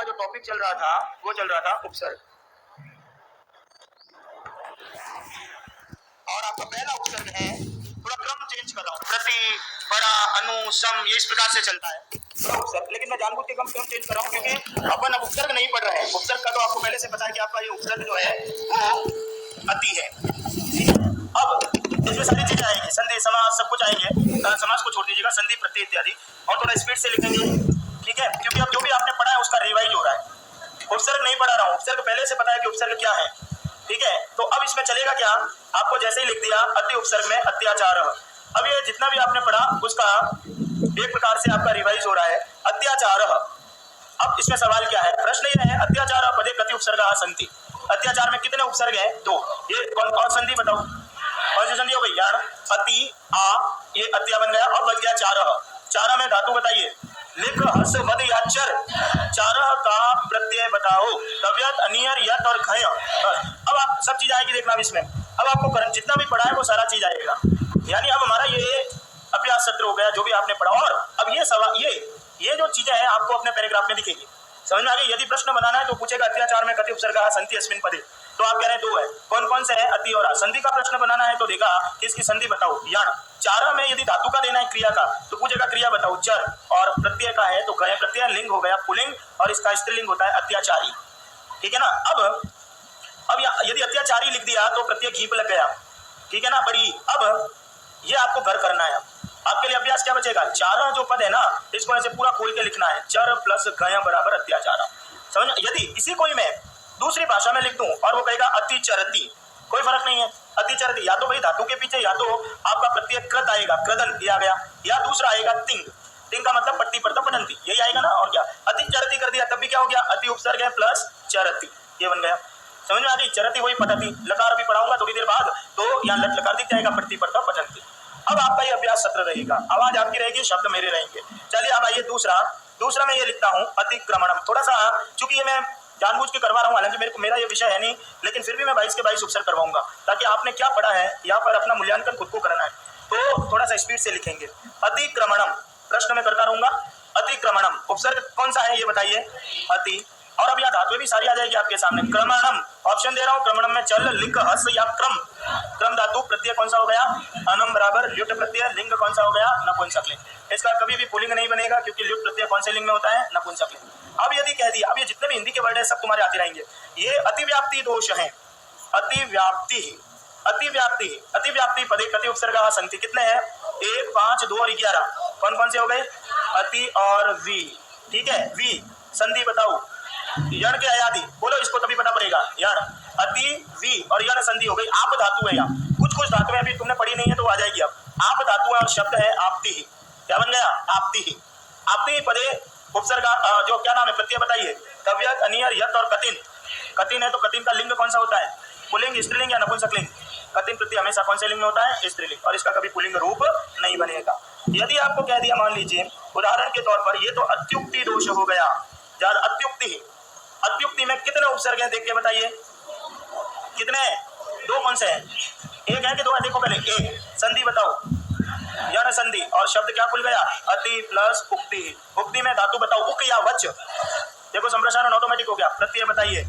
जो टॉपिक चल रहा था वो चल रहा था उपसर्ग। और आपका पहला उपसर्ग है, थोड़ा क्रम चेंज कर रहा हूँ, प्रति, बड़ा, अनु, सम, ये इस प्रकार से चलता है थोड़ा उपसर्ग, लेकिन मैं जानबूझ के क्रम चेंज कर रहा हूँ क्योंकि अपन अब उपसर्ग नहीं पढ़ रहे हैं। उपसर्ग का तो आपको पहले से पता है कि आपका ये उपसर्ग जो है वो अति है। अब इसमें सारी चीजें आएंगी, संधि, समास, सब कुछ आएंगे। समास को छोड़ दीजिएगा, संधि, प्रत्यय इत्यादि, और थोड़ा स्पीड से लिखेंगे, ठीक है, क्योंकि अब जो भी आपने पढ़ा है उसका रिवाइज हो रहा है। उपसर्ग नहीं पढ़ा रहा हूँ, उपसर्ग पहले से पता है कि उपसर्ग क्या है, ठीक है। तो अब इसमें चलेगा क्या, आपको जैसे ही लिख दिया अति उपसर्ग में अत्याचार, अब ये जितना भी आपने पढ़ा उसका एक प्रकार से आपका रिवाइज हो रहा है, अत्याचार। अब इसमें सवाल क्या है, प्रश्न ये है, अत्याचार पदे कति उपसर्गा सन्ति, अत्याचार में कितने उपसर्ग हैं? दो। ये कौन संधि बताओ, कौन सी संधि हो गई यार? अति, आ, ये अत्या बन गया, और बच गया चार। चार में धातु बताइए, लिख, हस, वद या चर, चार का प्रत्यय बताओ, तव्यत, अनियर, यत और खय। अब आप सब चीज आएगी देखना इसमें। अब आपको जितना भी पढ़ा है वो सारा चीज आएगा, यानी अब हमारा ये अभ्यास सत्र हो गया जो भी आपने पढ़ा। और अब ये सवाल, ये जो चीजें हैं आपको अपने पैराग्राफ में दिखेगी, समझ में आ गई। यदि प्रश्न बनाना है तो पूछेगा अत्याचार में कति उपसर्गा सन्ति अस्मिन् पदे, तो आप कह रहे हैं दो है, कौन कौन से हैं? अति और आ। संधि का प्रश्न बनाना है तो देखा किसकी संधि बताओ, यान। चार में यदि धातु का देना है क्रिया का तो पूछेगा क्रिया बताओ, चर, और प्रत्यय का है तो गए, प्रत्यय लिंग हो गया पुल्लिंग, और इसका स्त्रीलिंग होता है अत्याचारी, ठीक है ना। अब यदि अत्याचारी लिख दिया तो प्रत्यय घीप लग गया, ठीक है ना, बड़ी। अब ये आपको घर करना है, आपके लिए अभ्यास क्या बचेगा, चार जो पद है ना इसको ऐसे पूरा खोल के लिखना है, चर प्लस गय बराबर अत्याचार, समझ। यदि इसी कोई मैं दूसरी भाषा में लिख दूं और वो कहेगा अति चरती, कोई फर्क नहीं है, अति चरती, या तो भाई धातु के पीछे या तो आपका प्रत्यय कृत आएगा, क्रदन दिया गया, या दूसरा आएगा तिंग, तिंग का मतलब पट्टी पड़ता पटंती, यही आएगा ना। और क्या, अति चरती कर दिया तब भी क्या हो गया, अति उपसर्ग है प्लस चरती, ये बन गया, समझ में आ गई। चरती वही पटती, लकार भी पढ़ाऊंगा थोड़ी देर बाद, तो यहाँ लट लकार दिख जाएगा, पट्टी पड़ता पटंती। अब आपका ये अभ्यास सत्र रहेगा, आवाज आपकी रहेगी, शब्द मेरे रहेंगे। चलिए अब आइए दूसरा मैं ये लिखता हूँ अतिक्रमणम। थोड़ा सा चूंकि ये मैं जानबूझ के करवा रहा हूँ, हालांकि मेरा ये विषय है नहीं, लेकिन फिर भी मैं 22 के 22 उपसर्ग करवाऊंगा ताकि आपने क्या पढ़ा है यहाँ पर अपना मूल्यांकन खुद को करना है, तो थोड़ा सा स्पीड से लिखेंगे। अतिक्रमणम प्रश्न में करता रहूंगा। अतिक्रमणम उपसर्ग कौन सा है ये बताइए, अति, और अब यहाँ धातु भी सारी आ जाएगी आपके सामने। क्रमणम ऑप्शन दे रहा हूँ, क्रमणम में चल, लिख, हस या क्रम, क्रम धातु, प्रत्यय कौन सा हो गया, अनम बराबर ल्युट प्रत्यय, लिंग कौन सा हो गया, नपुंसकलिंग। इसका कभी भी पुल्लिंग नहीं बनेगा क्योंकि ल्युट प्रत्यय कौन से लिंग में होता है, नपुंसकलिंग। अब यदि कह दिया, अब ये जितने भी हिंदी के वर्ड है सब तुम्हारे आते रहेंगे, ये अतिव्याप्ति दोष है, अतिव्याप्ति पदे कति उपसर्गा सन्ति, कितने हैं, 1, 5, 2 और 11, कौन कौन से हो गए, अति और वी, ठीक है। वी संधि बताओ, यण के अयादि, बोलो इसको तभी पता पड़ेगा, यण, अति, वी और यण संधि हो गई। आप धातु है, यहाँ कुछ धातु है अभी तुमने पढ़ी नहीं है तो आ जाएगी। अब आप धातु है और शब्द है आपती ही, क्या बन गया, आपती ही पदे उपसर्ग जो क्या नाम है, प्रत्यय बताइए, तव्यत, अनियर, यत और कतिन। कतिन है तो कतिन का लिंग कौन सा होता है, पुल्लिंग, स्त्रीलिंग या नपुंसकलिंग। कतिन प्रत्यय हमेशा कौन से लिंग में होता है, स्त्रीलिंग, और इसका कभी पुल्लिंग रूप नहीं बनेगा। यदि आपको कह दिया, मान लीजिए उदाहरण के तौर पर, ये तो अत्युक्ति दोष हो गया, अत्युक्ति में कितने उपसर्ग हैं देख के बताइए, कितने, दो कौन से हैं, एक है कि दो है, देखो पहले एक, संधि बताओ, यण संधि, और शब्द क्या खुल गया, अति प्लस उक्ति, उक्ति में धातु बताओ, उक या वच, देखो संप्रसारण ऑटोमेटिक हो गया। प्रत्यय बताइए,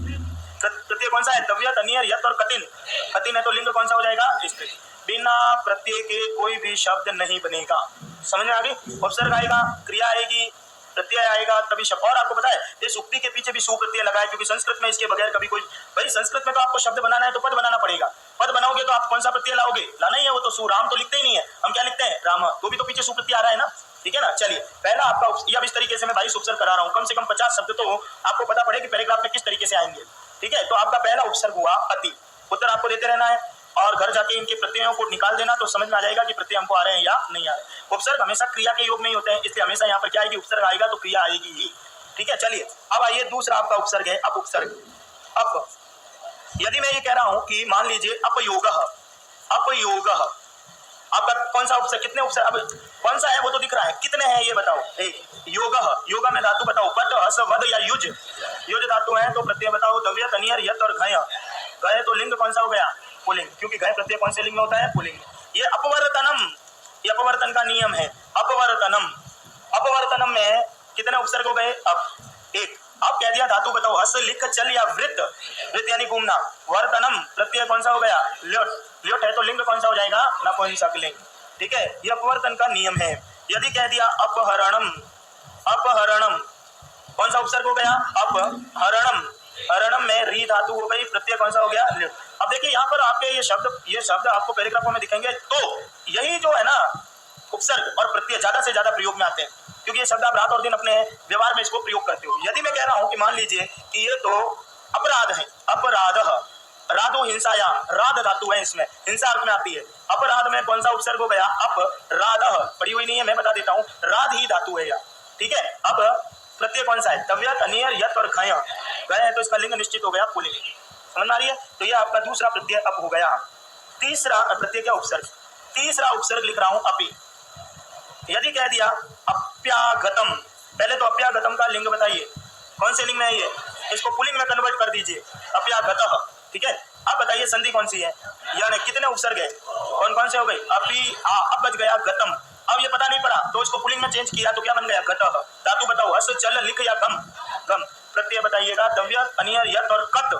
प्रत्यय कौन सा है, तव्यत, अनियर, यत और कतिन, कतिन है तो लिंग कौन सा हो जाएगा, स्त्री। बिना प्रत्यय के कोई भी शब्द नहीं बनेगा, समझ में आ गई। उपसर्ग आएगा, क्रिया आएगी, प्रत्यय आएगा, तभी शब्द। और आपको पता है इस उक्ति के पीछे भी सुप्रत्यय लगा है, क्योंकि संस्कृत में इसके बगैर कभी कोई, भाई संस्कृत में तो आपको शब्द बनाना है तो पद बनाना पड़ेगा, पद बनाओगे तो आप कौन सा प्रत्यय लाओगे, लाना ही है वो तो, सुराम तो लिखते ही नहीं है, हम क्या लिखते हैं, राम, तो भी तो पीछे सुप्रत्यय आ रहा है ना, ठीक है ना। चलिए पहला आपका, अब इस तरीके से मैं 22 उपसर्ग करा रहा हूँ, कम से कम 50 शब्द तो आपको पता पड़े कि पैराग्राफ में किस तरीके से आएंगे, ठीक है। तो आपका पहला उपसर्ग हुआ अति, उत्तर आपको देते रहना है और घर जाके इनके प्रत्ययों को निकाल देना, तो समझ में आ जाएगा कि प्रत्यय हमको आ रहे हैं या नहीं आ रहे। उपसर्ग हमेशा क्रिया के योग में ही होते हैं, इसलिए हमेशा यहाँ पर क्या आएगी, उपसर्ग आएगा तो क्रिया आएगी ही, ठीक है। चलिए अब आइए दूसरा आपका उपसर्ग है अपउपसर्ग। अप, यदि मैं ये कह रहा हूं कि मान लीजिए अपयोग, आपका कौन सा उपसर्ग, कितने उपसर्ग, अब कौन सा है वो तो दिख रहा है, कितने हैं ये बताओ, एक, योग में धातु बताओ, पट, हस, वद या युज, युज धातु है तो प्रत्यय बताओ, तव्यत, अनियर, यत और घय, गए तो लिंग कौन सा हो गया, पुल्लिंग, क्योंकि गए प्रत्यय कौन से लिंग में होता है, पुल्लिंग। ये अपवर्तनम, ये अपवर्तन का नियम है, अपवर्तनम में कितने उपसर्ग हो गए, अब एक, अब कह दिया धातु बताओ, हस्त लिख चल या वृत्त, वृत्त यानी घूमना। वर्तनम प्रत्यय कौन सा हो गया, ल्योट, ल्योट है तो लिंग कौन सा हो जाएगा, नपुंसकलिंग। ठीक है, ये अपवर्तन का नियम है। यदि कह दिया अपहरणम, अपहरणम कौन सा उपसर्ग हो गया, अपहरणम, हरणम में री धातु हो गई, प्रत्यय कौन सा हो गया, ल्योट। अब देखिए यहाँ पर आपके ये शब्द आपको पैराग्राफों में दिखेंगे, तो यही जो है ना उपसर्ग और प्रत्यय ज्यादा से ज्यादा प्रयोग में आते हैं, क्योंकि ये शब्द आप रात और दिन अपने व्यवहार में इसको प्रयोग करते हो। यदि मैं कह रहा हूं कि मान लीजिए कि ये तो अपराध है, अपराध, राधो हिंसायाम, राध धातु है, इसमें हिंसा अर्थ में आती है। अपराध में कौन सा उपसर्ग हो गया, अपराध, पड़ी हुई नहीं है, मैं बता देता हूं, राध ही धातु है या। ठीक है, अब प्रत्यय कौन सा है, तव्यत, अनियर, यत और घय, गए है तो इसका लिंग निश्चित हो गया पुल्लिंग। समझ में आ रही है, तो ये आपका दूसरा प्रत्यय अप हो गया। तीसरा प्रत्यय क्या, उपसर्ग। तीसरा उपसर्ग लिख रहा हूं अपि। यदि कह दिया अप्यागतम, पहले तो अप्यागतम का लिंग बताइए, कौन से लिंग में है ये, इसको पुल्लिंग में कन्वर्ट कर दीजिए, अप्यागतः। ठीक है, अब बताइए संधि कौन सी है, यानी कितने उपसर्ग है, कौन कौन से हो गए, अपि आ, अब बच गया गतम। अब ये पता नहीं पड़ा तो इसको पुल्लिंग में चेंज किया तो क्या बन गया, गतः। धातु बताओ, हस चल लिख या गम, गम। प्रत्यय बताइएगा, तव्यत, अनियर, यत और कत।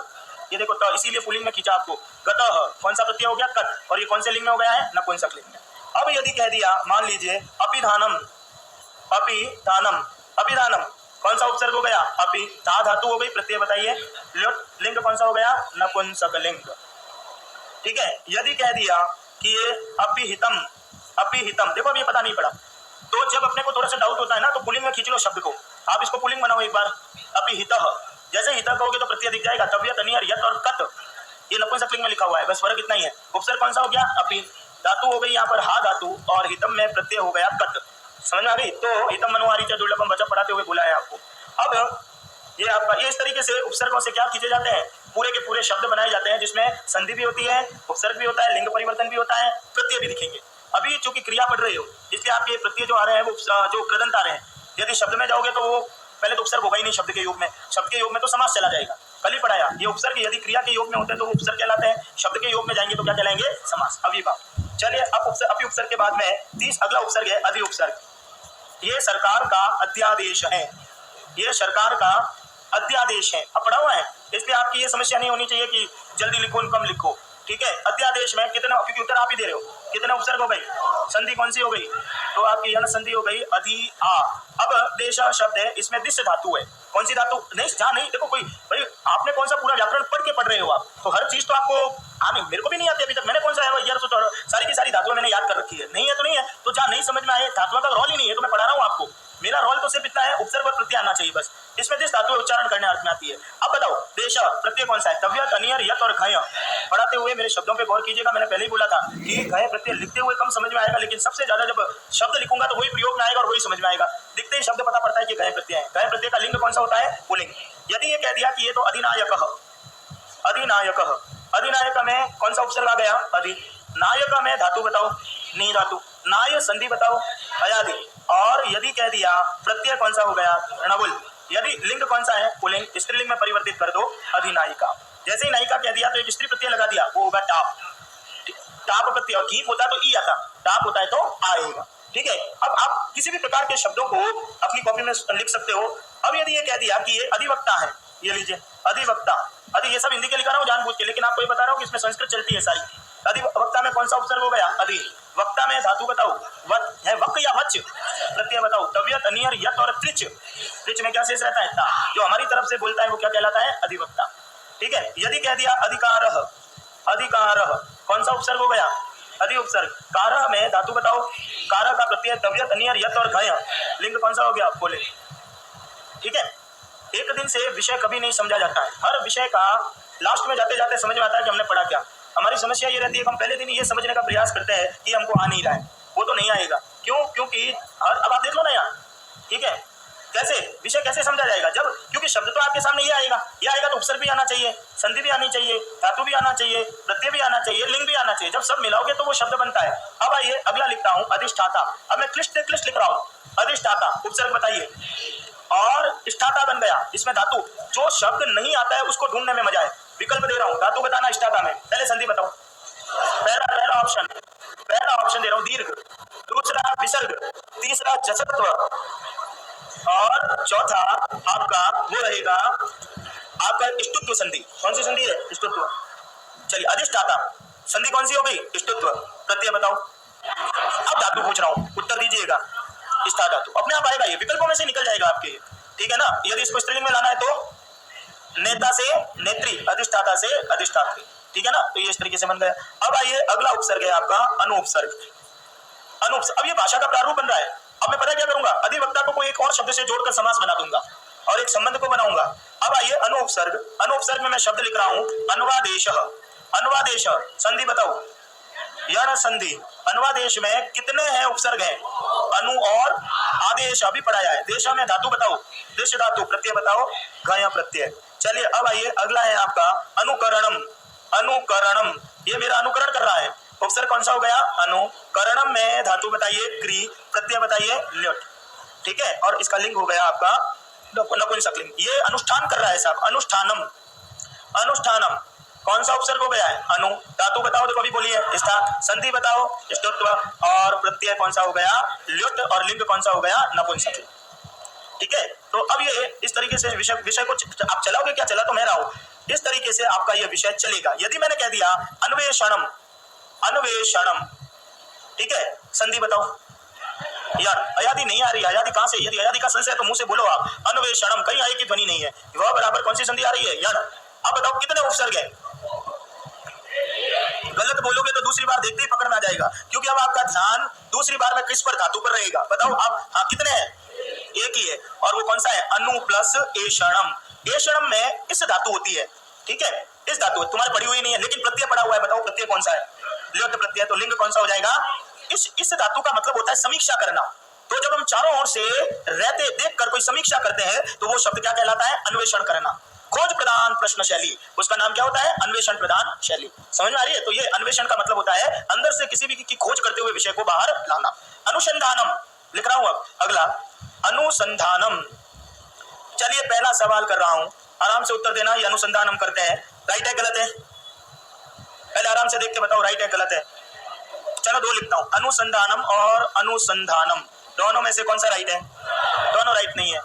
ये देखो तो इसीलिए पुल्लिंग में खींचा आपको, गतः कौन सा प्रत्यय हो गया, कत, और ये कौन से लिंग में हो गया है, नपुंसक लिंग में। अब यदि कह दिया मान लीजिए अपिधानम, अपिधानम, अपिधानम कौन सा उपसर्ग हो गया, अपि, धा धातु हो गई, प्रत्यय बताइए, लिंग कौन सा हो गया, नपुंसक लिंग। ठीक है, यदि कह दिया कि ये अपिहितम, अपिहितम, देखो अब ये पता नहीं पड़ा, तो जब अपने को थोड़ा सा डाउट होता है ना तो पुल्लिंग में खींच लो शब्द को, आप इसको पुल्लिंग बनाओ एक बार, अपिहितः। जैसे हित कहोगे तो प्रत्यय दिख जाएगा, तव्यत, अनियर, यत और कत, ये नपुंसक लिंग में लिखा हुआ है, बस फर्क इतना ही है। उपसर्ग कौन सा हो गया, अपि, धातु हो गई यहाँ पर हा धातु, और हितम में प्रत्यय हो गया कत। समझ में आ गई, तो हितम मनोहारी दुर्लभम बचा पढ़ाते हुए बुलाया आपको। अब ये आपका ये इस तरीके से उपसर्गों से क्या खींचे जाते हैं, पूरे के पूरे शब्द बनाए जाते हैं, जिसमें संधि भी होती है, उपसर्ग भी होता है, लिंग परिवर्तन भी होता है, प्रत्यय भी दिखेंगे। अभी चूंकि क्रिया पढ़ रहे हो इसलिए आपके प्रत्यय जो आ रहे हैं वो जो कृदंत आ रहे हैं, यदि शब्द में जाओगे तो वो पहले तो उपसर्ग होगा ही नहीं शब्द के योग में, शब्द के योग में तो समास चला जाएगा, कल ही पढ़ाया। ये उपसर्ग यदि क्रिया के योग में होते हैं तो उपसर्ग कहलाते हैं, शब्द के योग में जाएंगे तो क्या कहलाएंगे, समास। अभी बात चलिए, अब अपि उपसर्ग के बाद में 30 अगला उपसर्ग है अधि उपसर्ग। ये सरकार का अध्यादेश है, ये सरकार का अध्यादेश है। अब पढ़ा हुआ है इसलिए आपकी ये समस्या नहीं होनी चाहिए कि जल्दी लिखो कम लिखो। ठीक है, अध्यादेश में कितना, क्योंकि उत्तर आप ही दे रहे हो, कितने उपसर्ग हो गई, संधि कौन सी हो गई, तो आपकी यह संधि हो गई अधि आ। अब देश शब्द है, इसमें दिश धातु है, कौन सी धातु, नहीं जहाँ नहीं, देखो कोई भाई आपने कौन सा पूरा व्याकरण पढ़ रहे हो आप, तो हर चीज तो आपको आने, मेरे को भी नहीं आती अभी तक, मैंने कौन सा है यार, तो सारी की सारी धातुएं मैंने याद कर रखी है, नहीं है तो नहीं है, तो जहाँ नहीं समझ में आए, धातुओं का रोल ही नहीं है तो मैं पढ़ा रहा हूँ आपको, मेरा रोल तो सिर्फ इतना है, उपसर्ग और प्रत्यय आना चाहिए बस, इसमें दिस धातु उच्चारण करने अर्थ में आती है। अब बताओ देश प्रत्यय कौन सा है, तव्यत, अनियर, यत और घय। पढ़ाते हुए मेरे शब्दों पे गौर कीजिएगा, मैंने पहले ही बोला था कि घय प्रत्यय लिखते हुए कम समझ में आएगा, लेकिन सबसे ज्यादा जब शब्द लिखूंगा तो वही प्रयोग में आएगा और वही समझ में आएगा। दिखते ही शब्द पता पड़ता है कि घय प्रत्यय है। घय प्रत्यय का लिंग कौन सा होता है, पुल्लिंग। यदि ये कह दिया कि ये तो अधिनायक, अधिनायक, अधिनायक में कौन सा उपसर्ग आ गया, अधि। नायक में धातु बताओ, नी धातु। नाय संधि बताओ, अयादि। और यदि कह दिया प्रत्यय कौन सा हो गया, णबुल। यदि लिंग कौन सा है, पुल्लिंग, स्त्रीलिंग में परिवर्तित कर दो, अधिनायिका। जैसे ही नायिका कह दिया तो एक स्त्री प्रत्यय लगा दिया, वो होगा टाप, टाप प्रत्यय। और गीत होता है तो ई आता, टाप होता है तो आएगा। ठीक है, अब आप किसी भी प्रकार के शब्दों को अपनी कॉपी में लिख सकते हो। अब यदि ये कह दिया कि ये अधिवक्ता है, ये लीजिए अधिवक्ता, अधि, ये सब हिंदी के लिखा रहा हूँ जानबूझ के, लेकिन आपको ये बता रहा हूँ कि इसमें संस्कृत चलती है सारी। अधिवक्ता में कौन सा उपसर्ग हो गया, अधि। वक्ता में धातु बताओ, वत है, वक या वच। प्रत्यय बताओ, तव्यत, अनियर, यत और त्रिच। त्रिच में क्या शेष रहता है, ता। जो हमारी तरफ से बोलता है वो क्या कहलाता है, अधिवक्ता। ठीक है, यदि कह दिया अधिकारः, अधिकारः कौन सा उपसर्ग हो गया, अधि उपसर्ग। कारः में धातु बताओ, कारः का प्रत्यय तव्यत, अनियर, यत और घय। लिंग कौन सा हो गया, पुल्लिंग। ठीक है, एक दिन से विषय कभी नहीं समझा जाता है, हर विषय का लास्ट में जाते जाते समझ में आता है कि हमने पढ़ा क्या। हमारी समस्या ये रहती है कि हम पहले दिन ये समझने का प्रयास करते हैं कि हमको आ नहीं रहा है, वो तो नहीं आएगा। क्यों, क्योंकि अब आप देख लो ना यहाँ, ठीक है, कैसे विषय कैसे समझा जाएगा, जब क्योंकि शब्द तो आपके सामने ये आएगा तो उपसर्ग भी आना चाहिए, संधि भी आनी चाहिए, धातु भी आना चाहिए, प्रत्यय भी आना चाहिए, लिंग भी आना चाहिए। जब सब मिलाओगे तो वो शब्द बनता है। अब आइए अगला लिखता हूँ, अधिष्ठाता। अब मैं क्लिष्ट लिख रहा हूँ, अधिष्ठाता उपसर्ग बताइए, और स्टाता बन गया। इसमें धातु, जो शब्द नहीं आता है उसको ढूंढने में मजा है। विकल्प दे रहा हूं, धातु बताना स्टाता में, पहले संधि बताओ। पहला ऑप्शन दे रहा हूं, दीर्घ। दूसरा विसर्ग, तीसरा जसत्व, और चौथा आपका वो रहेगा आपका स्तुत्व संधि। कौन सी संधि है? स्तुत्व। चलिए अधिष्ठाता संधि कौन सी हो गई? स्तुत्व। प्रत्यय बताओ। अब धातु पूछ रहा हूं, उत्तर दीजिएगा। स्था धातु अपने आप आएगा, ये विकल्पों में से निकल जाएगा आपके, ठीक है ना। यदि इसको स्त्रीलिंग में लाना है तो नेता से नेत्री, अधिष्ठाता से अधिष्ठात्री, ठीक है ना। तो ये इस तरीके से बन गया। अब आइए अगला उपसर्ग है आपका अनुपसर्ग। अनुपसर्ग, अब ये भाषा का प्रारूप बन रहा है। अब मैं पता क्या करूंगा, अधिवक्ता को कोई एक और शब्द से जोड़कर समास बना दूंगा और एक संबंध को बनाऊंगा। अब आइए अनुपसर्ग। अनुपसर्ग में मैं शब्द लिख रहा हूं अनुवादेश। अनुवादेश संधि बताओ। यण संधि। अनुवादेश में कितने हैं उपसर्ग हैं? अनु और आदेश अभी पढ़ाया है। देश में धातु बताओ। देश धातु। प्रत्यय बताओ। घ प्रत्यय। चलिए अब आइए अगला है आपका अनुकरणम। अनुकरणम, ये मेरा अनुकरण कर रहा है। उपसर्ग कौन सा हो गया? अनुकरणम में धातु बताइए क्री, प्रत्यय बताइए ल्योट, ठीक है। और इसका लिंग हो गया आपका नपुंसक लिंग। ये अनुष्ठान कर रहा है साहब, अनुष्ठानम। अनुष्ठानम कौन सा उपसर्ग हो गया है? अनु। धातु बताओ, देखो अभी बोलिए। स्था। संधि बताओ स्तुत्व। और प्रत्यय कौन सा हो गया? ल्युट। और लिंग कौन सा हो गया? नपुंसक, ठीक है। तो अब ये इस तरीके से विषय को आप चलाओगे, क्या चला तो मैं रहा हूं, इस तरीके से आपका ये विषय चलेगा। यदि मैंने कह दिया अन्वेषणम, अन्वेषणम, ठीक है। संधि बताओ। यार अयादि नहीं आ रही, अयादि कहां से? यदि अयादि का संशय है तो मुंह से बोलो आप। अन्वेषणम, कहीं आई की ध्वनि नहीं है। वह बराबर कौन सी संधि आ रही है? यण। अब बताओ कितने उपसर्ग है? गलत बोलोगे तो दूसरी बार देखते ही पकड़ में आ जाएगा, क्योंकि अब आपका ध्यान दूसरी बार में किस पर? धातु पर रहेगा। बताओ आप। हाँ कितने हैं? एक ही है। और वो कौन सा है? अनु प्लस एषणम। एषणम में इस धातु होती है, ठीक है। इस धातु तुम्हारे पढ़ी हुई नहीं है, लेकिन प्रत्यय पढ़ा हुआ है। बताओ प्रत्यय कौन सा है? ल्योट प्रत्यय। तो लिंग कौन सा हो जाएगा? इस धातु का मतलब होता है समीक्षा करना। तो जब हम चारों ओर से रहते देखकर कोई समीक्षा करते हैं तो वो शब्द क्या कहलाता है? अन्वेषण करना। खोज प्रधान प्रश्न शैली, उसका नाम क्या होता है? अन्वेषण प्रधान शैली। समझ में आ रही है? तो ये अन्वेषण का मतलब होता है अंदर से किसी भी की खोज करते हुए विषय को बाहर लाना। अनुसंधानम लिख रहा हूं। अब अगला अनुसंधानम। चलिए पहला सवाल कर रहा हूं, आराम से उत्तर देना। ये अनुसंधानम करते हैं, राइट है गलत है? पहले आराम से देख के बताओ राइट है गलत है। चलो दो लिखता हूं, अनुसंधानम और अनुसंधानम, दोनों में से कौन सा राइट है? दोनों राइट नहीं है।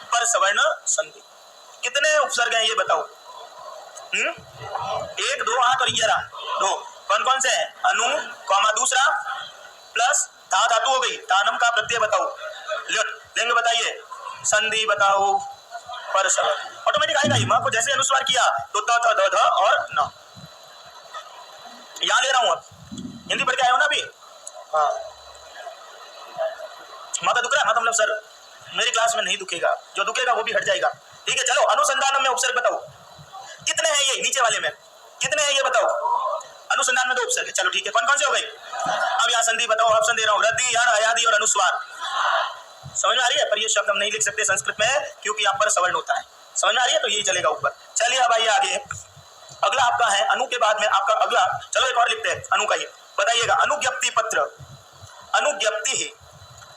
पर सवर्ण संधि। कितने उपसर्ग हैं ये बताओ? 1 2 8 और 11। दो कौन कौन से हैं? अनु कॉमा दूसरा प्लस धा धातु हो गई। तानम का प्रत्यय बताओ। ल्योट। लिंग बताइए। संधि बताओ। पर सवर्ण ऑटोमेटिक आएगा ही। मां को जैसे अनुस्वार किया तो त थ द ध और न। यहां ले रहा हूं। अब हिंदी पढ़ के आए हो ना अभी? हाँ। माता दुख रहा है? माता मतलब सर मेरी क्लास में नहीं दुखेगा, जो दुखेगा वो भी हट जाएगा, ठीक है। चलो अनुसंधान में उपसर्ग बताओ कितने हैं? ये नीचे वाले में कितने हैं ये बताओ? अनुसंधान में 2 उपसर्ग है। चलो ठीक है, कौन कौन से हो गए? अब यहाँ संधि बताओ, ऑप्शन दे रहा हूँ। रद्दी, यण, अयादि और अनुस्वार। समझ में आ रही है? पर ये शब्द हम नहीं लिख सकते संस्कृत में, क्योंकि यहाँ पर सवर्ण होता है। समझ में आ रही है? तो यही चलेगा ऊपर। चलिए अब आइए आगे। अगला आपका है अनु के बाद में आपका अगला, चलो एक और लिखते हैं अनु का ही। बताइएगा अनुज्ञप्ति पत्र। अनुज्ञप्ति ही,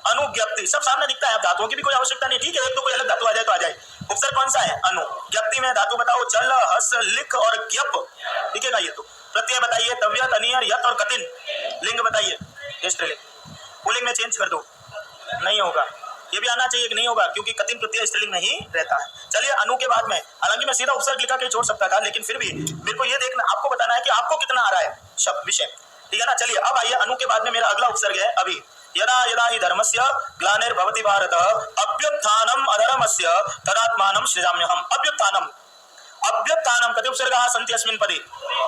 अनुज्ञप्ति सब सामने दिखता है। धातुओं की भी कोई आवश्यकता नहीं, ठीक है। एक तो कोई अलग धातु आ जाए तो आ जाए। उपसर्ग कौन सा है? अनु। ज्ञप्ति में धातु बताओ। चल, हस, लिख और ज्ञप, दिखेगा ये तो। प्रत्यय बताइए। तव्यत, अनियर, यत और कतिन। लिंग बताइए। स्त्रीलिंग। पुल्लिंग में चेंज कर दो, नहीं होगा। ये भी आना चाहिए कि नहीं होगा, क्योंकि कतिन प्रत्यय स्त्रीलिंग नहीं रहता है। चलिए अनु के बाद में, हालांकि मैं सीधा उपसर्ग लिखा के छोड़ सकता था, लेकिन फिर भी मेरे को ये देखना, आपको बताना है कि आपको कितना आ रहा है शब्द विषय, ठीक है ना। चलिए अब आइए अनु के बाद में मेरा अगला उपसर्ग है अभी। यदा यदा हि धर्मस्य ग्लानिर्भवति भारत अभ्युत्थानम अधर्मस्य तदात्मानं सृजाम्यहम्। अभ्युत्थानम, अभ्युत्थानम कति उपसर्गाः सन्ति अस्मिन् पदे?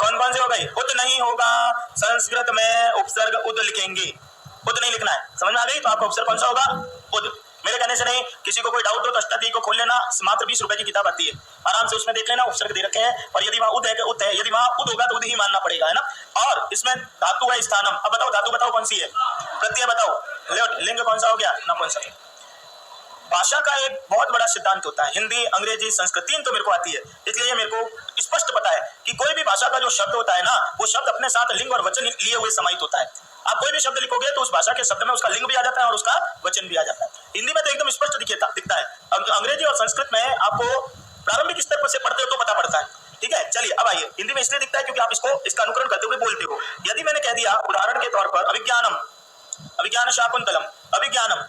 कौन कौन से हो गए? उत नहीं होगा, संस्कृत में उपसर्ग उद लिखेंगे, उद नहीं लिखना है। समझ में आ गई? तो आपका उपसर्ग कौन सा होगा? उद। मेरे कहने से नहीं, किसी को कोई डाउट हो तो अष्टाध्यायी को खोल लेना, मात्र 20 रुपए की किताब आती है, आराम से उसमें देख लेना, उपसर्ग दे रखे हैं। और यदि वहां उद है उद है, यदि वहां उद होगा तो उद ही मानना पड़ेगा, है ना। और इसमें धातु है स्थानम। अब बताओ धातु बताओ कौन सी है? प्रत्यय बताओ। लिंग कौन सा हो गया? नपुंसक। भाषा का एक बहुत बड़ा सिद्धांत होता है, हिंदी, अंग्रेजी, संस्कृत, 3 तो मेरे को आती है, इसलिए मेरे को स्पष्ट पता है कि कोई भी भाषा का जो शब्द होता है ना, वो शब्द अपने साथ लिंग और वचन लिए हुए समाहित होता है। आप कोई भी शब्द लिखोगे तो उस भाषा के शब्द में उसका लिंग भी आ जाता है और उसका वचन भी आ जाता है। हिंदी में तो एकदम स्पष्ट दिखता है, अंग्रेजी और संस्कृत में आपको प्रारंभिक स्तर पर से पढ़ते हो तो पता पड़ता है, ठीक है। चलिए अब आइए, हिंदी में इसलिए दिखता है क्योंकि आप इसका अनुकरण करते हुए बोलते हो। यदि मैंने कह दिया उदाहरण के तौर पर अभिज्ञानम, अभिज्ञान शाकुंतलम, अभिज्ञानम,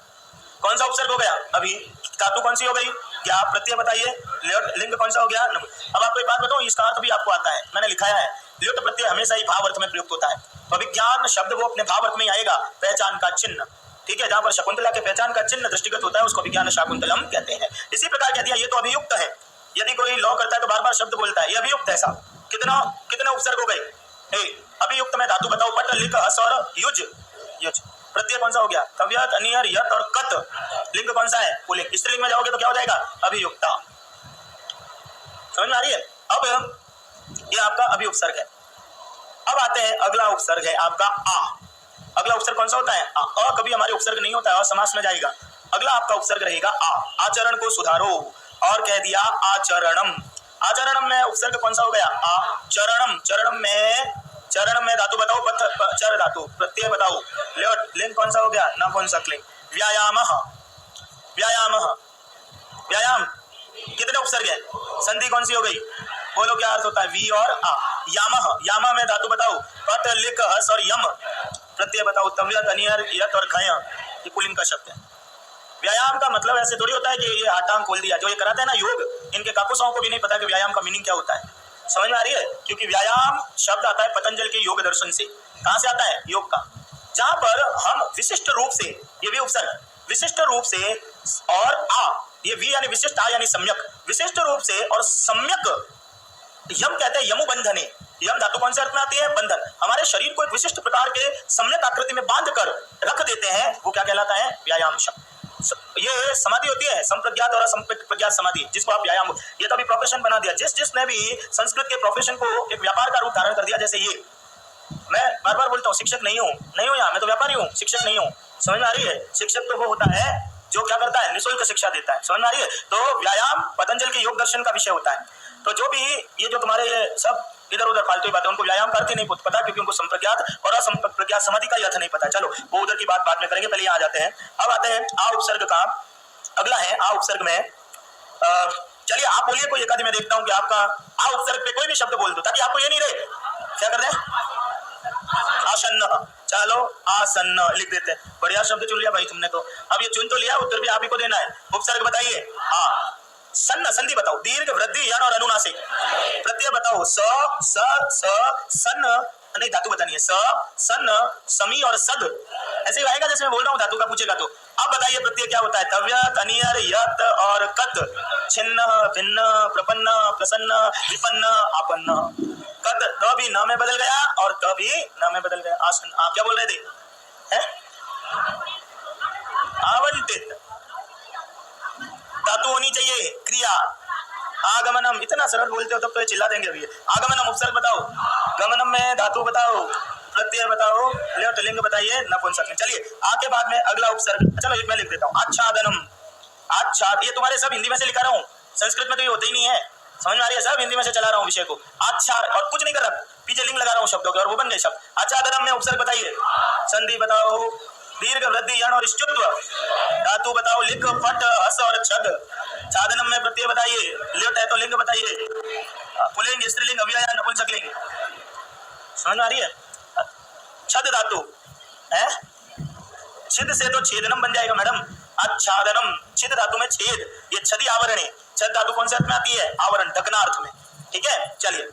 कौन सा उपसर्ग हो गया? अभी। धातु कौन सी हो गई? क्या? प्रत्यय बताइए। ल्योट। लिंग कौन सा हो गया? नम। अब आपको एक बात बताऊं, इसका अर्थ भी आपको आता है, मैंने लिखाया है। ल्योट प्रत्यय हमेशा ही भाव अर्थ में प्रयुक्त होता है। तो अभिज्ञान शब्द वो अपने भाव अर्थ में ही आएगा, पहचान का चिन्ह। ठीक है, जहां पर शकुंतला के पहचान का चिन्ह दृष्टिगत होता है उसको विज्ञान शाकुंतलम कहते हैं। इसी प्रकार कह दिया ये तो अभियुक्त है। यदि कोई लॉ करता है तो बार बार शब्द बोलता है, ये अभियुक्त है साहब। कितना कितने उपसर्ग हो गए? अभियुक्त में धातु बताओ, पट, लिख, हस और युज। युज। प्रत्यय कौन सा हो गया? तव्यत, अनियर, यत और कत। लिंग कौन सा है? पुल्लिंग। स्त्रीलिंग में जाओगे तो क्या हो जाएगा? अभियुक्ता। समझ में आ रही है? अब ये आपका अभी उपसर्ग है। अब आते हैं अगला उपसर्ग है आपका आ। अगला उपसर्ग कौन सा होता है? आ कभी हमारे उपसर्ग नहीं होता है और समास में जाएगा। अगला आपका उपसर्ग रहेगा आ। आचरण को सुधारो, और कह दिया आचरणम। आचरणम में उपसर्ग कौन सा हो गया? आ। चरणम। चरण में धातु बताओ, पथ चर धातु। प्रत्यय बताओ, ल्योट। लिंग कौन सा हो गया? नपुंसक लिंग। व्यायामः। व्यायाम कितने उपसर्ग है? संधि कौन सी हो गई? बोलो क्या अर्थ होता है? वी और आ। यामः में धातु बताओ, पट, लिख, हस और यम। प्रत्यय बताओ, तव्यत, अनियर, यत और खय। ये पुल्लिंग का शब्द है। व्यायाम का मतलब ऐसे थोड़ी होता है कि ये हाटांग खोल दिया। जो ये कराते हैं ना योग, इनके काकुसाओं को भी नहीं पता कि व्यायाम का मीनिंग क्या होता है। समझ में आ रही है? क्योंकि व्यायाम शब्द आता है पतंजलि के योग दर्शन से। कहां से आता है? योग का। जहां पर हम विशिष्ट रूप से, ये भी उपसर्ग, विशिष्ट रूप से और आ, ये वी यानी विशिष्ट, आ यानी सम्यक, विशिष्ट रूप से और सम्यक यम कहते हैं। यमु बंधने। यम धातु कौन से अर्थ में आती है? बंधन। हमारे शरीर को एक विशिष्ट प्रकार के सम्यक आकृति में बांध कर रख देते हैं, वो क्या कहलाता है? व्यायाम शब्द। ये समाधि होती है, संप्रज्ञात और असंप्रज्ञात समाधि, जिसको आप व्यायाम, ये तो अभी प्रोफेशन बना दिया। जिसने भी संस्कृत के प्रोफेशन को एक व्यापार का रूप धारण कर दिया, जैसे ये मैं बार बार बोलता हूँ, शिक्षक नहीं हूँ यहाँ, मैं तो व्यापारी हूँ, शिक्षक नहीं हूँ। समझ में आ रही है? शिक्षक तो वो होता है जो क्या करता है? निःशुल्क शिक्षा देता है। समझ में आ रही है? तो व्यायाम पतंजलि के योग दर्शन का विषय होता है। तो जो भी ये जो तुम्हारे ये सब इधर उधर फालतू बातें, उनको व्यायाम का अर्थ ही नहीं पता, क्योंकि उनको संप्रज्ञात और असंप्रज्ञात समाधि का अर्थ नहीं पता। चलो वो उधर की बात बाद में करेंगे, पहले यहाँ आ जाते हैं। अब आते हैं आ उपसर्ग का। अगला है आ उपसर्ग में, चलिए आप बोलिए कोई एकाधी, मैं देखता हूँ कि आपका आ उपसर्ग पे कोई भी शब्द बोल दो, ताकि आपको ये नहीं रहे क्या कर रहे हैं? आसन्न। चलो आसन्न लिख देते हैं। बढ़िया शब्द चुन लिया भाई तुमने तो। अब ये चुन तो लिया, उत्तर भी आप ही को देना है। उपसर्ग बताइए। आ। सन्न। संधि बताओ, दीर्घ, वृद्धि, यण और अनुनासिक। प्रत्यय बताओ, सन्न, नहीं धातु बतानी है, सन्न, समी और सद। ऐसे ही आएगा जैसे मैं बोल रहा हूँ, धातु का पूछेगा तो। अब बताइए प्रत्यय क्या होता है? तव्यत, अनियर, यत और कत। छिन्न, भिन्न, प्रपन्न, प्रसन्न, विपन्न, आपन्न। कत त भी न में बदल गया और त भी न में बदल गया। आसन। आप क्या बोल रहे थे? आवंटित। धातु होनी चाहिए, क्रिया। आगमनम। इतना सरल बोलते हो तब तो ये चिल्ला देंगे अभी। आगमनम उपसर्ग बताओ, गमनम में धातु बताओ, प्रत्यय बताओ, ल्योट। लिंग बताइए, नपुंसक। चलिए आके बाद में अगला उपसर्ग, चलो एक मैं लिख देता हूँ, आच्छादनम। ये तुम्हारे सब हिंदी में से लिखा रहा हूँ, संस्कृत में तो ये होता ही नहीं है। समझ में आ रही है? सब हिंदी में से चला रहा हूँ विषय को। अच्छा, और कुछ नहीं कर रहा, पीछे लिंग लगा रहा हूँ शब्दों के और वो बन गए शब्द। आच्छादनम में उपसर्ग बताइए। संधि बताओ, दीर्घ, वृद्धि, यण और स्त्रीत्व। धातु बताओ, लिख, पट, हस और छद। छादनम में प्रत्यय बताइए, ल्योट है तो लिंग बताइए। पुल्लिंग, स्त्रीलिंग, अव्यय, नपुंसक लिंग। समझ में आ रही है? छद धातु है, छिद से तो छेदनम बन जाएगा मैडम। आच्छादनम, छिद धातु में छेद, ये छदी आवरण है। छद धातु कौन से अर्थ में आती है? आवरण, ढकना अर्थ में। ठीक है, चलिए।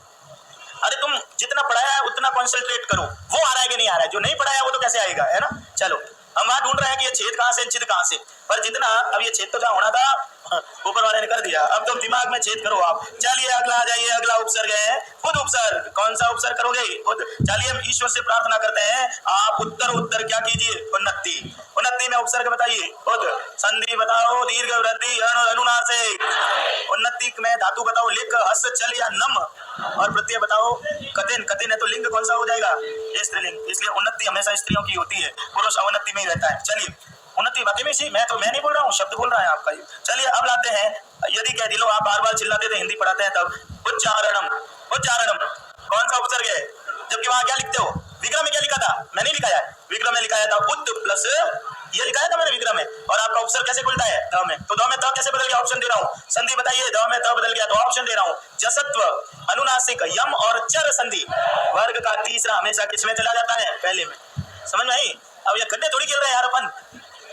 अरे तुम जितना पढ़ाया है उतना कॉन्सेंट्रेट करो, वो आ रहा है कि नहीं आ रहा है? जो नहीं पढ़ाया वो तो कैसे आएगा, है ना? चलो हम वहां ढूंढ रहे हैं कि ये छेद कहां से, छिद कहां से, पर जितना अब ये छेद तो जहां होना था ऊपर वाले ने कर दिया, अब तो दिमाग में छेद करो आप। चलिए अगला आ जाइए, अगला उपसर्ग है खुद उपसर्ग। कौन सा उपसर्ग करोगे? खुद। चलिए हम ईश्वर से प्रार्थना करते हैं, आप उत्तर क्या कीजिए? उन्नति। उन्नति में उपसर्ग बताइए, खुद। संधि बताओ, दीर्घ, वृद्धि, यण और अनुनासिक। उन्नति में धातु बताओ, लिख, हस, चल या नम। और प्रत्यय बताओ, कतिन। कतिन है तो लिंग कौन सा हो जाएगा? स्त्रीलिंग। इसलिए उन्नति हमेशा स्त्रियों की होती है, पुरुष अवनति में ही रहता है। चलिए उन्नति बाकी में सी, मैं नहीं बोल रहा हूँ, शब्द बोल रहा है आपका ये। चलिए अब लाते हैं, यदि कह दिलो आप बार बार चिल्लाते थे, हिंदी पढ़ाते हैं तब। उच्चारणम। उच्चारणम कौन सा उपसर्ग है? जबकि वहां क्या लिखते हो? विग्रह में क्या लिखा था? मैंने नहीं लिखाया, विग्रह में लिखाया था उद प्लस ये लिखाया था मैंने विग्रह में। और आपका उपसर्ग कैसे खुलता है? द में। तो द में त कैसे बदल गया? ऑप्शन दे रहा हूँ। संधि बताइए, द में त बदल गया तो ऑप्शन दे रहा हूँ। जसत्व, अनुनासिक, यम और चर संधि। वर्ग का तीसरा हमेशा किसमें चला जाता है? पहले में। समझ में आई? अब ये गड्ढे थोड़ी खेल रहे हैं यार अपन,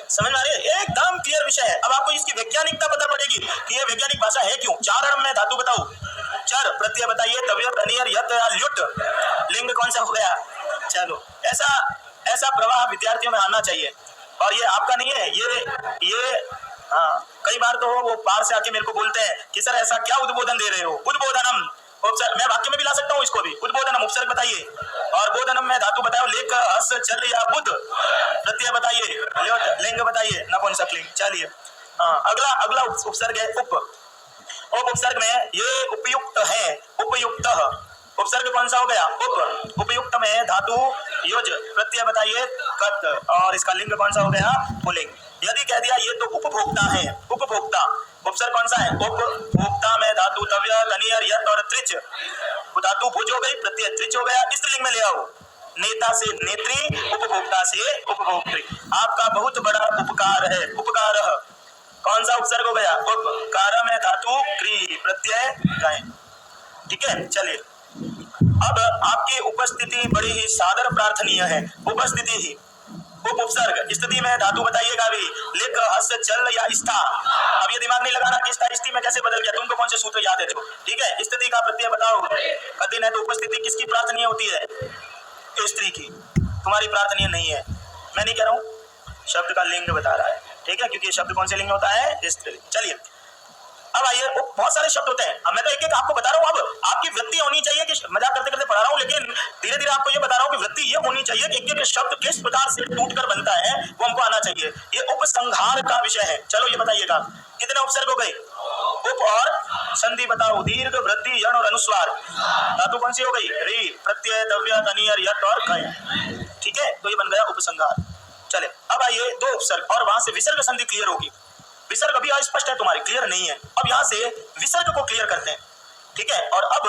समझ में आ रही है? एकदम क्लियर विषय है। अब आपको इसकी वैज्ञानिकता पता पड़ेगी कि ये वैज्ञानिक भाषा है क्यों। चार अणम में धातु बताओ, चर प्रत्यय बताइए, तव्यत, अनियर, यत या ल्युट, लिंग कौन सा हो गया। चलो ऐसा प्रवाह विद्यार्थियों में आना चाहिए। और ये आपका नहीं है, ये कई बार तो वो बाहर से आके मेरे को बोलते हैं कि सर ऐसा क्या उद्बोधन दे रहे हो। उद्बोधनम उपसर्ग, मैं वाक्य में भी ला सकता हूँ इसको भी। उद्बोधनम उपसर्ग बताइए, और बोधनम में धातु बताओ, लेख, हस, चल या बुध, प्रत्यय बताइए, लिंग बताइए, नपुंसकलिंग। चलिए अगला उपसर्ग है उप उपसर्ग में ये उपयुक्त है, उपयुक्त उपसर्ग कौन सा हो गया, उप। उपयुक्त में धातु युज, प्रत्यय बताइए कत, और इसका लिंग कौन सा हो गया, पुल्लिंग। यदि कह दिया ये तो उपभोक्ता है, उपभोक्ता, उपसर्ग कौन सा है, उपभोक्ता में धातु तव्य, तनियर, यत और त्रिच, धातु भुज हो गई, प्रत्यय त्रिच हो गया, स्त्रीलिंग में ले आओ, नेता से नेत्री, उपभोक्ता से उपभोक्त्री। आपका बहुत बड़ा उपकार है, उपकार कौन सा उपसर्ग हो गया, उपकार में धातु क्री, प्रत्यय गाय। ठीक है, चलिए अब आपकी उपस्थिति बड़ी ही सादर प्रार्थनीय है। उपस्थिति ही उपसर्ग, स्थिति में धातु बताइएगा अभी, लिख, हस, चल या स्था। अब ये दिमाग नहीं लगाना कि स्था स्थिति में कैसे बदल गया, तुमको कौन से सूत्र याद है जो। ठीक है, स्थिति का प्रत्यय बताओ, कठिन है तो उपस्थिति किसकी प्रार्थनीय होती है, स्त्री की। तुम्हारी प्रार्थनीय नहीं है, मैं नहीं कह रहा हूँ, शब्द का लिंग बता रहा है। ठीक है, क्योंकि शब्द कौन से लिंग होता है, स्त्री। चलिए अब आइए, बहुत सारे शब्द होते हैं, अब मैं तो एक एक आपको बता रहा हूँ। अब आपकी वृत्ति होनी चाहिए कि मजाक करते करते पढ़ा रहा हूँ, लेकिन धीरे धीरे आपको ये बता रहा हूँ कि वृत्ति ये होनी चाहिए कि एक एक शब्द किस प्रकार से टूटकर बनता है वो हमको आना चाहिए। ये उपसंहार का विषय है। चलो ये बताइएगा कितने उपसर्ग हो गए, उप और संधि बताओ, दीर्घ, वृद्धि, यण और अनुस्वार। धातु कौन सी हो गई, री, प्रत्यय, तव्य, तनियर, यत और कय। ठीक है, तो ये बन गया उपसंहार। चले अब आइए दो उपसर्ग, और वहां से विसर्ग संधि क्लियर होगी। विसर्ग अभी अस्पष्ट है तुम्हारी, क्लियर नहीं है। अब यहां से विसर्ग को क्लियर करते हैं। ठीक है, और अब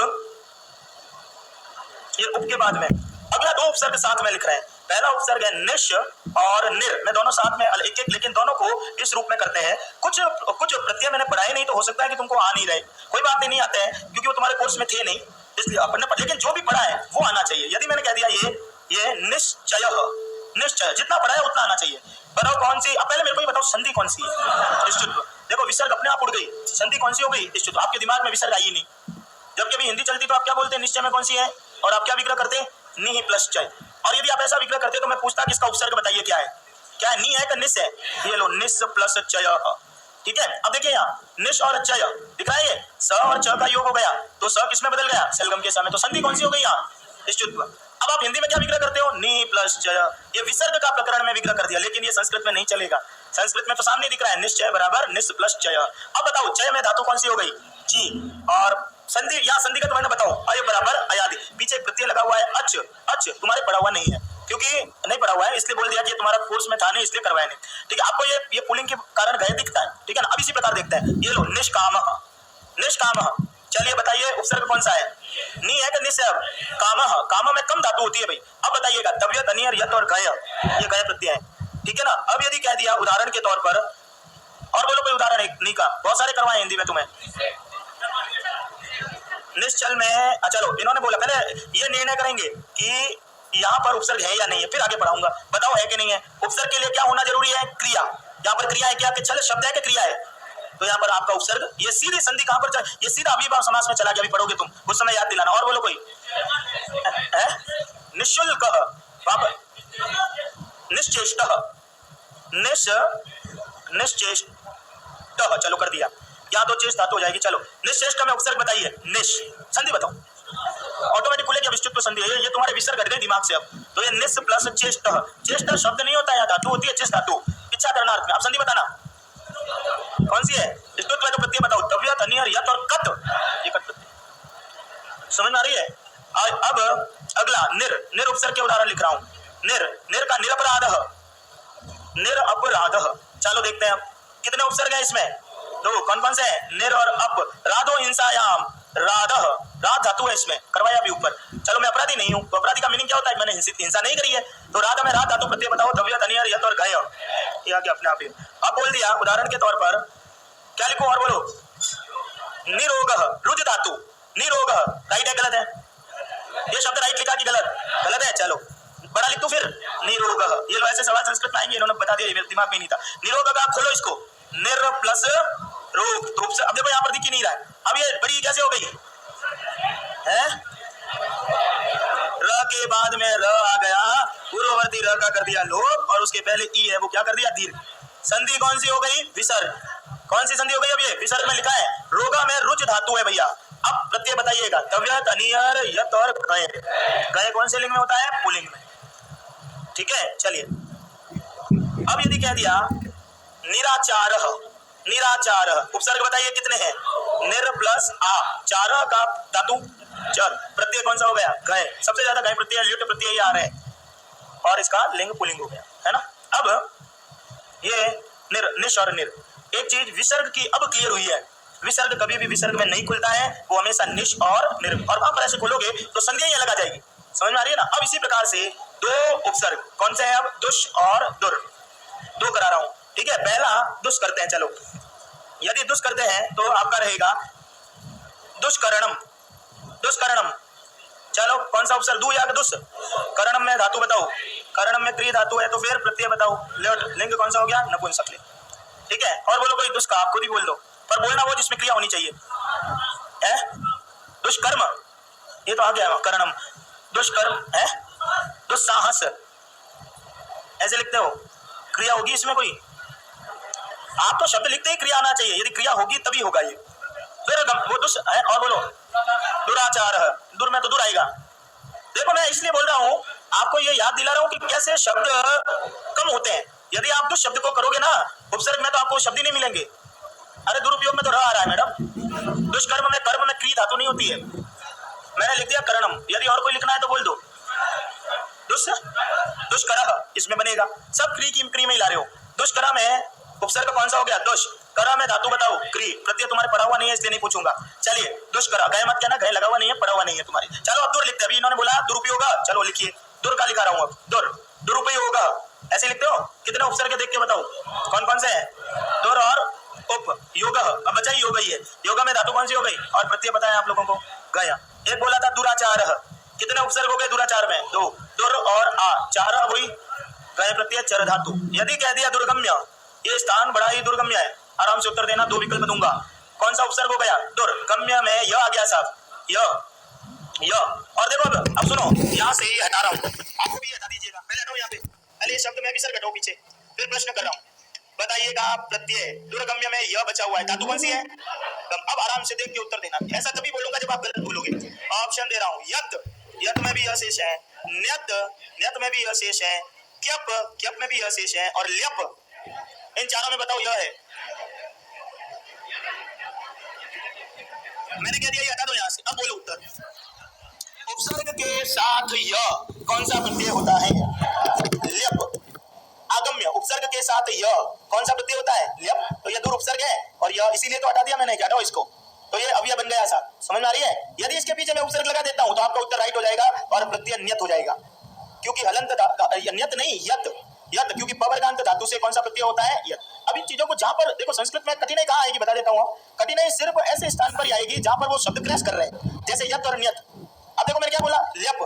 ये उप के बाद में अगला दो उपसर्ग साथ में लिख रहे हैं। पहला उपसर्ग है निश और निर, मैं दोनों साथ में एक एक, लेकिन दोनों को इस रूप में करते हैं। कुछ प्रत्यय मैंने पढ़ाए नहीं, तो हो सकता है कि तुमको आ नहीं रहे, कोई बात नहीं आते हैं क्योंकि वो तुम्हारे कोर्स में थे नहीं, इसलिए अपन ने, लेकिन जो भी पढ़ा है वो आना चाहिए। यदि मैंने कह दिया ये निश्चय, निश्चय जितना पढ़ा है उतना आना चाहिए। बताओ कौन सी, अब पहले मेरे को ये बताओ संधि कौन सी है, स्टुत्व। देखो विसर्ग अपने आप उड़ गई, संधि कौन सी हो गई, स्टुत्व। आपके दिमाग में विसर्ग आई नहीं। जब कभी हिंदी चलती तो आप क्या बोलते हैं, निश्चय में कौन सी है, और आप क्या विग्रह करते हैं, नि प्लस चय। और यदि आप ऐसा विग्रह करते तो मैं पूछता कि इसका उपसर्ग बताइए क्या है, क्या है, नी है कि निस है। ये लो, निस प्लस चय। ठीक है, अब देखिए यहाँ निश और चय दिख रहा है, ये स और च का योग हो गया, तो स किसमें बदल गया, सलगम के सामने, तो संधि कौन सी हो गई यहाँ, स्टुत्व। अब आप हिंदी में क्या विग्रह करते हो, नी प्लस चय। ये विसर्ग का प्रकरण में विग्रह कर दिया, लेकिन ये संस्कृत में नहीं चलेगा। संस्कृत में तो सामने दिख रहा है, निश्चय बराबर निस प्लस चय। अब बताओ चय में धातु कौन सी हो गई, ची, और संधि, यहाँ संधि का तुम्हें बताओ, अय बराबर अयादि, पीछे प्रत्यय लगा हुआ है अच, अच तुम्हारे पढ़ा हुआ नहीं है, क्योंकि नहीं पढ़ा हुआ है इसलिए बोल दिया कि तुम्हारा कोर्स में था नहीं इसलिए करवाया नहीं। ठीक है, आपको ये पुलिंग के कारण गए दिखता है। ठीक है ना, अब इसी प्रकार देखते हैं, ये लो निष्काम, निष्काम। चलिए बताइए उपसर्ग कौन सा है, नी है कि निस है। अब काम, काम में कम धातु होती है भाई। अब बताइएगा तव्य, तनियर, यत और गय, ये गय प्रत्यय है। ठीक है ना, अब यदि कह दिया उदाहरण के तौर पर, और बोलो कोई उदाहरण एक नी का, बहुत सारे करवाए हिंदी में तुम्हें। निश्चल में, चलो इन्होंने बोला, पहले ये निर्णय करेंगे कि यहाँ पर उपसर्ग है या नहीं है, फिर आगे पढ़ाऊंगा, बताओ है कि नहीं है। उपसर्ग के लिए क्या होना जरूरी है, क्रिया। यहाँ पर क्रिया है क्या, कि चल शब्द है कि क्रिया है, तो यहाँ पर आपका उपसर्ग, ये सीधी संधि कहां पर, ये सीधा अभिभाव समास में चला गया, अभी पढ़ोगे तुम, उस समय याद दिलाना। और बोलो कोई है, निःशुल्क, निश्चेष्ट, निश्चेष्ट, चलो कर दिया, यहाँ दो चेष्ट धातु हो जाएगी। चलो निश्चेष्ट में उपसर्ग बताइए, निश, संधि बताओ, ऑटोमेटिक खुलेगी, विस्तृत संधि है ये तुम्हारे विसर्ग हट गए दिमाग से। अब तो ये निस प्लस चेष्ट, चेष्ट शब्द नहीं होता है, धातु होती है चेष्ट धातु, इच्छा करना अर्थ में। आप संधि बताना कौन सी है, स्तुत्व है तो प्रत्यय बताओ, तव्य, तनियर, यत और कत, ये कत प्रत्यय। समझ में आ रही है। अब अगला निर, निर उपसर्ग के उदाहरण लिख रहा हूं। निर, निर का निरपराध, निरपराध। चलो देखते हैं अब कितने उपसर्ग है इसमें, दो, कौन कौन से हैं, निर और अप। राधो हिंसायाम, राध, राध धातु है इसमें, करवाया भी ऊपर। चलो मैं अपराधी नहीं हूं, तो अपराधी का मीनिंग क्या होता है, मैंने हिंसा नहीं करी है, तो राध में राध धातु प्रत्यय बताओ, तव्य, तनियर, यत और गय, ये आ गया अपने आप ही। अब बोल दिया उदाहरण के तौर पर, क्या लिखो और बोलो, निरोग, रुज धातु, निरोग, राइट है गलत है, ये शब्द राइट लिखा कि गलत, गलत है। चलो बड़ा लिख दो फिर निरोग। ये लो ऐसे सवाल संस्कृत में आएंगे, इन्होंने बता दिया, मेरे दिमाग में नहीं था। निरोग आप खोलो इसको, निर प्लस रोग, तो अब देखो यहाँ पर दिख ही नहीं रहा है। अब ये बड़ी कैसे हो गई है, र के बाद में र आ गया, पूर्ववर्ती र का कर दिया लोप, और उसके पहले ई है वो क्या कर दिया दीर्घ। संधि कौन सी हो गई, विसर्ग। कौन सी संधि हो गई, अब ये विसर्ग में लिखा है, रोगा में रुच धातु है भैया। अब प्रत्यय बताइएगा, तव्यत, अनियर, यत और गय। गय कौन से लिंग में होता है, पुल्लिंग में, ठीक है। चलिए अब यदि कह दिया निराचार, निराचार, उपसर्ग बताइए कितने हैं, निर प्लस आ, चार का धातु चर, प्रत्यय कौन सा हो गया, गय। सबसे ज्यादा गय प्रत्यय ल्युट प्रत्यय ही आ रहे हैं, और इसका लिंग पुल्लिंग हो गया, है ना। अब ये निर, निश और निर, एक चीज विसर्ग की अब क्लियर हुई है। विसर्ग कभी भी विसर्ग में नहीं खुलता है, वो हमेशा निश और निर, और वहां पर ऐसे खोलोगे तो संज्ञा ही अलग आ जाएगी, समझ में आ रही है ना। अब इसी प्रकार से दो उपसर्ग कौन से हैं, अब दुष और दुर, दो करा रहा हूं, ठीक है। पहला दुष करते हैं, चलो यदि दुष करते हैं तो आपका रहेगा दुष्करणम, दुष्करणम। चलो कौन सा उपसर्ग, दू या दुष, करणम में धातु बताओ, करणम में त्रि धातु है, तो फिर प्रत्यय बताओ, लिंग कौन सा हो गया, नपुंसकलिंग, ठीक है। और बोलो कोई दुष्का, आप खुद ही बोल दो, पर बोलना वो जिसमें क्रिया होनी चाहिए, है दुष्कर्म, ये तो आ गया करणम, दुष्कर्म है, दुस्साहस, ऐसे लिखते हो, क्रिया होगी इसमें कोई, आप तो शब्द लिखते ही क्रिया आना चाहिए, यदि क्रिया होगी तभी होगा ये, दुर्गम, वो दुष् है। और बोलो दुराचार, दुर में तो दूर आएगा। देखो मैं इसलिए बोल रहा हूं, आपको ये याद दिला रहा हूं कि कैसे शब्द कम होते हैं। यदि आप दुष्ट शब्द को करोगे ना उपसर्ग में, तो आपको शब्द ही नहीं मिलेंगे। अरे दुरुपयोग में तो रह आ रहा है मैडम, दुष्कर्म में कर्म में क्री धातु नहीं होती है, मैंने लिख दिया करणम। यदि और कोई लिखना है तो बोल दो, दुष्कर, इसमें बनेगा, सब क्री की क्री में ही ला रहे हो। दुष्करा में उपसर्ग कौन सा हो गया, दुष, करा में धातु बताओ, क्री, प्रत्यय तुम्हारे पढ़ा हुआ नहीं है इसलिए नहीं पूछूंगा। चलिए दुष्करा, गए मत कहना, गए लगा हुआ नहीं है, पढ़ा हुआ नहीं है तुम्हारे। चलो अब दुर लिखते, अभी इन्होंने बोला दुरुपयोग, चलो लिखिए, दुर का लिखा रहा हूं अब, दुर, दुरुपयोग, ऐसे लिखते हो। कितने उपसर्ग देख के बताओ कौन कौन से हैं, दुर और उप, योग, अब बचा ही योग ही है, योग में धातु कौन सी हो गई, और प्रत्यय बताया आप लोगों को, गया। एक बोला था दुराचार, कितने उपसर्ग हो गए दुराचार में, दो, दुर और आ, चार हुई, गए प्रत्यय चर धातु। यदि कह दिया दुर्गम्य, ये स्थान बड़ा ही दुर्गम्य है, आराम से उत्तर देना, दो विकल्प दूंगा, कौन सा उपसर्ग हो गया, दुर्गम्य में य आ गया साहब, य। और देखो अब सुनो, यहाँ से ही हटा रहा हूँ, आपको भी हटा दीजिएगा, पहले हटाओ यहाँ पे, पहले ये शब्द में विसर्ग हटाओ पीछे, फिर प्रश्न कर रहा हूँ, बताइएगा प्रत्यय दुर्गम्य में य बचा हुआ है, धातु कौन सी है, अब आराम से देख के उत्तर देना, ऐसा तभी बोलूंगा जब आप गलत बोलोगे। ऑप्शन दे रहा हूँ, यत, यत में भी यह शेष है, न्यत, न्यत में भी यह शेष है, क्यप, क्यप में भी यह शेष है, और ल्यप, इन चारों में बताओ यह है। मैंने कह दिया ये हटा दो यहाँ से, अब बोलो उत्तर। उपसर्ग के साथ य कौन सा प्रत्यय होता है, ल्यप। आगम्य, उपसर्ग के साथ य कौन सा प्रत्यय होता है, ल्यप। तो ये दूर उपसर्ग है, और यह इसीलिए तो हटा दिया मैंने, हटाओ इसको, तो ये अवयव बन गया साहब, समझ में आ रही है। यदि इसके पीछे मैं उपसर्ग लगा देता हूं तो आपका उत्तर राइट हो जाएगा, और प्रत्यय नियत हो जाएगा, क्योंकि हलंत नियत नहीं, यत, यत, क्योंकि पवर्गांत धातु से कौन सा प्रत्यय होता है, यत। अब इन चीजों को जहां पर देखो, संस्कृत में कठिनाई कहां आएगी बता देता हूं, कठिनाई सिर्फ ऐसे स्थान पर आएगी जहां पर वो शब्द क्रैश कर रहे हैं, जैसे यत और नियत। अब देखो मैंने क्या बोला, ल्यप,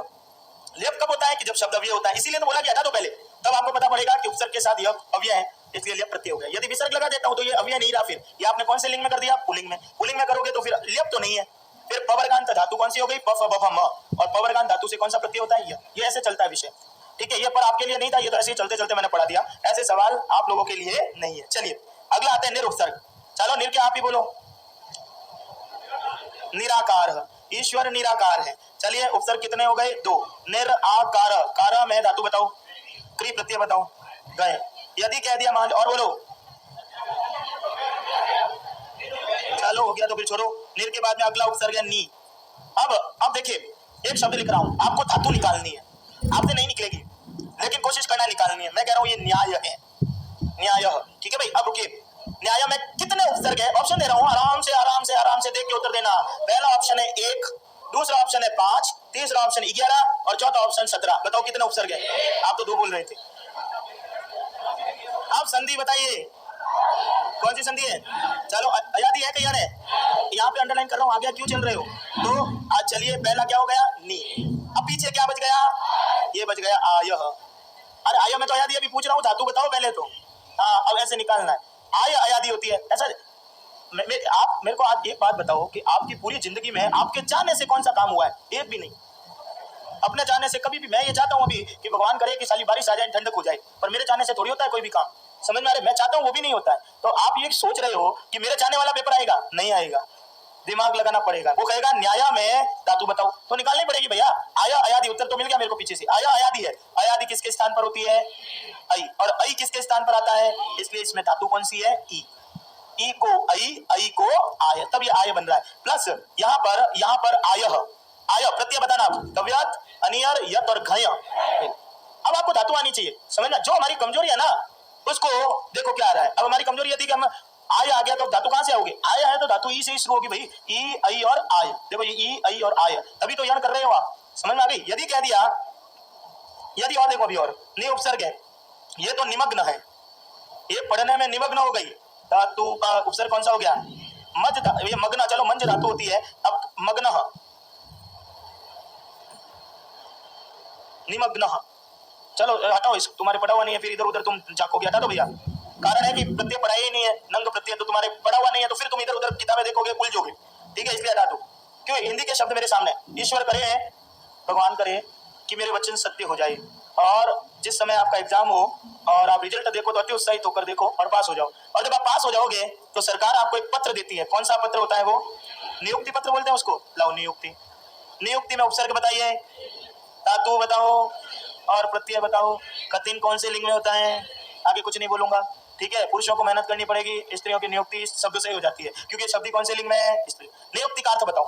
ल्यप कब होता है कि जब शब्द अव्यय होता है, इसीलिए तो बोला कि हटा दो पहले, तब आपको पता पड़ेगा कि उपसर्ग के साथ यह अव्यय है, इसलिए ल्यप प्रत्यय हो गया। यदि विसर्ग लगा देता हूं तो ये अव्यय नहीं रहा, फिर ये आपने कौन से लिंग में कर दिया, पुल्लिंग में। पुल्लिंग में करोगे तो फिर ल्यप तो नहीं है, फिर पवर्गांत धातु कौन सी हो गई, प फ ब भ म, और पवर्गांत धातु से कौन सा प्रत्यय होता है, ये ऐसे चलता है विषय, ठीक है। ये पर आपके लिए नहीं था, ये तो ऐसे ही चलते चलते मैंने पढ़ा दिया, ऐसे सवाल आप लोगों के लिए नहीं है। चलिए अगला आते हैं निर उपसर्ग, चलो निर के आप ही बोलो, निराकार, ईश्वर निराकार है। चलिए उपसर्ग कितने हो गए, दो, निर आकार, कार में धातु बताओ, क्री प्रत्यय बताओ, गए। यदि कह दिया मान, और बोलो, चलो हो गया तो फिर छोड़ो, निर के बाद में अगला उपसर्ग है नी। अब देखिए एक शब्द लिख रहा हूं, आपको धातु निकालनी है, आपसे नहीं निकलेगी लेकिन कोशिश करना निकालनी है। मैं कह रहा हूं ये न्याय है, न्याय, ठीक है भाई। अब रुकिए, न्याय में कितने उपसर्ग है, ऑप्शन दे रहा हूं, आराम से आराम से आराम से देख के उत्तर देना। पहला ऑप्शन है 1, दूसरा ऑप्शन है 5, तीसरा ऑप्शन 11, और चौथा ऑप्शन 17। बताओ कितने उपसर्ग है, आप तो 2 बोल रहे थे। आप संधि बताइए, कौन सी संधि है, चलो अयादी है कि यार है, यहाँ पे अंडरलाइन कर रहा हूँ, आगे क्यों चल रहे हो, तो आज चलिए पहला क्या हो गया, नी। अब पीछे क्या क्या बच गया, ये बच गया आयह। अरे आयह में तो अयादी अभी पूछ रहा हूँ, धातु बताओ पहले तो। हाँ अब ऐसे निकालना है, आय अयादी होती है ऐसा। आप मेरे को आज एक बात बताओ कि आपकी पूरी जिंदगी में आपके चाहने से कौन सा काम हुआ है, एक भी नहीं। अपने चाहने से कभी भी, मैं ये चाहता हूँ अभी कि भगवान करे कि साली बारिश आ जाए, ठंडक हो जाए, पर मेरे चाहने से थोड़ी होता है कोई भी काम, समझ में आ रहा है? मैं चाहता हूँ वो भी नहीं होता है। तो आप ये सोच रहे हो कि मेरे चाहने वाला पेपर आएगा, नहीं आएगा, दिमाग लगाना पड़ेगा। वो कहेगा न्याया में धातु बताओ, तो निकालनी पड़ेगी भैया। आया अयादी, उत्तर तो मिल गया मेरे को पीछे से, आया अयादी है। अयादी किसके स्थान पर होती है, आई, और आई किसके स्थान पर आता है, इसलिए इसमें धातु कौन सी है, ई को आई को आय, तब ये आय बन रहा है। प्लस यहाँ पर आयह, आय प्रत्यय बताना, तव्यत अनियर यत और घय। अब आपको धातु आनी चाहिए, समझना। जो हमारी कमजोरी है ना उसको देखो क्या आ रहा है। अब हमारी कमजोरी ये थी कि हम आय आ गया तो धातु कहां से आओगे, आय है तो धातु ई से शुरू होगी भाई, ई आई और आय। देखो ये ई आई और आय, तभी तो यहां कर रहे हो आप, समझ में आ गई। यदि कह दिया, यदि और देखो अभी और नि उपसर्ग है, ये तो निमग्न है, ये पढ़ने में निमग्न हो गई। धातु का उपसर्ग कौन सा हो गया, मज, ये मग्न, चलो मंज धातु होती है, अब मग्न निमग्न, चलो हटाओ इस, तुम्हारे पढ़ा हुआ नहीं है, फिर इधर उधर तुम झाकोगे, हटा दो भैया। कारण है कि प्रत्यय पढ़ाई ही नहीं है, नंग प्रत्यय तो तुम्हारे पढ़ा हुआ नहीं है, तो फिर तुम इधर उधर किताबें देखोगे, उलझोगे, ठीक है, इसलिए हटा दो। क्यों, हिंदी के शब्द मेरे सामने, ईश्वर करे, भगवान करे कि मेरे वचन सत्य हो जाए, और जिस समय आपका एग्जाम हो और आप रिजल्ट देखो तो अति उत्साहित होकर देखो और पास हो जाओ। और जब आप पास हो जाओगे तो सरकार आपको एक पत्र देती है, कौन सा पत्र होता है वो, नियुक्ति पत्र बोलते हैं उसको। लाओ नियुक्ति, नियुक्ति में उपसर्ग बताइए, धातु बताओ और प्रत्यय बताओ। कठिन कौन से लिंग में होता है, आगे कुछ नहीं बोलूंगा, ठीक है। पुरुषों को मेहनत करनी पड़ेगी, स्त्रियों की नियुक्ति इस शब्द से ही हो जाती है, क्योंकि शब्द कौन से लिंग में है, स्त्री। नियुक्ति का अर्थ बताओ,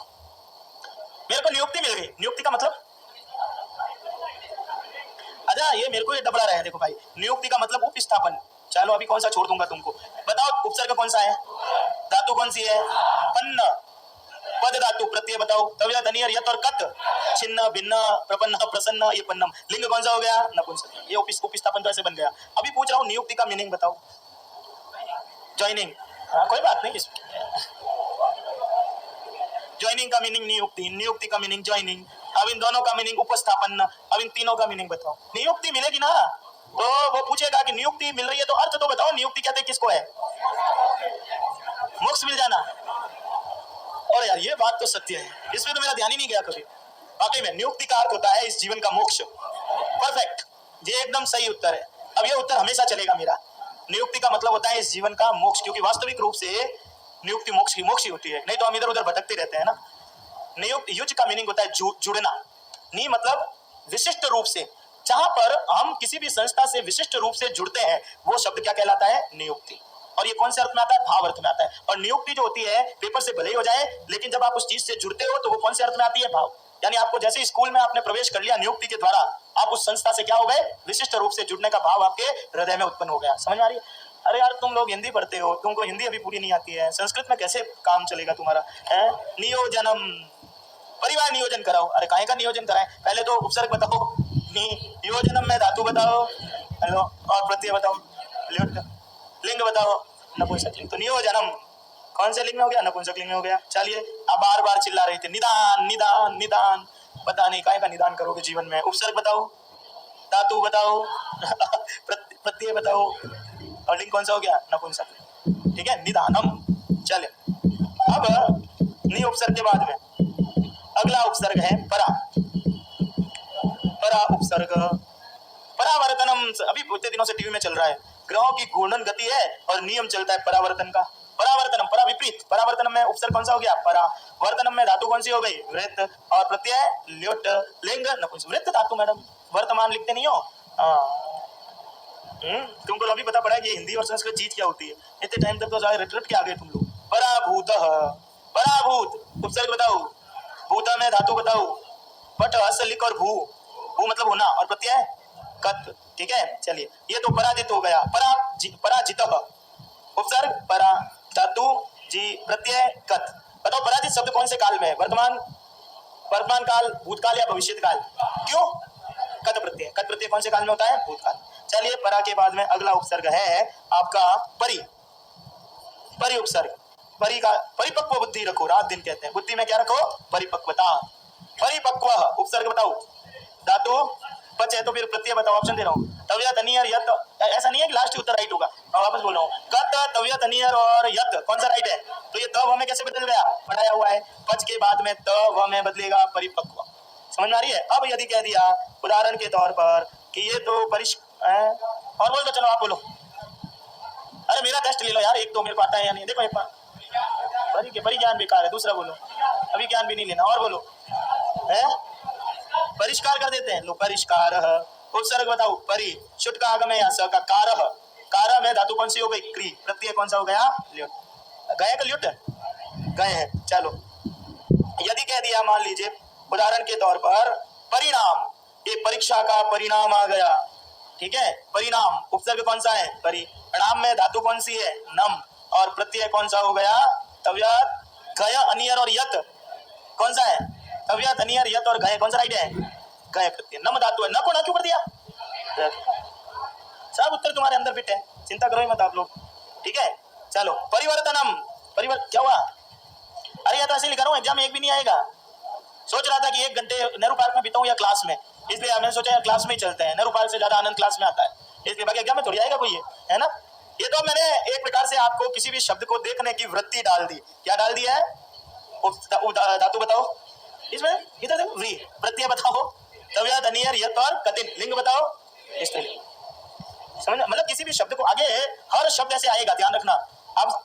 मेरे को नियुक्ति मिल गई, नियुक्ति का मतलब, अच्छा ये मेरे को ये डबरा रहा है, देखो भाई, नियुक्ति का मतलब उपस्थापन। चलो अभी कौन सा छोड़ दूंगा तुमको, बताओ उपसर्ग कौन सा है, धातु कौन सी है, पन्न, पद धातु, प्रत्यय बताओ, तव्य धनियर यत और कत, छिन्न भिन्न प्रपन्न प्रसन्न, ये पन्नम। लिंग कौन सा हो गया, नपुंसक, ये उपस्थापन तो ऐसे बन गया। अभी पूछ रहा हूँ नियुक्ति का मीनिंग बताओ, ज्वाइनिंग, हाँ कोई बात नहीं, ज्वाइनिंग का मीनिंग नियुक्ति, नियुक्ति का मीनिंग ज्वाइनिंग, अब इन दोनों का मीनिंग उपस्थापन, अब इन तीनों का मीनिंग बताओ। नियुक्ति मिलेगी ना तो वो पूछेगा कि नियुक्ति मिल रही है तो अर्थ तो बताओ, नियुक्ति कहते किसको है, मोक्ष मिल जाना। और यार ये बात तो सत्य है, इसमें तो मेरा ध्यान ही नहीं गया कभी। वाकई में नियुक्ति का अर्थ होता है इस जीवन का मोक्ष, परफेक्ट, ये एकदम सही उत्तर है। अब ये उत्तर हमेशा चलेगा मेरा, नियुक्ति का मतलब होता है इस जीवन का मोक्ष, क्योंकि वास्तविक रूप से नियुक्ति मोक्ष ही होती है, नहीं तो हम इधर उधर भटकते रहते हैं ना। नियुक्ति, युज का मीनिंग होता है जुड़ना, नी मतलब विशिष्ट रूप से, जहां पर हम किसी भी संस्था से विशिष्ट रूप से जुड़ते हैं वो शब्द क्या कहलाता है, नियुक्ति। और ये कौन से अर्थ में आता है, भाव अर्थ में आता है। और नियुक्ति जो होती है पेपर से भले ही हो जाए, लेकिन जब आप उस चीज से जुड़ते हो तो वो कौन से अर्थ में आती है, भाव। यानी आपको जैसे स्कूल में आपने प्रवेश कर लिया नियुक्ति के द्वारा, आप उस संस्था से क्या हो गए, विशिष्ट रूप से जुड़ने का भाव आपके हृदय में उत्पन्न हो गया। समझ में आ रही है? अरे यार तुम लोग हिंदी पढ़ते हो, तुमको हिंदी अभी पूरी नहीं आती है, संस्कृत में कैसे काम चलेगा तुम्हारा, है? नियोजनम, परिवार नियोजन कराओ। अरे काहे का नियोजन कराएं, पहले तो उपसर्ग बताओ, नियोजनम में धातु बताओ, हेलो, और प्रत्यय बताओ, लिंग बताओ, नपुंसक लिंग। तो नियोजनम कौन से लिंग में हो गया, नपुंसक लिंग में हो गया। चलिए अब बार बार चिल्ला रही थी निदान निदान निदान, पता नहीं काहे का निदान करोगे जीवन में। उपसर्ग बताओ, धातु बताओ, प्रत्यय बताओ, और लिंग कौन सा हो गया, नपुंसक, ठीक है, निदानम। चले अब नि उपसर्ग के बाद में अगला उपसर्ग है परा, परा उपसर्ग, परावर्तनम। अभी कुछ दिनों से टीवी में चल रहा है, ग्रहों की घूर्णन गति है और नियम चलता है परावर्तन का। परावर्तनम, परा विपरीत, परावर्तनम में उपसर्ग कौन सा हो गया, परा। वर्तनम में धातु कौन सी हो गई, वृत्त, और प्रत्यय ल्योट, लिंग नपुंसक। वृत्त धातु मैडम, वर्तमान लिखते नहीं हो, तुमको अभी पता पड़ा है कि हिंदी और संस्कृत चीज क्या होती है, इतने टाइम तक तो जाए रट के आ गए तुम लोग। पराभूत, पराभूत उपसर्ग बताओ, भूत में धातु बताओ, पट हस लिख और भू, भू मतलब होना, और प्रत्यय कत, ठीक है। चलिए ये तो पराजित हो गया, पराजित उपसर्ग परा, धातु जी, प्रत्यय कत। बताओ पराजित शब्द कौन से काल में है, वर्तमान, वर्तमान काल, भूतकाल या भविष्य काल, क्यों, कत प्रत्यय, कत प्रत्यय कौन से काल में होता है, भूतकाल। चलिए परा के बाद में अगला उपसर्ग है आपका परि, परि उपसर्ग। परि का परिपक्व बुद्धि रखो, रात दिन कहते हैं, बुद्धि में क्या रखो, परिपक्वता। परिपक्व उपसर्ग बताओ, धातु पच है तो फिर प्रत्यय बताओ, ऑप्शन दे रहा हूँ। तव्यत अनियर यत, ऐसा नहीं है कि लास्ट उत्तर राइट होगा, मैं वापस बोल रहा हूँ। कत तव्यत अनियर और यत कौन सा राइट है? तो ये त व में कैसे बदल गया? पढ़ाया हुआ है, पच के बाद में त व में बदलेगा परिपक्व। समझ में आ रही है? अब यदि कह दिया उदाहरण के तौर पर कि ये तो और बोल दो, चलो आप बोलो। अरे मेरा टेस्ट ले लो यार, एक दो मेरे को आता है या नहीं, देखो एक बार। परिज्ञान बेकार है, दूसरा बोलो। अभी ज्ञान भी नहीं लेना, और बोलो। है परिष्कार कर देते हैं लोग, परिष्कार। उपसर्ग बताओ, परि शुट का आगम है या स का कारह, कारह में धातु कौन सी हो गई? क्री, प्रत्यय कौन सा हो गया? ल्युट। गए का ल्युट गए हैं। चलो यदि कह दिया मान लीजिए उदाहरण के तौर पर परिणाम, ये परीक्षा का परिणाम आ गया, ठीक है। परिणाम उपसर्ग कौन सा है? परि। प्रणाम में धातु कौन सी है? नम, और प्रत्यय कौन सा हो गया? तव्यत। गय अनियर और यत कौन सा है? तव्यत अनियर यत और गय कौन सा राइट है? गय प्रत्यय। नम धातु है, न को ना क्यों कर दिया? सब उत्तर तुम्हारे अंदर फिट है, चिंता करो ही मत आप लोग, ठीक है। चलो परिवर्तनम, परिवर्तन क्या हुआ? अरे या तो ऐसे लिखा रहा हूँ, एग्जाम में एक भी नहीं आएगा। सोच रहा था कि 1 घंटे नेहरू पार्क में बिताऊं या क्लास में, इसलिए मैंने सोचा यार क्लास में ही चलते हैं, नेहरू पार्क से ज्यादा आनंद क्लास में आता है, इसलिए बाकी एग्जाम में थोड़ी आएगा कोई, है ना। ये तो मैंने एक प्रकार से आपको किसी भी शब्द को देखने की वृत्ति डाल दी। क्या डाल दी है? धातु बताओ इसमें, इधर देखो, वी। प्रत्यय बताओ, तव्यत अनियर यत और कतिन। लिंग बताओ, स्त्रीलिंग। समझ, मतलब किसी भी शब्द को आगे हर शब्द ऐसे आएगा, ध्यान रखना। अब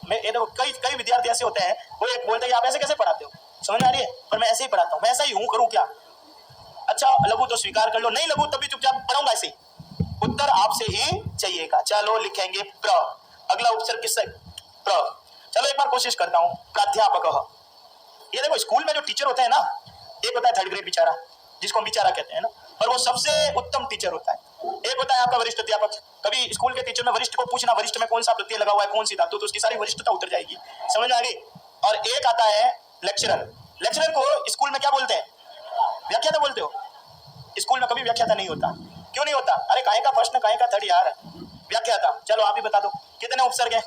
मैं ये देखो, कई विद्यार्थी ऐसे होते हैं, वो एक बोलते हैं आप ऐसे कैसे पढ़ाते हो, समझ में आ रही है? पर मैं ऐसे ही पढ़ाता हूँ, मैं ऐसा ही हूँ, करूँ क्या? अच्छा लघु तो स्वीकार कर लो, नहीं लघु तब भी चुपचाप पढ़ाऊंगा ऐसे ही, उत्तर आपसे ही चाहिएगा। चलो लिखेंगे प्र, अगला उपसर्ग किससे? प्र। चलो एक बार कोशिश करता हूँ। प्राध्यापक, ये देखो स्कूल में जो टीचर होते हैं ना, एक होता है थर्ड ग्रेड बेचारा, जिसको हम बेचारा कहते हैं ना, पर वो सबसे उत्तम टीचर होता है। एक होता है आपका वरिष्ठ अध्यापक। कभी स्कूल के टीचर में वरिष्ठ को पूछना, वरिष्ठ में कौन सा प्रत्यय लगा हुआ है, कौन सी धातु, तो उसकी सारी वरिष्ठता उतर जाएगी, समझ में आ गई। और एक आता है लेक्चरर। लेक्चरर को स्कूल में क्या बोलते हैं? व्याख्याता बोलते हो। स्कूल में कभी व्याख्याता नहीं होता, क्यों नहीं होता? अरे काहे का फर्स्ट, काहे का थर्ड यार, व्याख्याता। चलो आप ही बता दो कितने उपसर्ग है?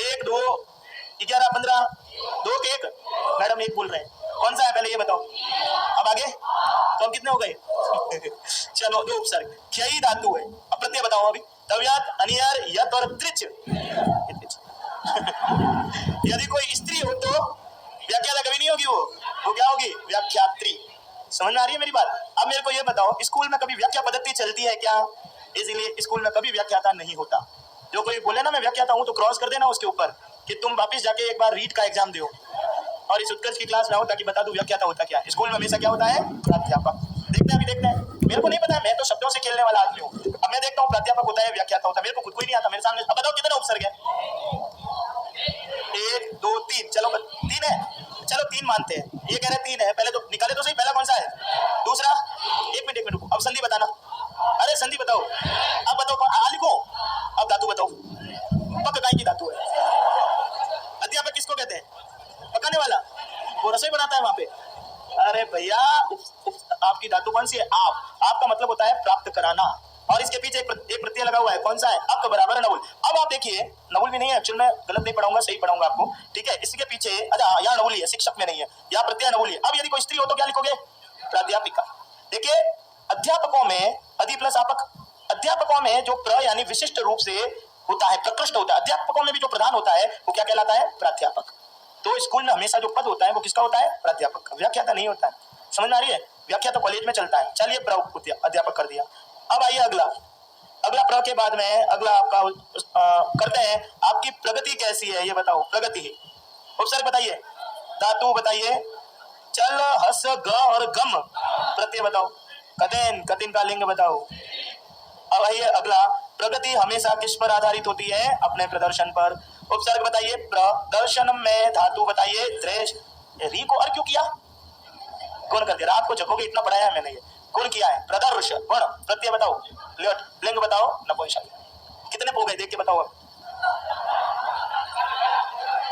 1 2 11 15, 2 के 1। मैडम 1 बोल रहे हैं, कौन सा है पहले ये बताओ। अब आगे तो हम कितने हो गए? चलो 2 उपसर्ग, क्या ही धातु है। अब प्रत्यय बताओ अभी। तव्यत अनियर यत और त्रिच। यदि कोई स्त्री हो तो व्याख्याता कभी नहीं होगी, वो क्या होगी? व्याख्यात्री। समझ में आ रही है मेरी बात? अब मेरे को ये बताओ, स्कूल में कभी व्याख्या पद्धति चलती है क्या? इसीलिए स्कूल में कभी व्याख्याता नहीं होता। जो कोई बोले ना मैं व्याख्याता हूं, तो क्रॉस कर देना उसके ऊपर कि तुम वापस जाके एक बार रीट का एग्जाम दो और इस उत्कर्ष की क्लास में हो, ताकि बता दूं व्याख्याता होता क्या है। स्कूल में हमेशा क्या होता है? प्राध्यापक। देखते हैं, अभी देखते हैं, मेरे को नहीं पता है, मैं तो शब्दों से खेलने वाला आदमी हूँ। अब मैं देखता हूँ प्राध्यापक होता है, व्याख्याता होता है, मेरे को खुद को ही नहीं आता मेरे सामने। अब बताओ कितने उपसर्ग है? 1 2 3, चलो 3 है, चलो 3 मानते हैं। ये कह रहे 3 है, पहले तो निकाले तो सही, पहला कौन सा है? दूसरा। एक मिनट रुको, अब संधि बताना। अरे संधि बताओ, अब बताओ आ लिखो। अब धातु बताओ, पक गाय की धातु है। अध्यापक किसको कहते हैं? पकाने वाला, वो रसोई बनाता है वहां पे। अरे भैया आपकी धातु कौन सी है? आप। आपका मतलब होता है प्राप्त कराना, और इसके पीछे एक प्रत्यय लगा हुआ है, कौन सा है? अक बराबर नवुल। अब आप देखिए, नवुल भी नहीं है एक्चुअल में, गलत नहीं पढ़ाऊंगा, सही पढ़ाऊंगा आपको, ठीक है। इसके पीछे अच्छा यहाँ नवुल है, शिक्षक में नहीं है, यहाँ प्रत्यय नवुल है। अब यदि कोई स्त्री हो तो क्या लिखोगे? प्राध्यापिका। देखिए अध्यापकों में अधि प्लस आपक, अध्यापकों में जो प्र यानी विशिष्ट रूप से होता है, प्रकृष्ट होता है, अध्यापकों में भी जो प्रधान होता है वो क्या कहलाता है? प्राध्यापक। तो स्कूल में हमेशा जो पद होता है वो किसका होता है? प्राध्यापक का, व्याख्याता नहीं होता है। समझ में आ रही है? व्याख्या तो कॉलेज में चलता है। चलिए अध्यापक कर दिया। अब आइए अगला, अगला प्र के बाद में अगला आपका करते हैं, आपकी प्रगति कैसी है ये बताओ। प्रगति उपसर्ग बताइए, धातु बताइए, चल हस ग और गम। प्रत्यय बताओ, कतिन, कतिन का लिंग बताओ। अब आइए अगला, प्रगति हमेशा किस पर आधारित होती है? अपने प्रदर्शन पर। उपसर्ग बताइए, प्रदर्शन में धातु बताइए, दृश। री को और क्यों किया? गुण कर दिया, रात को जगोगे इतना पढ़ाया मैंने, ये गुण किया है। प्रदर्श गुण। प्रत्यय बताओ, लिंग बताओ, नपुंसक। कितने हो गए देख के बताओ।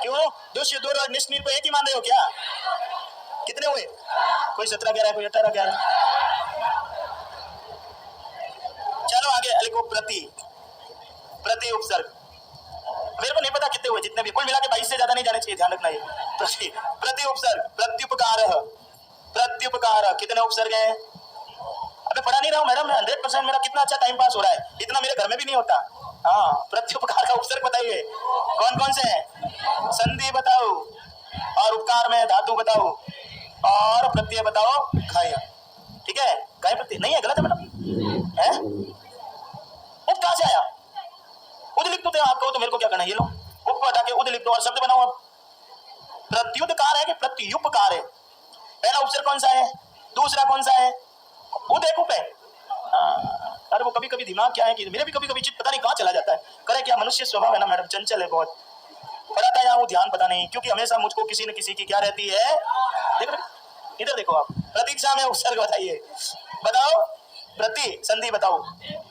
क्यों दुष्य दूर और निष्ठीर को एक ही मान रहे हो क्या? कितने हुए? कोई 17 कह रहा है, कोई 18 कह रहा है। चलो आगे लिखो प्रति, प्रति उपसर्ग। मेरे को नहीं पता कितने हुए, जितने भी कुल मिला के 22 से ज्यादा नहीं जाने चाहिए, ध्यान रखना ये। प्रति उपसर्ग, प्रत्युपकार, प्रत्युपकार कितने उपसर्ग हैं? अबे पढ़ा नहीं रहा हूं मैडम, 100% मेरा कितना अच्छा टाइम पास हो रहा है, इतना मेरे घर में भी नहीं होता। हाँ, प्रत्युपकार का उपसर्ग बताइए कौन कौन से हैं? संधि बताओ, और उपकार में धातु बताओ, और प्रत्यय बताओ घय। ठीक है, घय प्रत्यय नहीं है, गलत है मैडम। है उप कहां से आया? उद लिख दो आपको, तो मेरे को क्या करना है, ये लो उप हटा के उद लिख दो और शब्द बनाओ। अब प्रत्युदकार है कि प्रत्युपकार है? पहला उपसर्ग कौन सा है, दूसरा कौन सा है? उद एक उप है। अरे वो कभी कभी दिमाग क्या है कि मेरे भी कभी कभी चित्त पता नहीं कहाँ चला जाता है, करे क्या, मनुष्य स्वभाव है ना मैडम, चंचल है बहुत, पढ़ाता है वो ध्यान पता नहीं, क्योंकि हमेशा मुझको किसी न किसी की क्या रहती है। देखो इधर देखो आप, प्रतीक्षा में उपसर्ग बताइए, बताओ। प्रति संधि बताओ,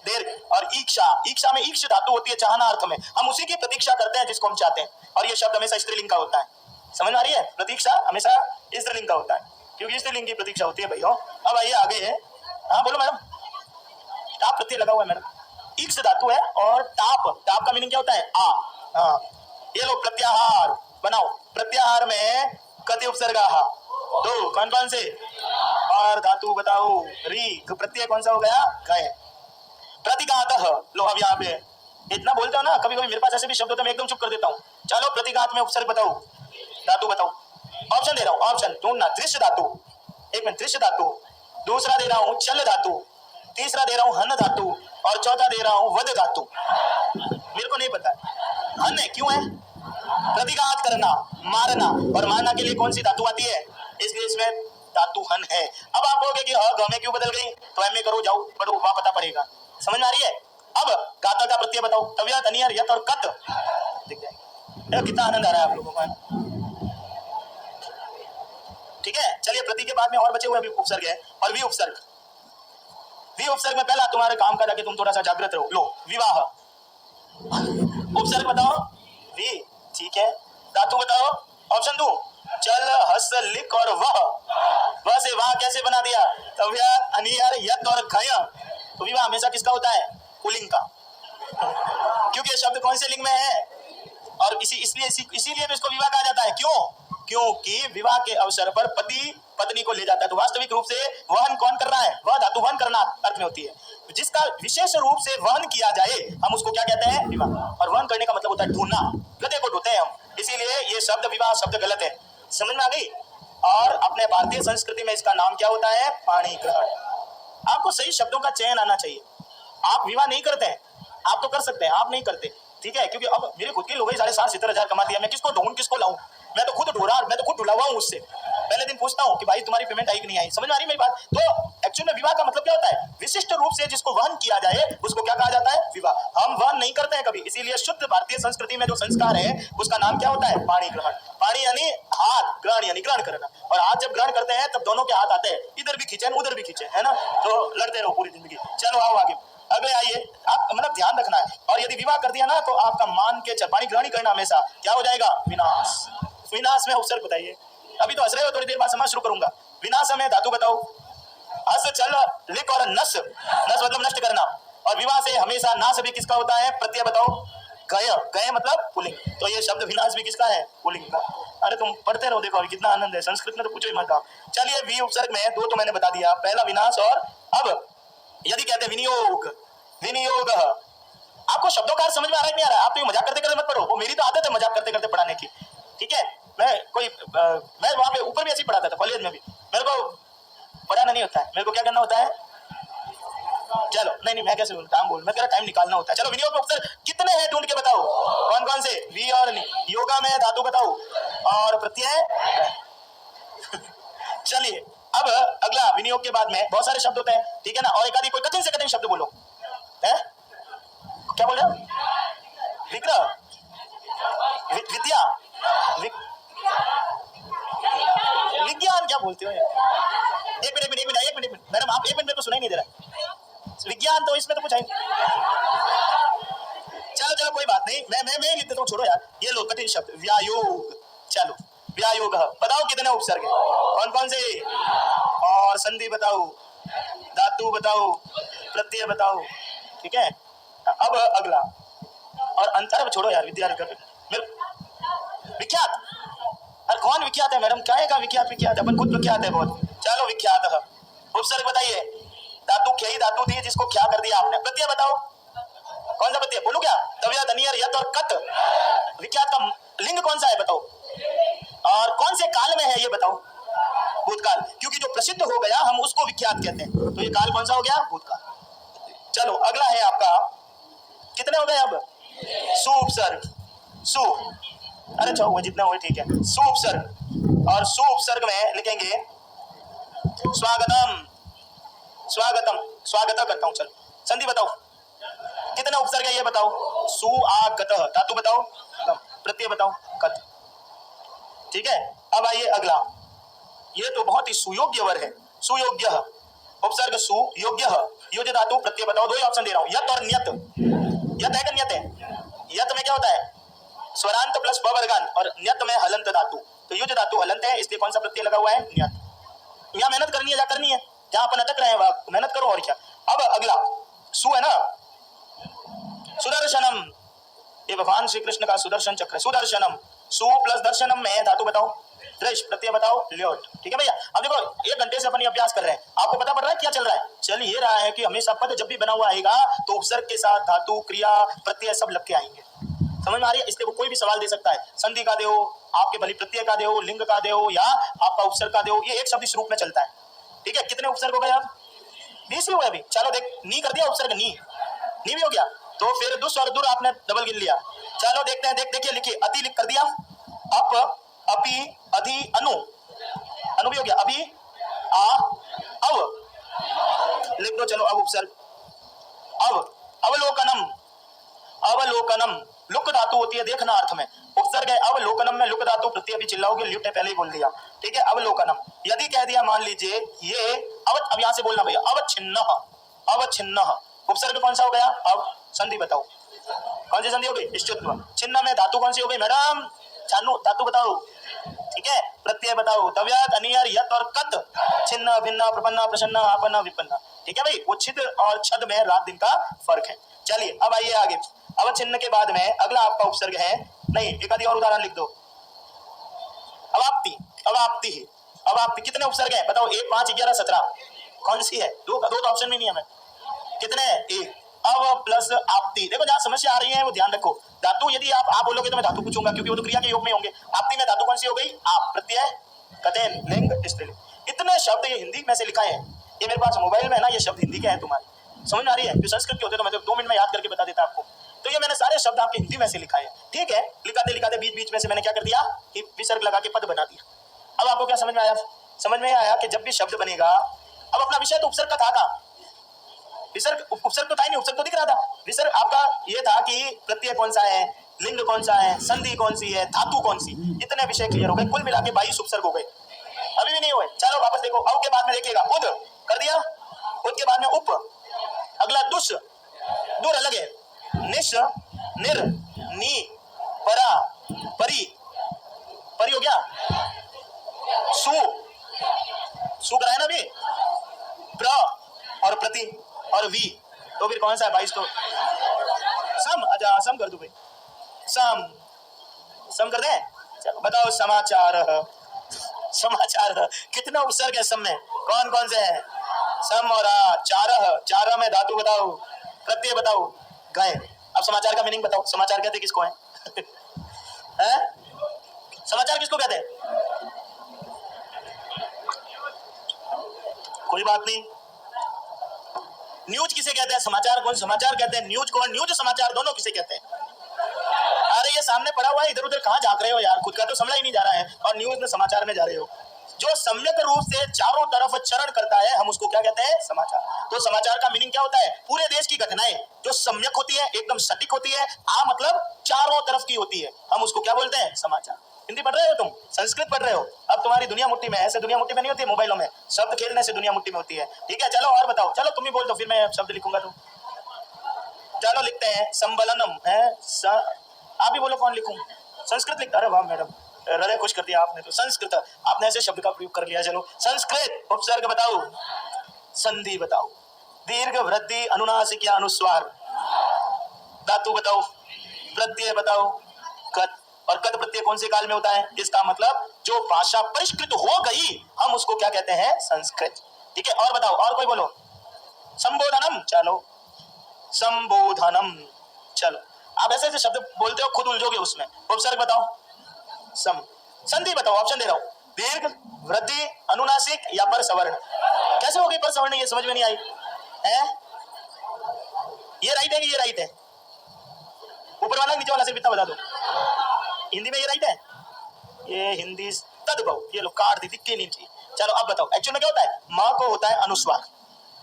देर और ईक्षा। ईक्षा में ईक्ष धातु होती है चाहना अर्थ में, हम उसी की प्रतीक्षा करते हैं जिसको हम चाहते हैं, और ये शब्द हमेशा स्त्रीलिंग का होता है। समझ में आ रही है? प्रतीक्षा हमेशा स्त्रीलिंग का होता है, क्योंकि स्त्रीलिंग की प्रतीक्षा होती है भैया। अब आइए आगे है, हाँ बोलो मैडम। टाप प्रत्यय लगा हुआ है मैडम, ईक्ष धातु है, और टाप, टाप का मीनिंग क्या होता है? आ। हाँ, ये लो प्रत्याहार बनाओ, प्रत्याहार में कति उपसर्ग दो, कौन कौन से? और धातु बताओ, री, प्रत्यय कौन सा हो गया? गए। प्रतिघात, लो अब यहाँ पे इतना बोलता हूँ ना, कभी कभी मेरे पास ऐसे भी शब्द होते हैं मैं एकदम चुप कर देता हूँ। चलो प्रतिघात में उपसर्ग बताओ, धातु बताओ। ऑप्शन दे रहा हूँ, ऑप्शन ढूंढना। दृश्य धातु, एक मिनट, दृश्य धातु, दूसरा दे रहा हूँ चल धातु, तीसरा दे रहा हूँ हन धातु, और चौथा दे रहा हूँ वद धातु। मेरे को नहीं पता हन है, क्यों है? प्रतिघात करना, मारना, और मारना के लिए कौन सी धातु आती है? इसलिए इसमें धातु हन है। अब आप कहोगे कि हाँ में क्यों बदल गई, तो एम ए करो, जाओ पढ़ो, वहां पता पड़ेगा। समझ में आ रही है? अब गाता का प्रत्यय बताओ, तव्यत, अनियर, यत और कत। दिख जाए कितना आनंद आ रहा है आप लोगों को। ठीक है, चलिए प्रति के बाद में और बचे हुए भी उपसर्ग है, और वी उपसर्ग। वी उपसर्ग में पहला तुम्हारे काम का जाके तुम थोड़ा सा जागृत रहो। लो विवाह, उपसर्ग बताओ वी, ठीक है। धातु बताओ, ऑप्शन दो, चल, हस, लिख और वह से वाह कैसे बना दिया? तव्यत, अनियर, यत और घय। तो विवाह हमेशा किसका होता है? पुल्लिंग का, क्योंकि ये शब्द कौन से लिंग में है? और इसीलिए तो इसको विवाह कहा जाता है। क्यों? क्योंकि विवाह के अवसर पर पति पत्नी को ले जाता है, तो वास्तविक रूप से वहन कौन कर रहा है? वह धातु वहन करना अर्थ में होती है, जिसका विशेष रूप से वहन किया जाए हम उसको क्या कहते हैं? विवाह। और वहन करने का मतलब होता है ढूंढना, गधे को ढूंढते हैं हम, इसीलिए ये शब्द विवाह शब्द गलत है। समझ में आ गई? और अपने भारतीय संस्कृति में इसका नाम क्या होता है? पाणी ग्रहण। आपको सही शब्दों का चयन आना चाहिए। आप विवाह नहीं करते हैं, आप तो कर सकते हैं, आप नहीं करते, ठीक है? क्योंकि अब मेरे खुद के लोग 60,000-70,000 कमा दिया, मैं किसको ढूंढ किसको लाऊं? मैं तो खुद ढूंढा, मैं तो खुद ढूंढा हुआ हूं उससे। पहले दिन पूछता हूं कि भाई तुम्हारी पेमेंट आई कि नहीं आई। समझ में आ रही मेरी बात? तो एक्चुअल में विवाह का मतलब क्या होता है? विशिष्ट रूप से जिसको वहन किया जाए उसको क्या कहा जाता है? विवाह। हम वहन नहीं करते हैं कभी, इसीलिए शुद्ध भारतीय संस्कृति में जो संस्कार है उसका नाम क्या होता है? पाणी ग्रहण। पाणी यानी हाथ, ग्रहण यानी ग्रहण करना, और हाथ जब ग्रहण करते हैं तब दोनों के हाथ आते हैं, इधर भी खींचे उधर भी खींचे, है ना? तो लड़ते रहो पूरी जिंदगी। चलो आओ आगे, अगले आइए। आप मतलब ध्यान रखना है, और यदि विवाह कर दिया ना तो आपका मान के चल, पाणी ग्रहण करना हमेशा क्या हो जाएगा? विनाश। विनाश में उपसर्ग बताइए, अभी तो हंस रहे हो, थोड़ी देर बाद समझ शुरू करूंगा। विनाश में धातु बताओ, हस, चल, लिख और नस। नस मतलब नष्ट करना, और विवाह से हमेशा नाश भी किसका होता है? प्रत्यय बताओ, गय। गय मतलब पुल्लिंग, तो ये शब्द विनाश भी किसका है? पुल्लिंग का। अरे तुम पढ़ते रहो, देखो कितना आनंद है, संस्कृत में तो पूछो ही मत। चलिए वी उपसर्ग में दो तो मैंने बता दिया, पहला विनाश, और अब यदि कहते हैं विनियोग, विनियोग। आपको शब्दों का समझ में आ रहा है नहीं आ रहा है? आप तो ये मजाक करते करते मत पढ़ो, वो मेरी तो आदत है मजाक करते करते पढ़ाने की, ठीक है? मैं वहां पे ऊपर भी ऐसे ही पढ़ाता था, कॉलेज में भी। मेरे को पढ़ाना नहीं होता है, मेरे को क्या करना होता है? चलो नहीं मैं कैसे काम बोल, मैं तेरा टाइम निकालना होता है। चलो विनियोग उपसर्ग कितने हैं ढूंढ के बताओ, कौन कौन से? वी और नी। योगा में धातु बताओ, और प्रत्यय। चलिए अब अगला, विनियोग के बाद में बहुत सारे शब्द होते हैं, ठीक है ना? और एक आदि कोई कठिन से कठिन शब्द बोलो, है? क्या बोल रहे हो? विग्रह, विद्या, विज्ञान क्या बोलते हो यार? एक मिनट मैडम, आप एक मिनट, मेरे को सुनाई नहीं दे रहा है। विज्ञान तो इसमें तो कुछ है। चलो कोई बात नहीं, मैं लिख देता हूँ, छोड़ो यार। ये लो कठिन शब्द, व्यायोग। चलो व्यायोग बताओ कितने उपसर्ग, कौन कौन से? और संधि बताओ, धातु बताओ, प्रत्यय बताओ, ठीक है? अब अगला, और अंतर छोड़ो यार, विद्यार्थी विख्यात। अरे कौन विख्यात है मैडम? क्या है का विख्यात? विख्यात अपन खुद विख्यात है बहुत। चलो विख्यात उपसर्ग बताइए। धातु ख्या ही धातु थी जिसको क्या कर दिया आपने। प्रत्यय बताओ कौन सा प्रत्यय, बोलो क्या। तव्यत अनियर यत और कत। विख्यात का लिंग कौन सा है बताओ, और कौन से काल में है ये बताओ। भूतकाल, क्योंकि जो प्रसिद्ध हो गया हम उसको विख्यात कहते हैं। तो ये काल कौन सा हो गया, भूतकाल। चलो अगला है आपका, कितने हो गए अब, सु उपसर्ग। सु, अरे चलो जितना हुए ठीक है। सु उपसर्ग, और सु उपसर्ग में लिखेंगे स्वागतम। स्वागतम, स्वागत करता हूं। चलो संधि बताओ कितना उपसर्ग है ये बताओ। सु आगत, धातु बताओ, प्रत्यय बताओ, कत। ठीक है, अब आइए अगला, ये तो बहुत ही सुयोग्य वर है। सुयोग्य उपसर्ग सु, योग्य योज्य धातु, प्रत्यय बताओ। दो ही ऑप्शन दे रहा हूं, यत और न्यत। यत है कि न्यत है। यत में क्या होता है, स्वरांत प्लस ब वर्गांत, और न्यत में हलंत धातु। तो योज्य धातु हलंत है, इसलिए कौन सा प्रत्यय लगा हुआ है, न्यत। यहाँ मेहनत करनी है, क्या करनी है, जहां अपन अटक रहे हैं मेहनत करो और क्या। अब अगला सु है ना, सुदर्शनम, ये भगवान श्री कृष्ण का सुदर्शन चक्र। सुदर्शनम, सु प्लस दर्शनम में धातु बताओ, दृश, प्रत्यय बताओ, ल्योट। ठीक है भैया। अब देखो 1 घंटे से अपन अभ्यास कर रहे हैं, आपको पता पड़ रहा है क्या चल रहा है। चल ये रहा है कि हमेशा पद जब भी बना हुआ आएगा तो उपसर्ग के साथ धातु, क्रिया, प्रत्यय सब लग के आएंगे। समझ में आ रही है। इसलिए वो कोई भी सवाल दे सकता है, संधि का दो, आपके भली प्रत्यय का दो, लिंग का दो, या आपका उपसर्ग का दो, ये एक शब्द इस रूप में चलता है। ठीक है, कितने उपसर्ग हो गए अब, 20 ही हुए अभी। चलो देख, नी कर दिया उपसर्ग, नी भी हो गया। तो फिर दुस और दुर आपने डबल गिन लिया। चलो देखते हैं, देखिए लिखिए, अति लिख कर दिया, अप, अपि, अधि, अनु, अनु भी हो गया, अभी, आ, अव लिख दो। चलो अब उपसर्ग, अब, अवलोकनम, अवलोकनम, लुक धातु होती है देखना अर्थ में, उपसर्ग है अवलोकनम में, लुक धातु, प्रत्यय भी चिल्लाओगे, ल्युट है पहले ही बोल दिया। ठीक है, अवलोकनम। यदि कह दिया मान लीजिए ये अवत, अब यहां से बोलना भैया, अवच्छिन्न, अवच्छिन्न, उपसर्ग कौन सा हो गया। अब संधि बताओ, कौन सी संधि हो गई, इष्टत्व। छिन्न में धातु कौन सी हो गई मैडम, छानु, धातु बताओ। ठीक है, प्रत्यय बताओ, तव्यत अनियर यत और कत, छिन्न, भिन्न, प्रपन्न, प्रसन्न, आपन्न, विपन्न। ठीक है भाई, वो छिद और छद में रात दिन का फर्क है। चलिए अब आइए आगे, अवच्छिन्न के बाद में अगला आपका उपसर्ग है, नहीं एक आधी और उदाहरण लिख दो, अवाप्ति। अवाप्ति, अवाप्ति कितने उपसर्ग है बताओ, 1, 5, 11, 17, कौन सी है, दो तो ऑप्शन में नहीं है। मैं कितने, एक। अव प्लस आपति, देखो जहां समस्या आ रही है वो ध्यान रखो। धातु यदि आप बोलोगे तो मैं धातु पूछूंगा, क्योंकि वो तो क्रिया के योग में होंगे। आपति में धातु कौन सी हो गई, आप, प्रत्यय, कथन, लिंग, स्त्रीलिंग। इतने शब्द ये हिंदी में से लिखा है, ये मेरे पास मोबाइल में है ना, ये शब्द हिंदी के हैं तुम्हारे, समझ में आ रही है। जो संस्कृत के होते तो मैं 2 मिनट में याद करके बता देता आपको। तो ये मैंने सारे शब्द आपके हिंदी में से लिखा है। ठीक है, लिखाते लिखाते बीच बीच में से मैंने क्या कर दिया, विसर्ग लगा के पद बना दिया। अब आपको क्या समझ में आया, समझ में आया कि जब भी शब्द बनेगा, अब अपना विषय तो उपसर्ग का था का, विसर्ग उपसर्ग तो था ही नहीं, उपसर्ग तो दिख रहा था। विसर्ग आपका ये था कि प्रत्यय कौन सा है, लिंग कौन सा है, संधि कौन सी है, धातु कौन सी, इतने विषय क्लियर हो गए। कुल मिला के 22 उपसर्ग हो गए, अभी भी नहीं हुए। चलो वापस देखो, अव के बाद में देखिएगा उद कर दिया, उद के बाद में उप, अगला दुस, दूर अलग है, निश, निर, नी, परा, परी, परी हो गया, सु, सु कराया ना अभी, प्र और प्रति और वी, तो फिर कौन सा है 22, तो सम। अच्छा सम कर दो भाई, सम, सम कर दे। चलो बताओ, समाचार, समाचार कितना उपसर्ग है सम में, कौन कौन से है, सम और चार, चार में धातु बताओ, प्रत्यय बताओ, गए। अब समाचार का मीनिंग बताओ, समाचार कहते किसको है, हैं? समाचार किसको कहते हैं, कोई बात नहीं। न्यूज किसे कहते हैं, समाचार कौन, समाचार कहते हैं, न्यूज कौन, न्यूज समाचार दोनों किसे कहते हैं। अरे ये सामने पड़ा हुआ है, इधर उधर कहाँ झांक रहे हो यार, खुद का तो समझ ही नहीं जा रहा है, और न्यूज में समाचार में जा रहे हो। जो सम्यक रूप से चारों तरफ चरण करता है हम उसको क्या कहते हैं, समाचार। तो समाचार का मीनिंग क्या होता है, पूरे देश की घटनाएं जो सम्यक होती है, एकदम सटीक होती है, मतलब चारों तरफ की होती है, हम उसको क्या बोलते हैं, समाचार। हिंदी पढ़ रहे हो तुम, संस्कृत पढ़ रहे हो, अब तुम्हारी दुनिया मुट्ठी में है, ऐसे दुनिया मुट्ठी में नहीं होती मोबाइलों में, शब्द खेलने से दुनिया मुट्ठी में होती है। ठीक है, चलो और बताओ, चलो तुम ही बोल दो फिर मैं शब्द लिखूंगा। तो चलो लिखते हैं, संबलनम है, आप ही बोलो कौन लिखूं, संस्कृत लिखता। अरे वाह मैडम, हृदय खुश कर दिया आपने, तो संस्कृत आपने ऐसे शब्द का प्रयोग कर लिया। चलो संस्कृत, उपसर्ग बताओ, संधि बताओ, दीर्घ, वृद्धि, अनुनासिक या अनुस्वार, धातु बताओ, प्रत्यय बताओ, कत, और कद प्रत्यय कौन से काल में होता है? इसका मतलब जो भाषा परिष्कृत हो गई हम उसको क्या कहते हैं? संस्कृत। ठीक है, और बताओ, और कोई बोलो। संबोधनम, चलो संबोधनम। चलो आप ऐसे ऐसे शब्द बोलते हो खुद उलझोगे उसमें। उपसर्ग बताओ। सम। संधि बताओ, ऑप्शन दे रहा हूं। दीर्घ, वृद्धि, अनुनासिक या पर सवर्ण। कैसे हो गई पर सवर्ण? ये समझ में नहीं आई है? ये राइट है कि ये राइट है? ऊपर वाला नीचे वाला सिर्फ इतना बता दो। हिंदी में ये राइट है? ये हिंदी तद्भव, ये लो काट दी, दिख के नीचे। चलो अब बताओ एक्चुअल में क्या होता है? माँ को होता है अनुस्वार,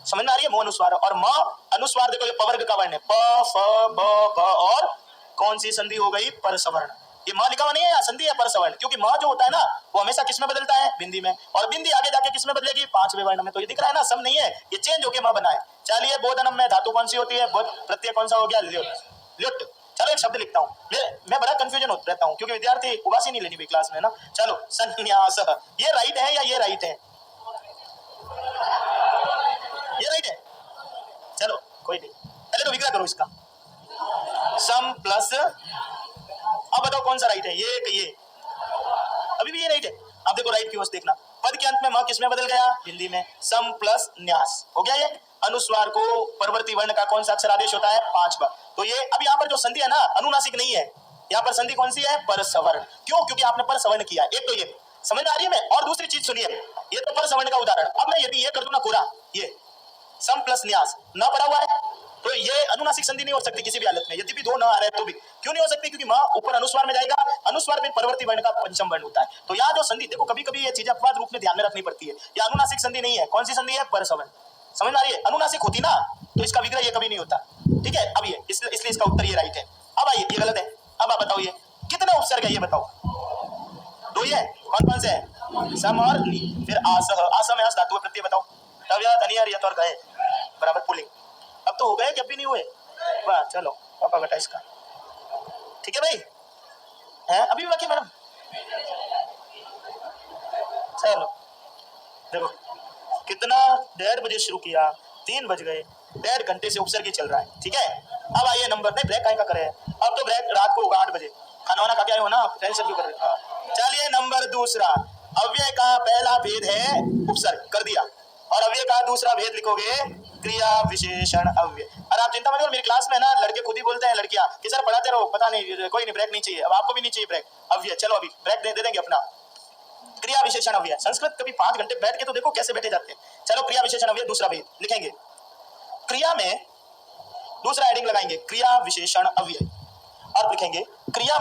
समझ में आ रही है? मो अनुस्वार, और माँ अनुस्वार देखो ये पवर्ग का वर्ण है, प फ ब भ, और कौन सी संधि हो गई? पर सवर्ण। ये माँ लिखा हुआ नहीं है या संधि है पर सवर्ण, क्योंकि माँ जो होता है ना वो हमेशा किस में बदलता है? बिंदी में, और बिंदी आगे जाके किस में बदलेगी? पांचवें वर्ण में। तो ये दिख रहा है ना, सम नहीं है, ये चेंज होके माँ बना है। चलिए बोधनम में धातु कौन सी होती है? बोध प्रत्यय कौन सा हो गया? ल्युट। ल्युट। चलो एक शब्द लिखता हूँ, मैं बड़ा कंफ्यूजन होता रहता हूँ क्योंकि विद्यार्थी उबासी नहीं लेनी भाई क्लास में ना। चलो संन्यास, ये राइट है या ये राइट है? ये राइट है। चलो कोई नहीं, पहले तो विग्रह करो इसका। सम प्लस, अब बताओ कौन सा राइट है? ये कि ये? अभी भी ये राइट है। अब देखो राइट की ओर देखना, पद के अंत में मां किस में बदल गया? हिंदी में। सम प्लस न्यास हो गया। ये अनुस्वार को परवर्ती वर्ण का कौन सा अक्षर आदेश होता है? पांचवा। तो ये अब यहाँ पर जो संधि है ना अनुनासिक नहीं है, यहाँ पर संधि कौन सी है? पर सवर्ण। क्यों? क्योंकि आपने पर सवर्ण किया। एक तो ये समझ में आ रही है? मैं और दूसरी चीज सुनिए, ये तो पर सवर्ण का उदाहरण। अब मैं यदि ये कर दूं ना कोरा, ये सम प्लस न्यास ना पड़ा हुआ है, तो ये अनुनासिक संधि नहीं हो सकती किसी भी हालत में, यदि भी दो ना आ रहे तो भी। क्यों नहीं हो सकती? क्योंकि मां ऊपर अनुस्वार में जाएगा, अनुस्वार फिर परवर्ती वर्ण का पंचम वर्ण होता है। तो यहाँ जो संधि देखो, कभी कभी ये चीजें अपवाद रूप में ध्यान में रखनी पड़ती है। ये अनुनासिक संधि नहीं है। कौन सी संधि है? पर सवर्ण। समझ में आ रही है? अनुनासिक होती ना तो इसका विग्रह ये कभी नहीं होता। ठीक है, अब ये इसलिए इसका उत्तर ये राइट है। अब आइए, ये गलत है। अब आप बताओ ये कितने उपसर्ग है? ये बताओ। दो ही है। कौन कौन से है? सम और नी। फिर आसह, आसह में हस धातु प्रत्यय बताओ। तव्या, धनिया, रियत और गए बराबर पुलिंग। अब तो हो गए कि अब भी नहीं हुए? वाह, चलो पापा बेटा इसका। ठीक है भाई, है अभी भी बाकी मैडम? चलो देखो कितना, 1:30 बजे शुरू किया, 3 बज गए, 1.5 घंटे से उपसर्ग ही चल रहा है। ठीक है, अब आइए नंबर, नहीं ब्रेक का करे, अब तो ब्रेक रात को होगा 8 बजे। खाना वाना खा के आए हो ना, टेंशन क्यों कर रहे हो? चलिए नंबर दूसरा, अव्यय का पहला भेद है उपसर्ग, कर दिया। और अव्यय का दूसरा भेद लिखोगे क्रिया विशेषण अव्यय। और आप चिंता मत करो, मेरी क्लास में ना लड़के खुद ही बोलते हैं लड़कियां कि सर पढ़ाते रहो, पता नहीं कोई नहीं, ब्रेक नहीं चाहिए। अब आपको भी नहीं चाहिए ब्रेक। अव्यय, चलो अभी ब्रेक दे देंगे अपना। क्रिया विशेषण अव्यय, संस्कृत कभी 5 घंटे बैठ के तो देखो कैसे बैठे जाते हैं। चलो क्रिया विशेषण अव्यय दूसरा भेद लिखेंगे, क्रिया में दूसरा हेडिंग लगाएंगे क्रिया विशेषण अव्यय, और लिखेंगे क्रिया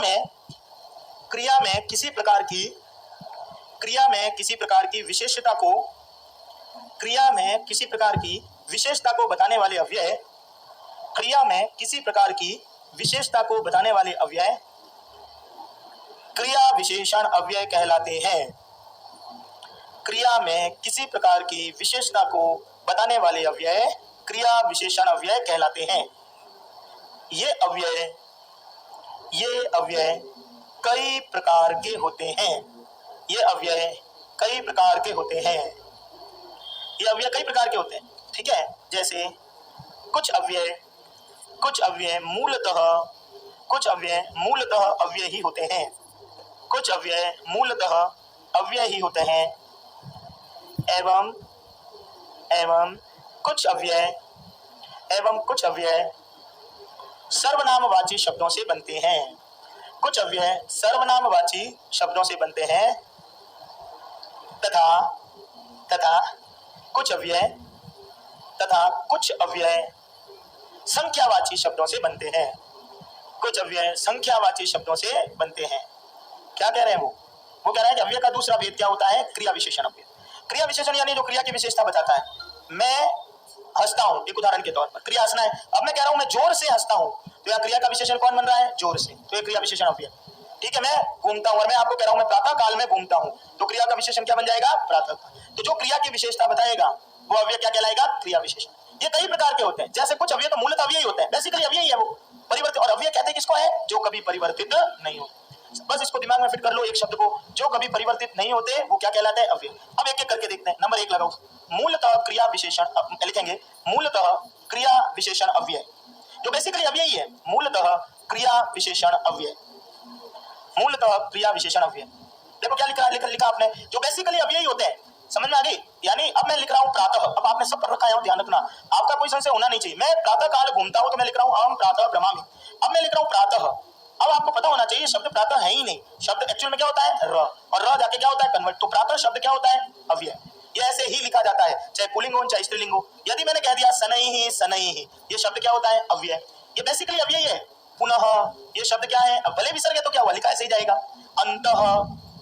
में किसी प्रकार की, क्रिया में किसी प्रकार की विशेषता को, क्रिया में किसी प्रकार की विशेषता को बताने वाले अव्यय, क्रिया में किसी प्रकार की विशेषता को बताने वाले अव्यय क्रिया विशेषण अव्यय कहलाते हैं। क्रिया में किसी प्रकार की विशेषता को बताने वाले अव्यय क्रिया विशेषण अव्यय कहलाते हैं। ये अव्यय कई प्रकार के होते हैं। ये अव्यय कई प्रकार के होते हैं। ये अव्यय कई प्रकार के होते हैं। ठीक है, जैसे कुछ अव्यय मूलतः अव्यय ही होते हैं। कुछ अव्यय मूलतः अव्यय ही होते हैं, एवं कुछ अव्यय सर्वनामवाची शब्दों से बनते हैं। कुछ अव्यय सर्वनामवाची शब्दों से बनते हैं तथा कुछ अव्यय संख्यावाची शब्दों से बनते हैं। कुछ अव्यय संख्यावाची शब्दों से बनते हैं। क्या कह रहे हैं वो कह रहे हैं कि अव्यय का दूसरा भेद क्या होता है? क्रिया विशेषण अव्यय। क्रिया विशेषण यानी जो क्रिया की विशेषता बताता है। मैं हंसता हूं, एक उदाहरण के तौर पर, क्रिया हंसना है। अब मैं कह रहा हूं मैं जोर से हंसता हूं, तो यहाँ क्रिया का विशेषण कौन बन रहा है? जोर से, तो ये क्रिया विशेषण अव्यय। ठीक है, मैं घूमता हूं और मैं आपको कह रहा हूं मैं प्रातः काल में घूमता हूं, तो क्रिया का विशेषण क्या बन जाएगा? प्रातः। तो जो क्रिया की विशेषता बताएगा वो अव्यय क्या कहलाएगा? क्रिया विशेषण। ये कई प्रकार के होते हैं, जैसे कुछ अव्यय तो मूलतः अव्यय ही होते हैं, बेसिकली अव्यय ही है वो, परिवर्तित। और अव्यय कहते हैं किसको है? जो कभी परिवर्तित नहीं होते। बस इसको दिमाग में फिट कर लो एक शब्द को, जो कभी परिवर्तित नहीं होते वो क्या कहलाते हैं? अव्यय। अब एक एक करके देखते हैं। नंबर 1 लगाओ, मूलतः क्रिया विशेषण, लिखेंगे मूलतः क्रिया विशेषण अव्यय, जो बेसिकली अव्यय ही है। मूलतः क्रिया विशेषण अव्यय, मूलतः क्रिया विशेषण अव्यय। देखो क्या लिखा आपने, जो बेसिकली अव्यय होते हैं, समझ में आ गई। यानी अब मैं लिख रहा हूँ प्रातः, अब आपने सब पढ़ रखा है, ध्यान रखना, आपका कोई संशय होना नहीं चाहिए। मैं प्रातः काल घूमता हूँ तो मैं लिख रहा हूँ अहम प्रातः ब्रह्मामि। अब मैं लिख रहा हूँ प्रातः, अब आपको पता होना चाहिए शब्द प्रातः है ही नहीं, शब्द एक्चुअल में क्या होता है र, और र जाके क्या होता है कन्वर्ट, तो प्रातः शब्द क्या होता है अव्यय। ये ऐसे ही लिखा जाता है, चाहे पुल्लिंग हो चाहे स्त्रीलिंग हो। यदि मैंने कह दिया सनई ही, ये शब्द क्या होता है अव्यय, ये बेसिकली अव्यय है। पुनः ये शब्द क्या है, अब भले विसर्ग है तो क्या हुआ, लिखा ऐसे ही जाएगा। अंतः,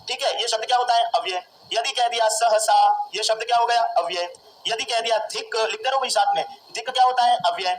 ठीक है, ये शब्द क्या होता है अव्यय। यदि कह दिया सहसा, ये शब्द क्या हो गया अव्यय। यदि कह दिया धिक, लिखते रहो भाई साथ में, धिक क्या होता है अव्यय।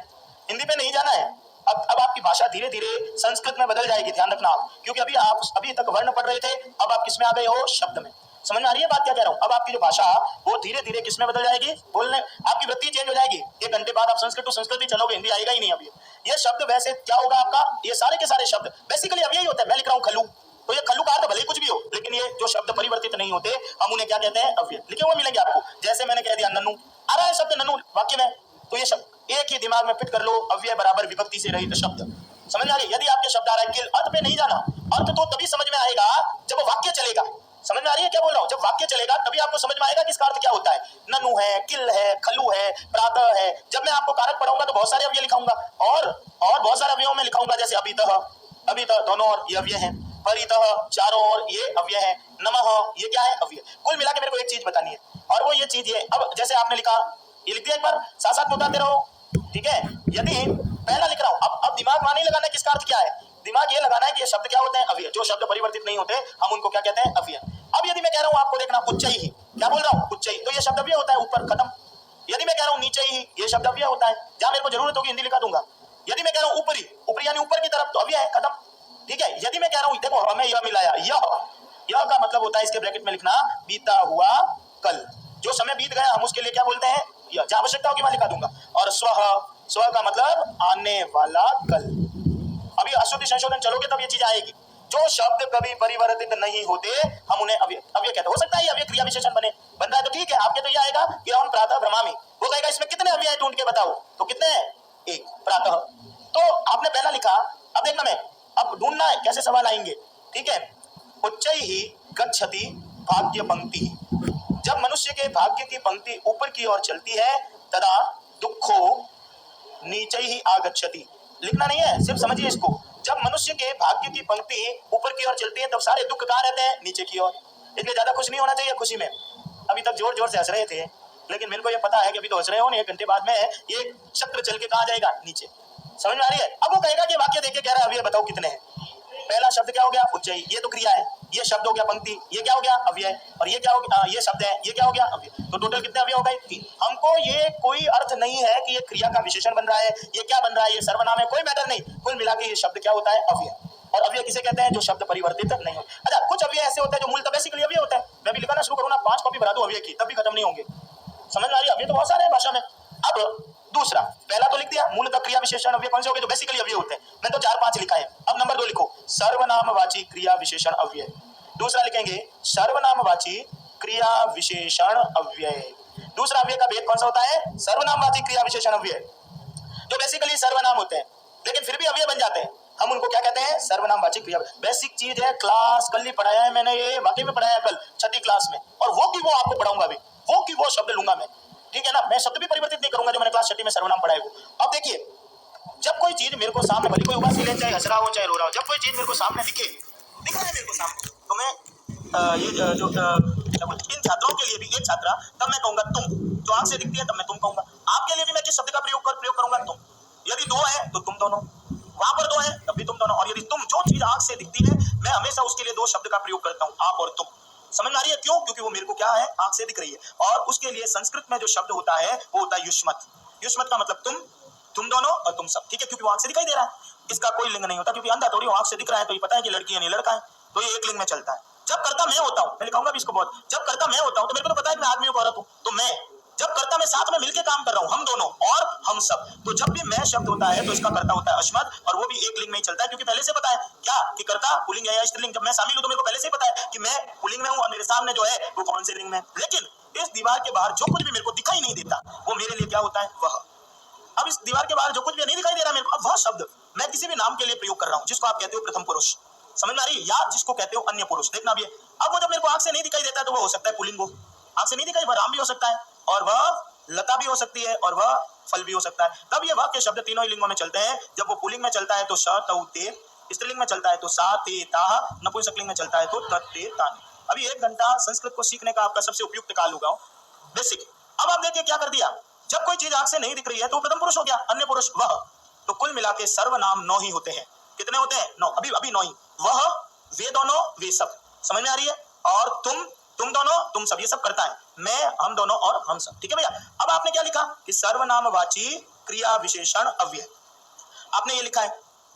हिंदी पे नहीं जाना है, अब आपकी भाषा धीरे धीरे संस्कृत में बदल जाएगी, ध्यान रखना आप, क्योंकि अभी तक वर्ण पढ़ रहे थे, अब आप किसमें आ गए हो, शब्द में। समझ में आ रही है बात क्या कह रहा हूँ। अब आपकी जो भाषा वो धीरे धीरे किसमें बदल जाएगी, बोलने, आपकी वृत्ति चेंज हो जाएगी। 1 घंटे बाद आप संस्कृत टू संस्कृत ही चलोगे, हिंदी आएगा ही नहीं। अभी ये शब्द वैसे क्या होगा आपका, ये सारे के सारे शब्द बेसिकली अब यही होता है। मैं लिख रहा हूँ खलू, तो ये खलू का अर्थ भले कुछ भी हो, लेकिन ये जो शब्द परिवर्तित नहीं होते हम उन्हें क्या कहते हैं अव्यय। लिखे हुए मिलेंगे आपको, जैसे मैंने कह दिया नन्नू, आ रहा है शब्द नन्नू वाक्य में, तो ये शब्द एक ही दिमाग में फिट कर लो, अव्यय बराबर विभक्ति से रहित शब्द। समझ में आ गई। यदि आपके शब्द आ रहा है किल, अर्थ पे नहीं जाना, अर्थ तो तभी समझ में आएगा जब वाक्य चलेगा। समझ में आ रही है क्या बोल रहा हूँ, जब वाक्य चलेगा तभी आपको समझ में आएगा कि इसका अर्थ क्या होता है। नन्नू है, किल है, खलू है, प्रातः है। जब मैं आपको कारक पढ़ाऊंगा तो बहुत सारे अव्यय लिखाऊंगा, और बहुत सारे अव्ययों में लिखाऊंगा, जैसे अभितः दोनों और ये अव्यय है, परितः चारों ओर ये अव्यय है, नमः ये क्या है अव्यय। कुल मिला के मेरे को एक चीज बतानी है, और वो ये चीज है, अब जैसे आपने लिखा, ये लिख दिया एक बार, साथ साथ बताते रहो, ठीक है। यदि पहला लिख रहा हूं, अब दिमाग वहां नहीं लगाना है किसका अर्थ क्या है, दिमाग ये लगाना है कि ये शब्द क्या होते हैं अव्यय। जो शब्द परिवर्तित नहीं होते हम उनको क्या कहते हैं अव्यय। अब यदि मैं कह रहा हूं आपको देखना, उच्चई ही, क्या बोल रहा हूं उच्चई, तो ये शब्द अव्यय होता है, ऊपर खत्म। यदि मैं कह रहा हूं नीचे ही, ये शब्द अव्यय होता है, जहां मेरे को जरूरत होगी हिंदी लिखा दूंगा। यदि मैं कह रहा हूं ऊपरी, ऊपरी यानी ऊपर की तरफ, तो अव्यय है, खत्म, ठीक है। यदि मैं कह रहा हूं देखो हमें यह मिलाया, यह का मतलब होता है, इसके ब्रैकेट में लिखना बीता हुआ कल, जो समय बीत गया हम उसके लिए क्या बोलते हैं यह, जहां आवश्यकता होगी मैं लिखा दूंगा। और स्व का मतलब आने वाला कल। अभी अशुद्धि संशोधन चलोगे तब ये चीज आएगी। जो शब्द कभी परिवर्तित नहीं होते हम उन्हें अव्यय कहते। हो सकता है अव्यय क्रिया विशेषण बन रहा है तो ठीक है, आपके तो ये आएगा कि हम प्रातः ब्रह्मामि, वो कहेगा इसमें कितने अव्यय ढूंढ के बताओ, तो कितने हैं, एक प्रातः। तो आपने पहला लिखा, अब देखना मैं, अब ढूंढना है कैसे सवाल आएंगे, ठीक है। उच्चै ही गच्छति भाग्य पंक्ति, जब मनुष्य के भाग्य की पंक्ति ऊपर की ओर चलती है, तदा दुखो नीचे ही आगच्छति। लिखना नहीं है, सिर्फ समझिए इसको, जब मनुष्य के भाग्य की पंक्ति ऊपर की ओर चलती है तब सारे दुख कहाँ रहते हैं, नीचे की ओर। इसलिए ज्यादा खुश नहीं होना चाहिए खुशी में। अभी तक जोर जोर से हंस रहे थे, लेकिन मेरे को ये पता है कि अभी तो हंस रहे हो नहीं, 1 घंटे बाद में ये चक्र चल के कहाँ जाएगा, नीचे। समझ में आ रही है। अब वो कहेगा कि वाक्य देख के कह रहा है अव्यय बताओ कितने हैं। पहला शब्द क्या हो गया उच्चई, ये तो क्रिया है, ये शब्द हो गया पंक्ति, ये क्या हो गया अव्यय, और ये क्या हो गया, ये शब्द है, ये क्या हो गया अव्यय। तो टोटल कितने अव्यय हो गए, 3। हमको ये कोई अर्थ नहीं है कि ये क्रिया का विशेषण बन रहा है, ये क्या बन रहा है, ये सर्वनाम है, कोई मैटर नहीं। कुल मिला के ये शब्द क्या होता है अव्यय। और अव्यय किसे कहते हैं, जो शब्द परिवर्तित नहीं हो। अच्छा, कुछ अव्यय ऐसे होते हैं जो मूलतः बेसिकली अव्यय होता है। मैं भी लिखाना शुरू करूँ ना, 5 कॉपी भरा दूं अव्यय की, तब भी खत्म नहीं होंगे। समझ में आ रही है। अव्यय तो बहुत सारे हैं भाषा में। अब दूसरा, पहला तो लिख दिया मूलतः क्रिया विशेषण अव्यय कौन से हो गए, जो बेसिकली अव्यय होते हैं। मैं तो 4-5 लिखा है। अब नंबर 2 लिखो, सर्वनामवाची क्रिया विशेषण अव्यय। दूसरा लिखेंगे सर्वनामवाची क्रिया विशेषण अव्यय। दूसरा अव्यय का भेद कौन सा होता है, सर्वनामवाची क्रिया विशेषण अव्यय, जो बेसिकली सर्वनाम होते हैं लेकिन फिर भी अव्यय बन जाते हैं, हम उनको क्या कहते हैं, सर्वनामवाची क्रिया। बेसिक चीज है, क्लास कल ही पढ़ाया है मैंने, ये वाकई में पढ़ाया कल 6ठी क्लास में, और वो की वो आपको पढ़ाऊंगा अभी, वो की वो शब्द लूंगा मैं, ठीक है ना। मैं शब्द भी परिवर्तित नहीं करूंगा जो मैंने क्लास 6ठी में सर्वनाम पढ़ाया वो। अब देखिए, जब कोई चीज मेरे को सामने, भले कोई उदासी ले, चाहे हंस रहा हो चाहे रो रहा हो, जब कोई चीज मेरे को सामने दिख रहा है मेरे को सामने, तो मैं इन छात्रों के लिए भी, एक छात्रा तब मैं कहूंगा तुम, जो आंख से दिखती है तब मैं तुम कहूंगा। आपके लिए भी मैं किस शब्द का प्रयोग करूंगा, तुम। यदि 2 है तो तुम दोनों, वहां पर 2 है तब भी तुम दोनों, और यदि तुम, जो चीज आंख से दिखती है मैं हमेशा उसके लिए 2 शब्द का प्रयोग करता हूँ, आप और तुम। समझ में आ रही है, क्यों, क्योंकि वो मेरे को क्या है, आंख से दिख रही है। और उसके लिए संस्कृत में जो शब्द होता है वो होता है युष्मत। युष्मत का मतलब तुम दोनों और तुम सब, ठीक है, क्योंकि वो आंख से दिखाई दे रहा है। इसका कोई लिंग नहीं होता, क्योंकि अंधा थोड़ी आंख से दिख रहा है तो ये पता है कि लड़की है नहीं लड़का है, तो ये एक लिंग में चलता है। जब कर्ता मैं होता हूं, मैं लिखाऊंगा भी इसको बहुत, जब कर्ता मैं होता हूं तो मेरे को तो पता है कि मैं आदमी हूं औरत हूं, तो मैं जब कर्ता में साथ में मिलकर काम कर रहा हूं, हम दोनों और हम सब, तो जब भी मैं शब्द होता है तो इसका कर्ता होता है अश्मत, और वो भी एक लिंग में ही चलता है, क्योंकि पहले से पता है क्या कि कर्ता पुल्लिंग है या स्त्रीलिंग। जब मैं शामिल हूं तो मेरे को पहले से ही पता है कि मैं पुल्लिंग में हूं और मेरे सामने जो है वो कौन से लिंग में। लेकिन इस दीवार के बाहर जो कुछ भी मेरे को दिखाई नहीं देता वो मेरे लिए क्या होता है, वह। अब इस दीवार के बाहर जो कुछ भी नहीं दिखाई दे रहा मेरे को, अब वह शब्द मैं किसी भी नाम के लिए प्रयोग कर रहा हूं, जिसको आप कहते हो प्रथम पुरुष। समझ में आ रही है? या जिसको कहते हो अन्य पुरुष। देखना भी है, अब वो जब मेरे को आंख से नहीं दिखाई देता है तो वो हो सकता है पुल्लिंग हो। आंख से नहीं दिखाई, वह राम भी हो सकता है और वह लता भी हो सकती है और वह फल भी हो सकता है। तब ये वह के शब्द तीनों ही लिंगों में चलते हैं। जब वो पुल्लिंग में चलता है तो स तौ ते, स्त्रीलिंग में चलता है तो सा ते ताह, नपुंसकलिंग में चलता है तो तत् ते तानि। अभी 1 घंटा संस्कृत को सीखने का आपका सबसे उपयुक्त काल होगा, बेसिक। अब आप देखिए क्या कर दिया, जब कोई चीज आंख से नहीं दिख रही है तो प्रथम पुरुष हो गया, अन्य पुरुष वह। तो कुल मिला के सर्वनाम 9 ही होते हैं। कितने होते हैं? 9। अभी 9 ही। वह, वे दोनों, वे सब। समझ में आ रही है? और तुम दोनों, तुम सब, ये सब करता है। मैं, हम दोनों और हम सब। ठीक है भैया? अब आपने क्या लिखा कि सर्वनामवाची क्रिया विशेषण अव्यय, आपने ये लिखा है।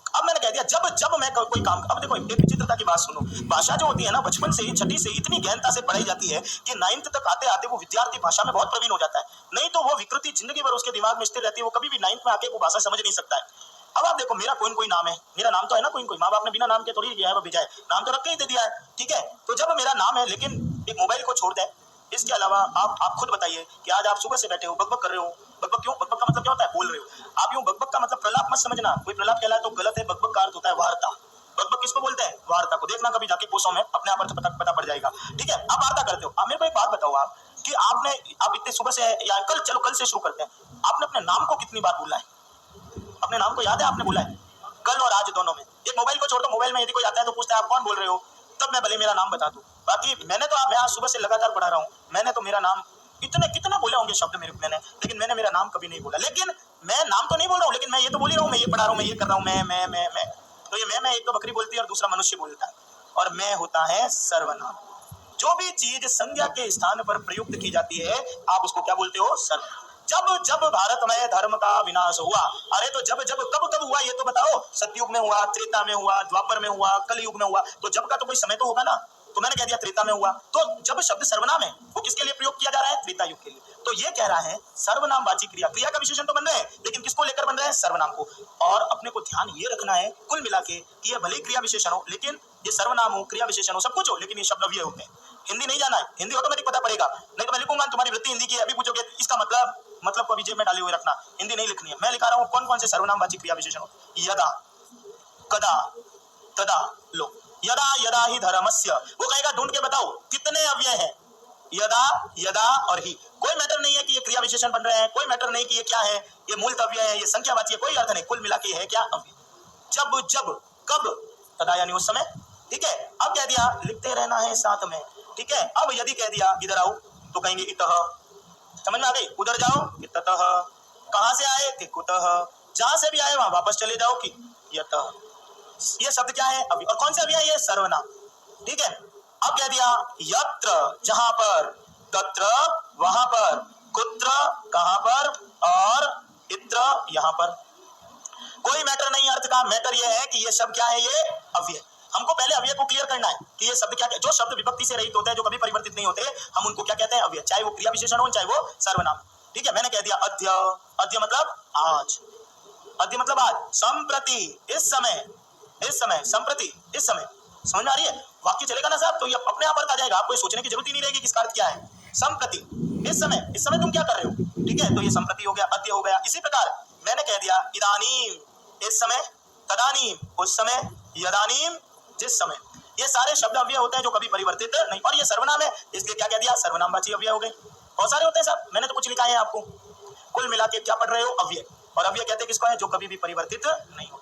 अब मैंने कह दिया जब जब मैं कोई काम, अब देखो एक विचित्रता की बात सुनो, भाषा जो होती है ना बचपन से ही, छठी से इतनी गहनता से पढ़ाई जाती है कि 9th तक आते आते वो विद्यार्थी भाषा में बहुत प्रवीण हो जाता है। नहीं तो वो विकृति जिंदगी भर उसके दिमाग में स्थिर रहती है, वो कभी भी 9th में आके वो भाषा समझ नहीं सकता है। अब आप देखो, मेरा कोई नाम है, मेरा नाम तो है ना कोई, माँ बाप ने बिना नाम के थोड़ी दिया है, वो भेजा है, नाम तो रख के ही दे दिया है। ठीक है? तो जब मेरा नाम है, लेकिन एक मोबाइल को छोड़ दे, इसके अलावा आप खुद बताइए कि आज आप सुबह से बैठे हो, बकबक कर रहे हो। बकबक क्यों? बकबक का मतलब क्या होता है? बोल रहे हो आप। यूं बकबक का मतलब प्रलाप मत समझना, कोई प्रलाप कहलाए तो गलत है। बकबक का अर्थ होता है वार्ता। बकबक किसको बोलते हैं? वार्ता को। देखना कभी जाके कोसों में, अपने आप अर्थ पता पड़ जाएगा। ठीक है? आप वार्ता करते हो। अब मेरे को एक बात बताओ आप कि आप इतने सुबह से या कल, चलो कल से शुरू करते हैं, आपने अपने नाम को कितनी बार बोला है? अपने नाम को याद है आपने बोला है? कल और आज दोनों में। एक मोबाइल को छोड़ दो, मोबाइल में यदि कोई आता है तो पूछता है आप कौन बोल रहे हो, तब मैं भले मेरा नाम बता दूं। बाकी मैं आज सुबह से लगातार पढ़ा रहा हूँ, मैंने तो मेरा नाम कितने बोले होंगे शब्द मैंने, लेकिन मैंने मेरा नाम कभी नहीं बोला। लेकिन मैं नाम तो नहीं बोल रहा हूँ, लेकिन मैं ये तो बोल ही रहा हूँ, मैं ये पढ़ा रहा हूँ, मैं ये कर रहा हूँ, मैं। तो ये मैं एक तो बकरी बोलती है और दूसरा मनुष्य बोलता है, और मैं होता है सर्वनाम। जो भी चीज संज्ञा के स्थान पर प्रयुक्त की जाती है आप उसको क्या बोलते हो? सर्वनाम। जब जब भारत में धर्म का विनाश हुआ, अरे तो जब कब हुआ ये तो बताओ? सतयुग में हुआ, त्रेता में हुआ, द्वापर में हुआ, कलयुग में हुआ। तो जब का तो कोई समय तो होगा ना। तो मैंने कह दिया त्रेता में हुआ। तो जब शब्द सर्वनाम है वो किसके लिए प्रयोग किया जा रहा है? त्रेता युग के लिए। तो ये कह रहा है सर्वनामवाची क्रिया, क्रिया का विशेषण तो बन रहे हैं, लेकिन किसको लेकर बन रहे हैं? सर्वनाम को। और अपने को ध्यान ये रखना है कुल मिला के कि ये भले ही क्रिया विशेषण हो, लेकिन ये सर्वनाम हो, क्रिया विशेषण हो, सब कुछ हो, लेकिन ये शब्द अव्यय होते हैं। हिंदी नहीं जाना है, हिंदी ऑटोमेटिक पता पड़ेगा, नहीं तो मैं लिखूंगा तुम्हारी वृत्ति हिंदी की। अभी पूछोगे इसका मतलब को अभी जेब में डाले हुए रखना, हिंदी नहीं लिखनी है। मैं लिखा रहा हूँ कौन कौन से सर्वनामवाची क्रिया विशेषण हो। यदा, कदा, तदा, लो। यदा यदा ही धर्मस्य, वो कहेगा ढूंढ के बताओ कितने अव्यय हैं। यदा, यदा और ही। कोई मैटर नहीं है कि ये क्रिया विशेषण बन रहे हैं, कोई मैटर नहीं कि ये क्या है, ये मूल अव्यय है, ये संख्यावाची है, कोई अर्थ नहीं। कुल मिला के है क्या? अव्यय। जब, कब, तदा यानी उस समय। ठीक है? अब कह दिया लिखते रहना है साथ में। ठीक है? अब यदि कह दिया इधर आओ तो कहेंगे इतः। समझ में आ गई? उधर जाओ कि ततः। कहां से आए कि कुतः। जहां से भी आए वहां वापस चले जाओ कि यतः। ये शब्द क्या है? अभी। और कौन से अभी है? ये सर्वनाम। ठीक है? अब कह दिया यत्र, जहां पर, तत्र, वहां पर, कुत्र, कहां पर, और इत्र, यहां पर। कोई मैटर नहीं अर्थ का, मैटर ये है कि ये शब्द क्या है? ये अव्यय। हमको पहले अव्यय को क्लियर करना है कि ये शब्द क्या है। जो शब्द विभक्ति से रहित होते हैं, जो कभी परिवर्तित नहीं होते, हम उनको क्या कहते हैं? अव्यय। चाहे वो क्रिया विशेषण हो, चाहे वो सर्वनाम। ठीक है? मैंने कह दिया अद्य, अद्य मतलब आज, अद्य मतलब आज, संप्रति इस समय, संप्रति इस समय। समझ में आ रही है? वाक्य चलेगा ना साहब तो ये अपने आप अर्थ आ जाएगा, आपको सोचने की जरूरत ही नहीं रहेगी किसका अर्थ क्या है। संप्रति इस समय तुम क्या कर रहे हो? ठीक है? तो ये संप्रति हो गया, अद्य हो गया। इसी प्रकार मैंने कह दिया इदानीम इस समय, तदानीम उस समय, यदानीम जिस समय। ये सारे शब्द अव्यय होते हैं जो कभी परिवर्तित नहीं। और ये सर्वनाम है, इसलिए क्या कह दिया? सर्वनामवाची अव्यय हो गए। बहुत सारे होते हैं साहब, मैंने तो कुछ लिखा है आपको। कुल मिला के क्या पढ़ रहे हो? अव्यय। और अव्यय कहते हैं किसको है? जो कभी भी परिवर्तित नहीं हो।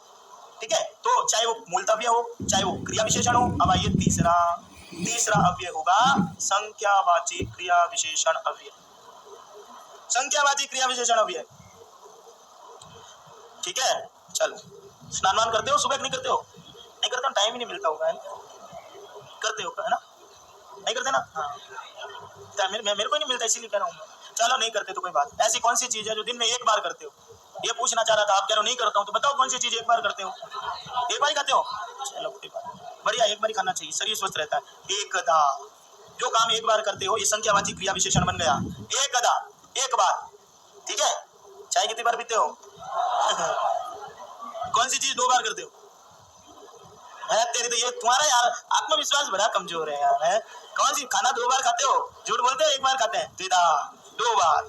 ठीक है? तो चाहे वो मूलतव्य हो, चाहे वो क्रिया विशेषण हो। अब आइए तीसरा अव्यय होगा संख्यावाची क्रिया विशेषण अव्यय। संख्यावाची क्रिया विशेषण अव्यय। ठीक है? चलो, स्नान करते हो सुबह? नहीं करते हो? नहीं करते हो, टाइम ही नहीं मिलता होगा, करते हो है ना? नहीं करते ना? हाँ, मेरे को नहीं मिलता, इसीलिए कह रहा हूँ। चलो नहीं करते तो कोई बात। ऐसी कौन सी चीज है जो दिन में एक बार करते हो? ये पूछना चाह रहा था। आप कह रहे हो नहीं करता हूँ, तो बताओ कौन सी चीज एक बार करते हो? एक बार ही खाते हो? चलो कोई बात, बढ़िया, एक बार ही खाना चाहिए, शरीर स्वस्थ रहता है। एकदा, जो काम एक बार करते हो, ये संख्यावाची क्रिया विशेषण बन गया। एकदा, एक बार। ठीक है? चाय कितनी बार पीते हो? कौन सी चीज 2 बार करते हो? तेरी तो ये तुम्हारा यार आत्मविश्वास बड़ा कमजोर है यार। है? कौन सी खाना 2 बार खाते हो? झूठ बोलते हो, 1 बार खाते हैं। द्विधा, 2 बार।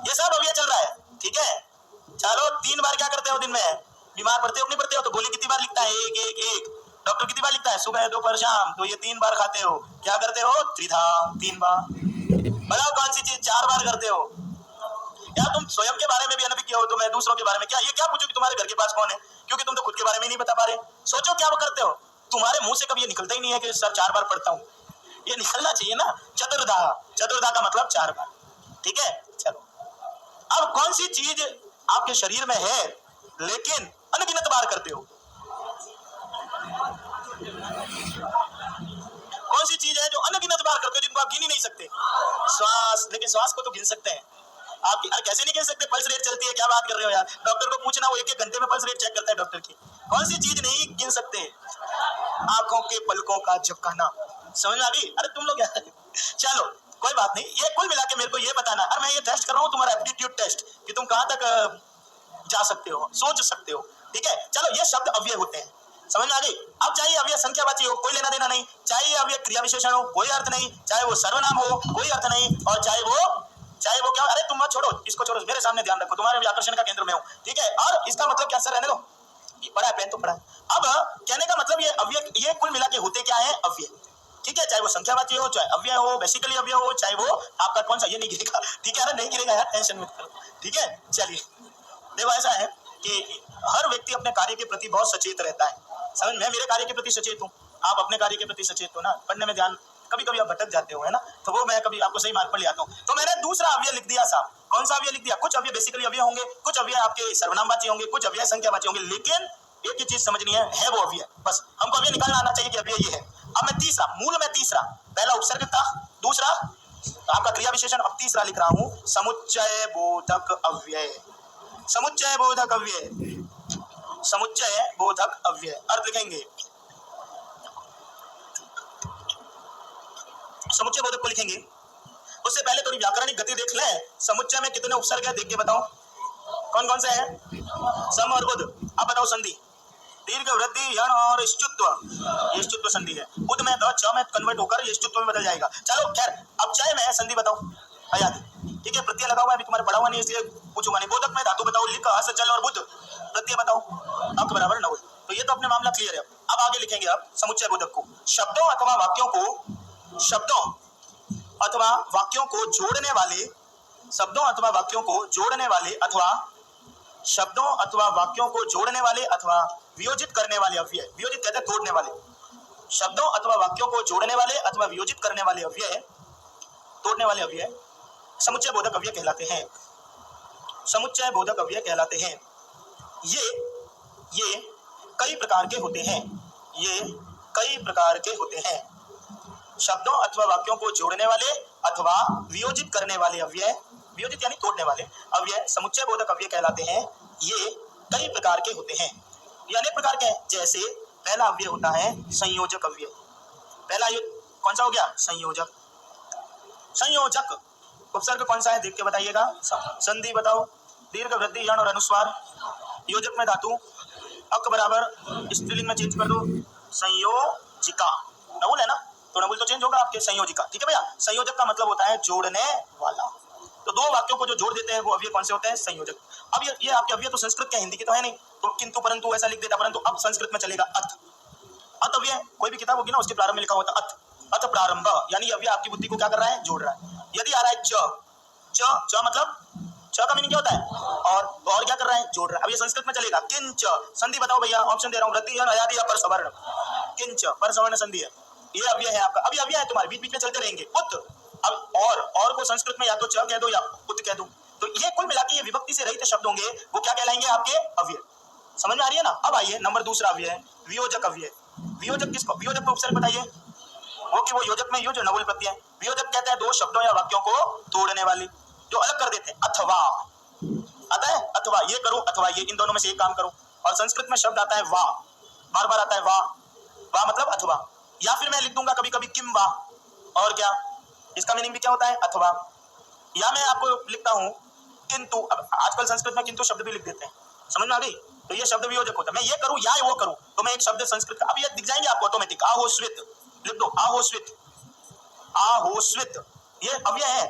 ये सब अभी चल रहा है। ठीक है? चलो 3 बार क्या करते हो दिन में? बीमार पड़ते हो नहीं पड़ते हो? तो गोली कितनी बार लिखता है? एक। डॉक्टर कितनी बार लिखता है? सुबह, दोपहर, शाम। तो ये 3 बार खाते हो, क्या करते हो? त्रिधा, 3 बार। बताओ कौन सी चीज 4 बार करते हो? या तुम स्वयं के बारे में भी अनभिज्ञ हो, तो मैं दूसरों के बारे में क्या, ये क्या पूछो कि तुम्हारे घर के पास कौन है, क्योंकि तुम तो खुद के बारे में नहीं बता पा रहे। सोचो क्या करते हो। तुम्हारे मुंह से कभी ये निकलता ही नहीं है कि सर 4 बार पढ़ता हूँ, ये निकलना चाहिए ना। चतुर्धा, चतुर्धा का मतलब 4 बार। ठीक है, चलो। अब कौन सी चीज आपके शरीर में है लेकिन अनगिनत बार करते हो? कौन सी चीज है जो अनगिनत बार करते हो, जिनको आप गिन ही नहीं सकते? श्वास। लेकिन श्वास को तो गिन सकते हैं आप। कैसे नहीं गिन सकते? पल्स रेट चलती है, क्या बात कर रहे हो यार। डॉक्टर को पूछना, वो 1-1 घंटे में पल्स रेट चेक करता है डॉक्टर की। कौन सी चीज नहीं गिन सकते? आंखों के पलकों का झपकाना। समझ में आ गई? अरे तुम लोग यार चलो कोई बात नहीं। ये कुल मिला के मेरे को ये बताना, अरे मैं ये टेस्ट कर रहा हूँ तुम्हारा एप्टीट्यूड टेस्ट, कि तुम कहां तक जा सकते हो, सोच सकते हो। ठीक है, चलो। ये शब्द अव्यय होते हैं, समझ में आ गई? अब चाहे अव्यय संख्यावाची हो, कोई लेना देना नहीं। चाहे अव्यय क्रिया विशेषण हो, कोई अर्थ नहीं। चाहे वो सर्वनाम हो, कोई अर्थ नहीं। और चाहे वो क्या, अरे तुम मत छोड़ो, इसको छोड़ो, मेरे सामने ध्यान रखो, तुम्हारे आकर्षण का केंद्र में हूं। ठीक है, और इसका मतलब क्या सर? रहने दो, पढ़ा है, पेन तो पढ़ा है। अब कहने का मतलब ये अव्यय, ये कुल मिला के होते क्या है? अव्यय। ठीक है, चाहे वो संख्यावाची हो, चाहे अव्यय हो, बेसिकली अव्यय हो, चाहे वो आपका कौन सा, ये नहीं गिरेगा। ठीक है, नहीं गिरेगा यार, टेंशन मत करो। ठीक है, चलिए। देखो ऐसा है कि हर व्यक्ति अपने कार्य के प्रति बहुत सचेत रहता है। समझ में? मेरे कार्य के प्रति सचेत हूँ, आप अपने कार्य के प्रति सचेत हो ना। पढ़ने में ध्यान, कभी कभी आप भटक जाते हो, है ना, तो वो मैं कभी आपको सही मार्ग पर ले आता हूँ। तो मैंने दूसरा अव्यय लिख दिया साहब। कौन सा अव्यय लिख दिया? कुछ अव्यय बेसिकली अव्यय होंगे, कुछ अव्यय आपके सर्वनामवाची होंगे, कुछ अव्यय संख्यावाची होंगे, लेकिन एक ही चीज समझनी है वो अव्यय। बस हमको अव्यय निकालना आना चाहिए कि अव्यय ये है। अब मैं तीसरा, मूल में तीसरा, पहला उपसर्ग था, दूसरा आपका क्रिया विशेषण, अब तीसरा लिख रहा हूँ समुच्चय बोधक अव्यय। समुच्चय बोधक अव्यय, समुच्चय बोधक अव्यय। अर्थ लिखेंगे, समुच्चय बोधक को लिखेंगे। उससे पहले थोड़ी व्याकरणिक गति देख लें। समुच्चय में कितने उपसर्ग है, देख के बताओ कौन कौन से हैं? सम और बुध। अब बताओ संधि। दीर्घ, वृद्धि, यण और ष्टुत्व, ये ष्टुत्व संधि है। बुध में द, च में कन्वर्ट होकर ये ष्टुत्व में बदल जाएगा। चलो खैर, अब चय में संधि बताओ, आयाति। ठीक है, प्रत्यय लगा हुआ है, अभी तुम्हारे पढ़ा हुआ नहीं इसलिए पूछूंगा नहीं। बोधक में धातु बताओ, लिख, हस, चल और बुध। प्रत्यय बताओ, अक बराबर नवल। तो ये तो अपने मामला क्लियर है। अब आगे लिखेंगे अब समुच्चय बोधक को। शब्दों अथवा वाक्यों को, शब्दों अथवा वाक्यों को जोड़ने वाले, शब्दों अथवा वाक्यों को जोड़ने वाले अथवा शब्दों अथवा वाक्यों को जोड़ने वाले अथवा वियोजित करने वाले अव्यय। वियोजित कहते हैं तोड़ने वाले। शब्दों अथवा वाक्यों को जोड़ने वाले अथवा वियोजित करने वाले अव्यय, तोड़ने वाले अव्यय समुच्चय बोधक अव्यय कहलाते हैं। समुच्चय बोधक अव्यय कहलाते हैं। ये कई प्रकार के होते हैं। ये कई प्रकार के होते हैं। शब्दों अथवा वाक्यों को जोड़ने वाले अथवा वियोजित करने वाले अव्यय, वियोजित यानी तोड़ने वाले अव्यय समुच्चय बोधक अव्यय कहलाते हैं। ये कई प्रकार के होते हैं। ये अनेक प्रकार के हैं। जैसे पहला अव्यय होता है संयोजक अव्यय। पहला कौन सा हो गया? संयोजक। संयोजक उपसर्ग कौन सा है देख के बताइएगा। संधि बताओ, दीर्घ, वृद्धि, यण और अनुस्वार। योजक में धातु, अक बराबर स्त्रीलिंग में चेंज कर दो, संयोजिका। नवुल है ना, तो नवुल तो चेंज होगा आपके, संयोजिका। ठीक है भैया। संयोजक का मतलब होता है जोड़ने वाला। तो दो वाक्यों को जो जोड़ देते हैं वो अव्यय कौन से होते हैं? संयोजक। अब ये आपके अव्यय तो संस्कृत के, हिंदी के तो है नहीं, तो किंतु परंतु ऐसा लिख देता, परंतु अब संस्कृत में चलेगा अथ। अथ अव्यय, कोई भी किताब होगी ना उसके प्रारंभ में लिखा होता अथ। अथ प्रारंभ, यानी अव्यय आपकी बुद्धि को क्या कर रहा है? जोड़ रहा है। यदि आ रहा है च मतलब च का मीनिंग क्या होता है? और क्या कर रहा है? जोड़ रहा है। अब ये संस्कृत में चलेगा। किंच, संधि बताओ भैया, ऑप्शन दे रहा हूँ, वृद्धि, अयादि या परसवर्ण। किंच परसवर्ण संधि है, ये अव्यय है आपका। अभी अव्यय है तुम्हारे, बीच बीच में चलते रहेंगे। उत, अब और को संस्कृत में या तो च कह दो या उत कह दो। तो ये कुल मिला के ये विभक्ति से रहित शब्द होंगे, वो क्या कहलाएंगे? आपके अव्यय। समझ में आ रही है ना? अब आइए नंबर दूसरा अव्यय है वियोजक अव्यय। वियोजक किसको? वियोजक को उपसर्ग बताइए। वो कि वो योजक में यो जो नवुल प्रत्यय। वियोजक कहते हैं दो शब्दों या वाक्यों को तोड़ने वाली, जो अलग कर देते हैं। अथवा आता है, अथवा ये करो, अथवा ये, इन दोनों में से एक काम करो। और संस्कृत में शब्द आता है वा, बार बार आता है वा। वा मतलब अथवा। या फिर मैं लिख दूंगा कभी कभी किम वा, और क्या, इसका मीनिंग भी क्या होता है? अथवा। या मैं आपको लिखता हूँ किंतु। अब आजकल संस्कृत में किंतु शब्द भी लिख देते हैं, समझ में आ गई? तो ये शब्द वियोजक होता है। मैं ये करूँ या वो करूँ, तो मैं एक शब्द संस्कृत का, अब ये दिख जाएंगे आपको ऑटोमेटिक। आहोस्वित लिख दो, आहोस्वित, आहोस्वित, ये अव्यय है।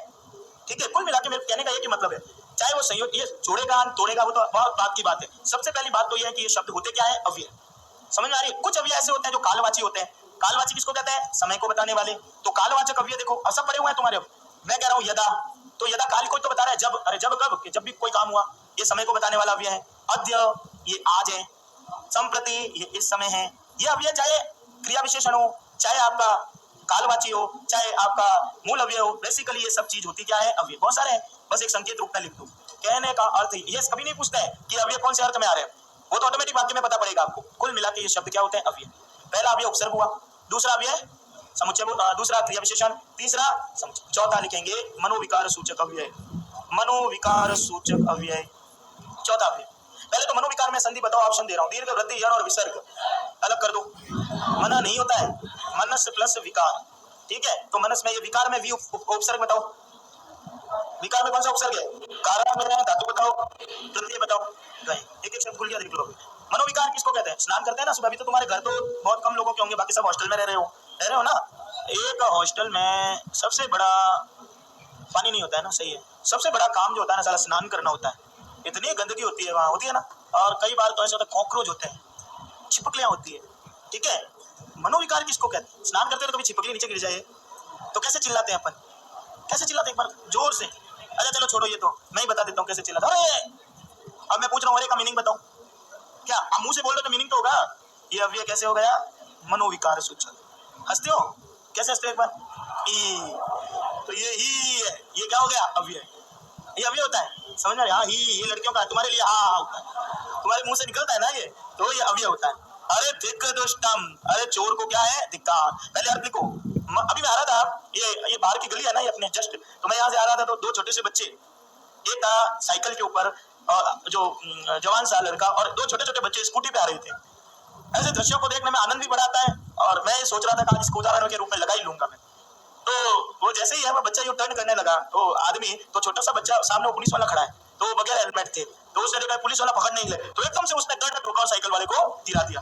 ठीक है, कुल मिला के मेरे कहने का ये मतलब है, चाहे वो संयोग, ये जोड़ेगा तोड़ेगा, वो तो बहुत बात की बात है। सबसे पहली बात तो ये है कि ये शब्द होते क्या है? अव्यय। समझ में आ रही है? कुछ अव्यय ऐसे होते हैं जो कालवाची होते हैं। कालवाची किसको कहते हैं? समय को बताने वाले। तो कालवाचक अव्यय देखो, अब सब पड़े हुए हैं तुम्हारे। मैं कह रहा हूँ यदा, तो यदा काल को तो बता रहा है जब। अरे जब कब? कि जब भी कोई काम हुआ, ये समय को बताने वाला अव्यय है। अद्य, ये आज है। संप्रति, ये इस समय है। ये अव्यय चाहे क्रिया विशेषण हो, चाहे आपका कालवाची हो, चाहे आपका मूल अव्यय हो, बेसिकली ये सब चीज होती क्या है? अव्यय। बहुत सारे हैं, बस एक संकेत रूप में लिख दो। कहने का अर्थ ये कभी नहीं पूछता है कि अव्यय कौन से अर्थ में आ रहे हैं, वो तो ऑटोमेटिक वाक्य में पता पड़ेगा आपको। कुल मिला के ये शब्द क्या होते हैं? अव्यय। पहला अव्यय उपसर्ग हुआ, दूसरा अव्यय समुच्चय, दूसरा क्रिया विशेषण, तीसरा समुच्चय, चौथा लिखेंगे मनोविकार सूचक अव्यय। मनोविकार सूचक अव्यय चौथा अव्यय। पहले तो मनोविकार में संधि बताओ, ऑप्शन दे रहा हूं। दीर्घ, वृद्धि, यण और विसर्ग अलग कर दो। मना नहीं होता है, मनस प्लस विकार। ठीक है, तो मनस में ये विकार में भी उपसर्ग बताओ। विकार में कौन सा उपसर्ग है? कारण में धातु बताओ, प्रत्यय बताओ। गए एक एक शब्द भूल गया, देख लो। मनोविकार किसको कहते हैं? स्नान करते हैं ना सुबह। अभी तो तुम्हारे घर तो बहुत कम लोगों के होंगे, बाकी सब हॉस्टल में रह रहे हो ना। एक हॉस्टल में सबसे बड़ा पानी नहीं होता है ना, सही है। सबसे बड़ा काम जो होता है ना साला, स्नान करना होता है। इतनी गंदगी होती है वहाँ, होती है ना। और कई बार तो ऐसा होता है कॉकरोच होते हैं, छिपकलियां होती है। ठीक है, मनोविकार किसको कहते हैं? स्नान करते हैं तो कभी छिपकली नीचे गिर जाए तो कैसे चिल्लाते हैं अपन? कैसे चिल्लाते हैं? एक बार जोर से। अच्छा चलो छोड़ो, ये तो मैं ही बता देता हूँ कैसे चिल्लाता। अरे अब मैं पूछ रहा हूँ, अरे का मीनिंग बताओ। क्या आप मुंह से बोल रहे तो मीनिंग तो होगा। ये अव्यय कैसे हो गया? मनोविकार सूचक। हंसते हो? कैसे हंसते हो एक बार? ई, तो ये ही है, ये क्या हो गया? अव्यय। ये अव्यय होता है, समझ में? हाँ ही, ये लड़कियों का, तुम्हारे लिए हाँ होता है, तुम्हारे मुंह से निकलता है ना ये, तो ये अव्यय होता है। अरे धिक दुष्टम, अरे चोर को क्या है? धिक्कार। पहले अर्थ लिखो। अभी मैं आ रहा था, ये बाहर की गली है ना ये अपने जस्ट, तो मैं यहाँ से आ रहा था तो दो छोटे से बच्चे, एक था साइकिल के ऊपर जो जवान सा लड़का, और दो छोटे छोटे बच्चे स्कूटी पे आ रहे थे। ऐसे दृश्यों को देखने में आनंद भी बड़ा आता है, और मैं सोच रहा था कि आज इसको उदाहरण के रूप में लगा ही लूंगा मैं। तो वो जैसे ही है वो बच्चा यूं टर्न करने लगा, तो आदमी, तो छोटा सा बच्चा, सामने वो पुलिस वाला खड़ा है, तो वो बगैर हेलमेट थे, तो उसने देखा पुलिस वाला पकड़ नहीं ले, तो एकदम से उसने गट ठोका साइकिल वाले को गिरा दिया।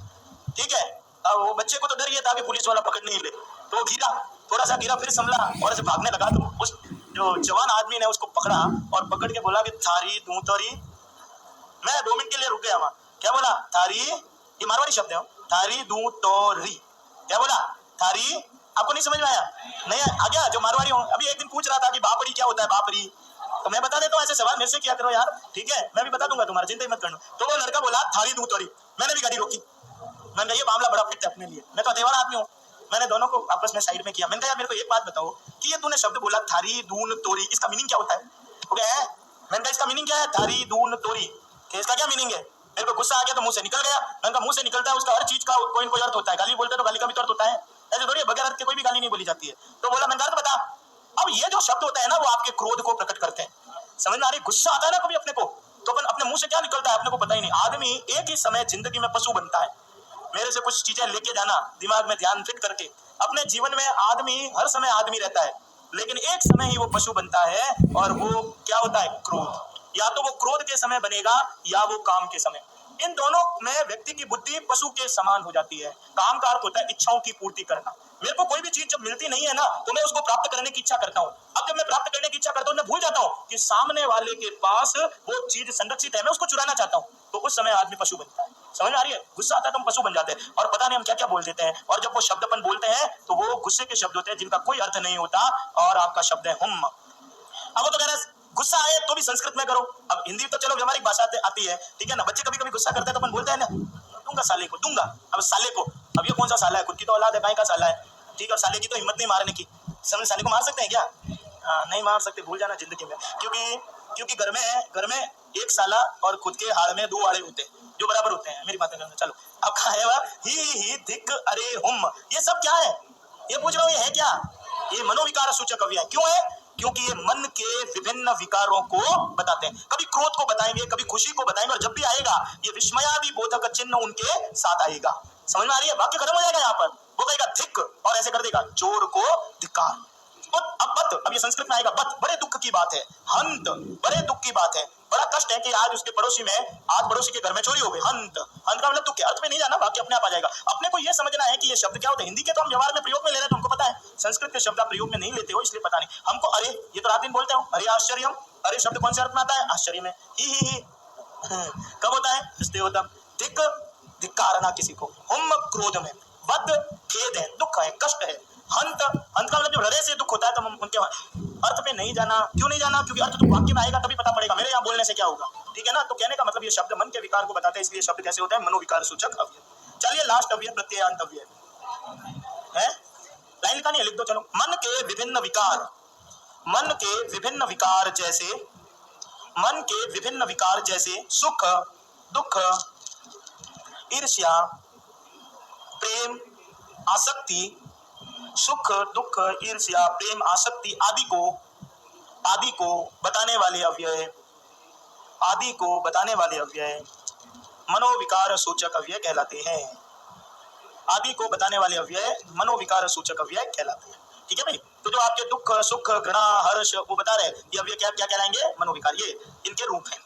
ठीक है, अब वो बच्चे को तो डर ये था कि पुलिस वाला पकड़ नहीं ले, तो वो गिरा, थोड़ा सा गिरा, फिर संभला और ऐसे भागने लगा। तो उस जो जवान आदमी ने उसको पकड़ा और पकड़ के बोला कि थारी दूं तोरी। मैं 2 मिनट के लिए रुक गया वहां। क्या बोला? थारी, ये मारवाड़ी शब्द है, थारी दूं तोरी। क्या बोला? थारी। आपको नहीं समझ में आया? नहीं आ गया? जो मारवाड़ी हूँ, अभी एक दिन पूछ रहा था कि बापरी क्या होता है, बापरी, तो मैं बता देता हूँ। ऐसे सवाल मेरे से किया करो यार, ठीक है, मैं भी बता दूंगा, तुम्हारा चिंता मत करना। तो वो लड़का बोला थारी दूं तोरी। मैंने भी गाड़ी रोकी, मैंने कहा ये मामला बड़ा फिट है अपने लिए, मैं तो अतेवर आदमी हूँ। मैंने दोनों को आपस में साइड में किया। मैंने कहा यार मेरे को एक बात बताओ कि ये तूने शब्द बोला थारी दून तोरी, इसका मीनिंग क्या होता है? मैंने कहा इसका मीनिंग क्या है? थारी दून तोरी, इसका क्या मीनिंग है? मेरे को गुस्सा आ गया तो मुंह से निकल गया। मैंने कहा मुंह से निकलता है उसका हर चीज का कोई न कोई अर्थ होता है। गाली बोलते तो गाली का भी तो अर्थ होता है, ऐसे थोड़ी बगैर अर्थ के कोई भी गाली नहीं बोली जाती है। तो बोला, मैंने कहा बता। अब ये जो शब्द होता है ना, वो आपके क्रोध को प्रकट करते हैं। समझ में आ रही? गुस्सा आता है ना कभी अपने को, तो अपन अपने मुंह से क्या निकलता है अपने को पता ही नहीं। आदमी एक ही समय जिंदगी में पशु बनता है। मेरे से कुछ चीजें लेके जाना, दिमाग में ध्यान फिट करके। अपने जीवन में आदमी हर समय आदमी रहता है, लेकिन एक समय ही वो पशु बनता है, और वो क्या होता है? क्रोध। या तो वो क्रोध के समय बनेगा या वो काम के समय। इन दोनों में व्यक्ति की बुद्धि पशु के समान हो जाती है। काम का अर्थ होता है इच्छाओं की पूर्ति करना। मेरे को कोई भी चीज जब मिलती नहीं है ना, तो मैं उसको प्राप्त करने की इच्छा करता हूँ। अब जब मैं प्राप्त करने की इच्छा करता हूँ, मैं भूल जाता हूँ कि सामने वाले के पास वो चीज संरक्षित है, मैं उसको चुराना चाहता हूँ। तो उस समय आदमी पशु बनता है। समझ में आ रही है? गुस्सा आता है तो हम पशु बन जाते हैं, और पता नहीं हम क्या क्या बोल देते हैं। और जब वो शब्द अपन बोलते हैं तो वो गुस्से के शब्द होते हैं जिनका कोई अर्थ नहीं होता, और आपका शब्द है हुम। अब वो तो कह रहा है गुस्सा आए तो भी संस्कृत में करो। अब हिंदी तो चलो व्यवहारिक भाषा आती है, ठीक है ना। बच्चे कभी कभी गुस्सा करते हैं तो अपन बोलते हैं ना, दूंगा साले को, दूंगा। अब साले को, अब ये कौन सा साला है? खुद की तो औलाद है, गाय का साला है, ठीक है। और साले की तो हिम्मत नहीं मारने की। समझ, साले को मार सकते हैं क्या? नहीं मार सकते, भूल जाना जिंदगी में। क्योंकि घर में एक साला और खुद के हाड़ में 2 आड़े होते हैं जो बराबर होते हैं। मेरी बातें करना, चलो। अब कहा है वह ही धिक अरे हुम, ये सब क्या है? ये पूछ रहा हूँ, ये है क्या? ये मनोविकार सूचक अव्यय है। क्यों है? क्योंकि ये मन के विभिन्न विकारों को बताते हैं। कभी क्रोध को बताएंगे, कभी खुशी को बताएंगे, और जब भी आएगा ये विस्मयादि बोधक चिन्ह उनके साथ आएगा। समझ में आ रही है? वाक्य खत्म हो जाएगा यहाँ पर। वो कहेगा धिक, और ऐसे कर देगा चोर को धिक्कार। अब बत, अब ये संस्कृत में आएगा बत, बड़े दुख की बात है। हंत, बड़े दुख की बात है। बड़ा कष्ट है कि आज उसके पड़ोसी के घर में चोरी हो गई। हंत का मतलब दुख के अर्थ में नहीं जाना, वाक्य अपने आप आ जाएगा। अपने को ये समझना है कि ये शब्द क्या होता है। हिंदी के तो हम व्यवहार में प्रयोग में ले रहे हैं तो हमको पता है, संस्कृत के शब्द आप प्रयोग में नहीं लेते हो, इसलिए पता नहीं हमको। अरे ये तो रात दिन बोलते हो, अरे आश्चर्यम, अरे शब्द कौन से अर्थ में आता है? आश्चर्य में। ही कब होता है? हृदय होता। धिक धिक्कारना किसी को, हुम क्रोध में, वध खेद है, दुख है, कष्ट है, हंत, हंत का मतलब जब हृदय से दुख होता है तो उनके अर्थ पे नहीं जाना। क्यों नहीं जाना? क्योंकि अर्थ तो वाक्य में आएगा तभी पता पड़ेगा, मेरे यहाँ बोलने से क्या होगा, ठीक है ना। तो कहने का मतलब ये शब्द मन के विकार को बताते हैं, इसलिए शब्द कैसे होते हैं? मनोविकार सूचक अव्यय। चलिए लास्ट अव्यय प्रत्ययांत अव्यय है, लाइन लिखा नहीं है, लिख दो चलो। मन के विभिन्न विकार, मन के विभिन्न विकार जैसे, मन के विभिन्न विकार जैसे सुख, दुख, ईर्ष्या, प्रेम, आसक्ति, सुख, दुख, ईर्ष्या, प्रेम, आसक्ति आदि को बताने वाले अव्यय, आदि को बताने वाले अव्यय मनोविकार सूचक अव्यय कहलाते हैं। आदि को बताने वाले अव्यय मनोविकार सूचक अव्यय कहलाते हैं, ठीक है भाई। तो जो आपके दुख, सुख, घृणा, हर्ष वो बता रहे हैं, ये अव्यय क्या क्या कहलाएंगे? मनोविकार, ये इनके रूप हैं।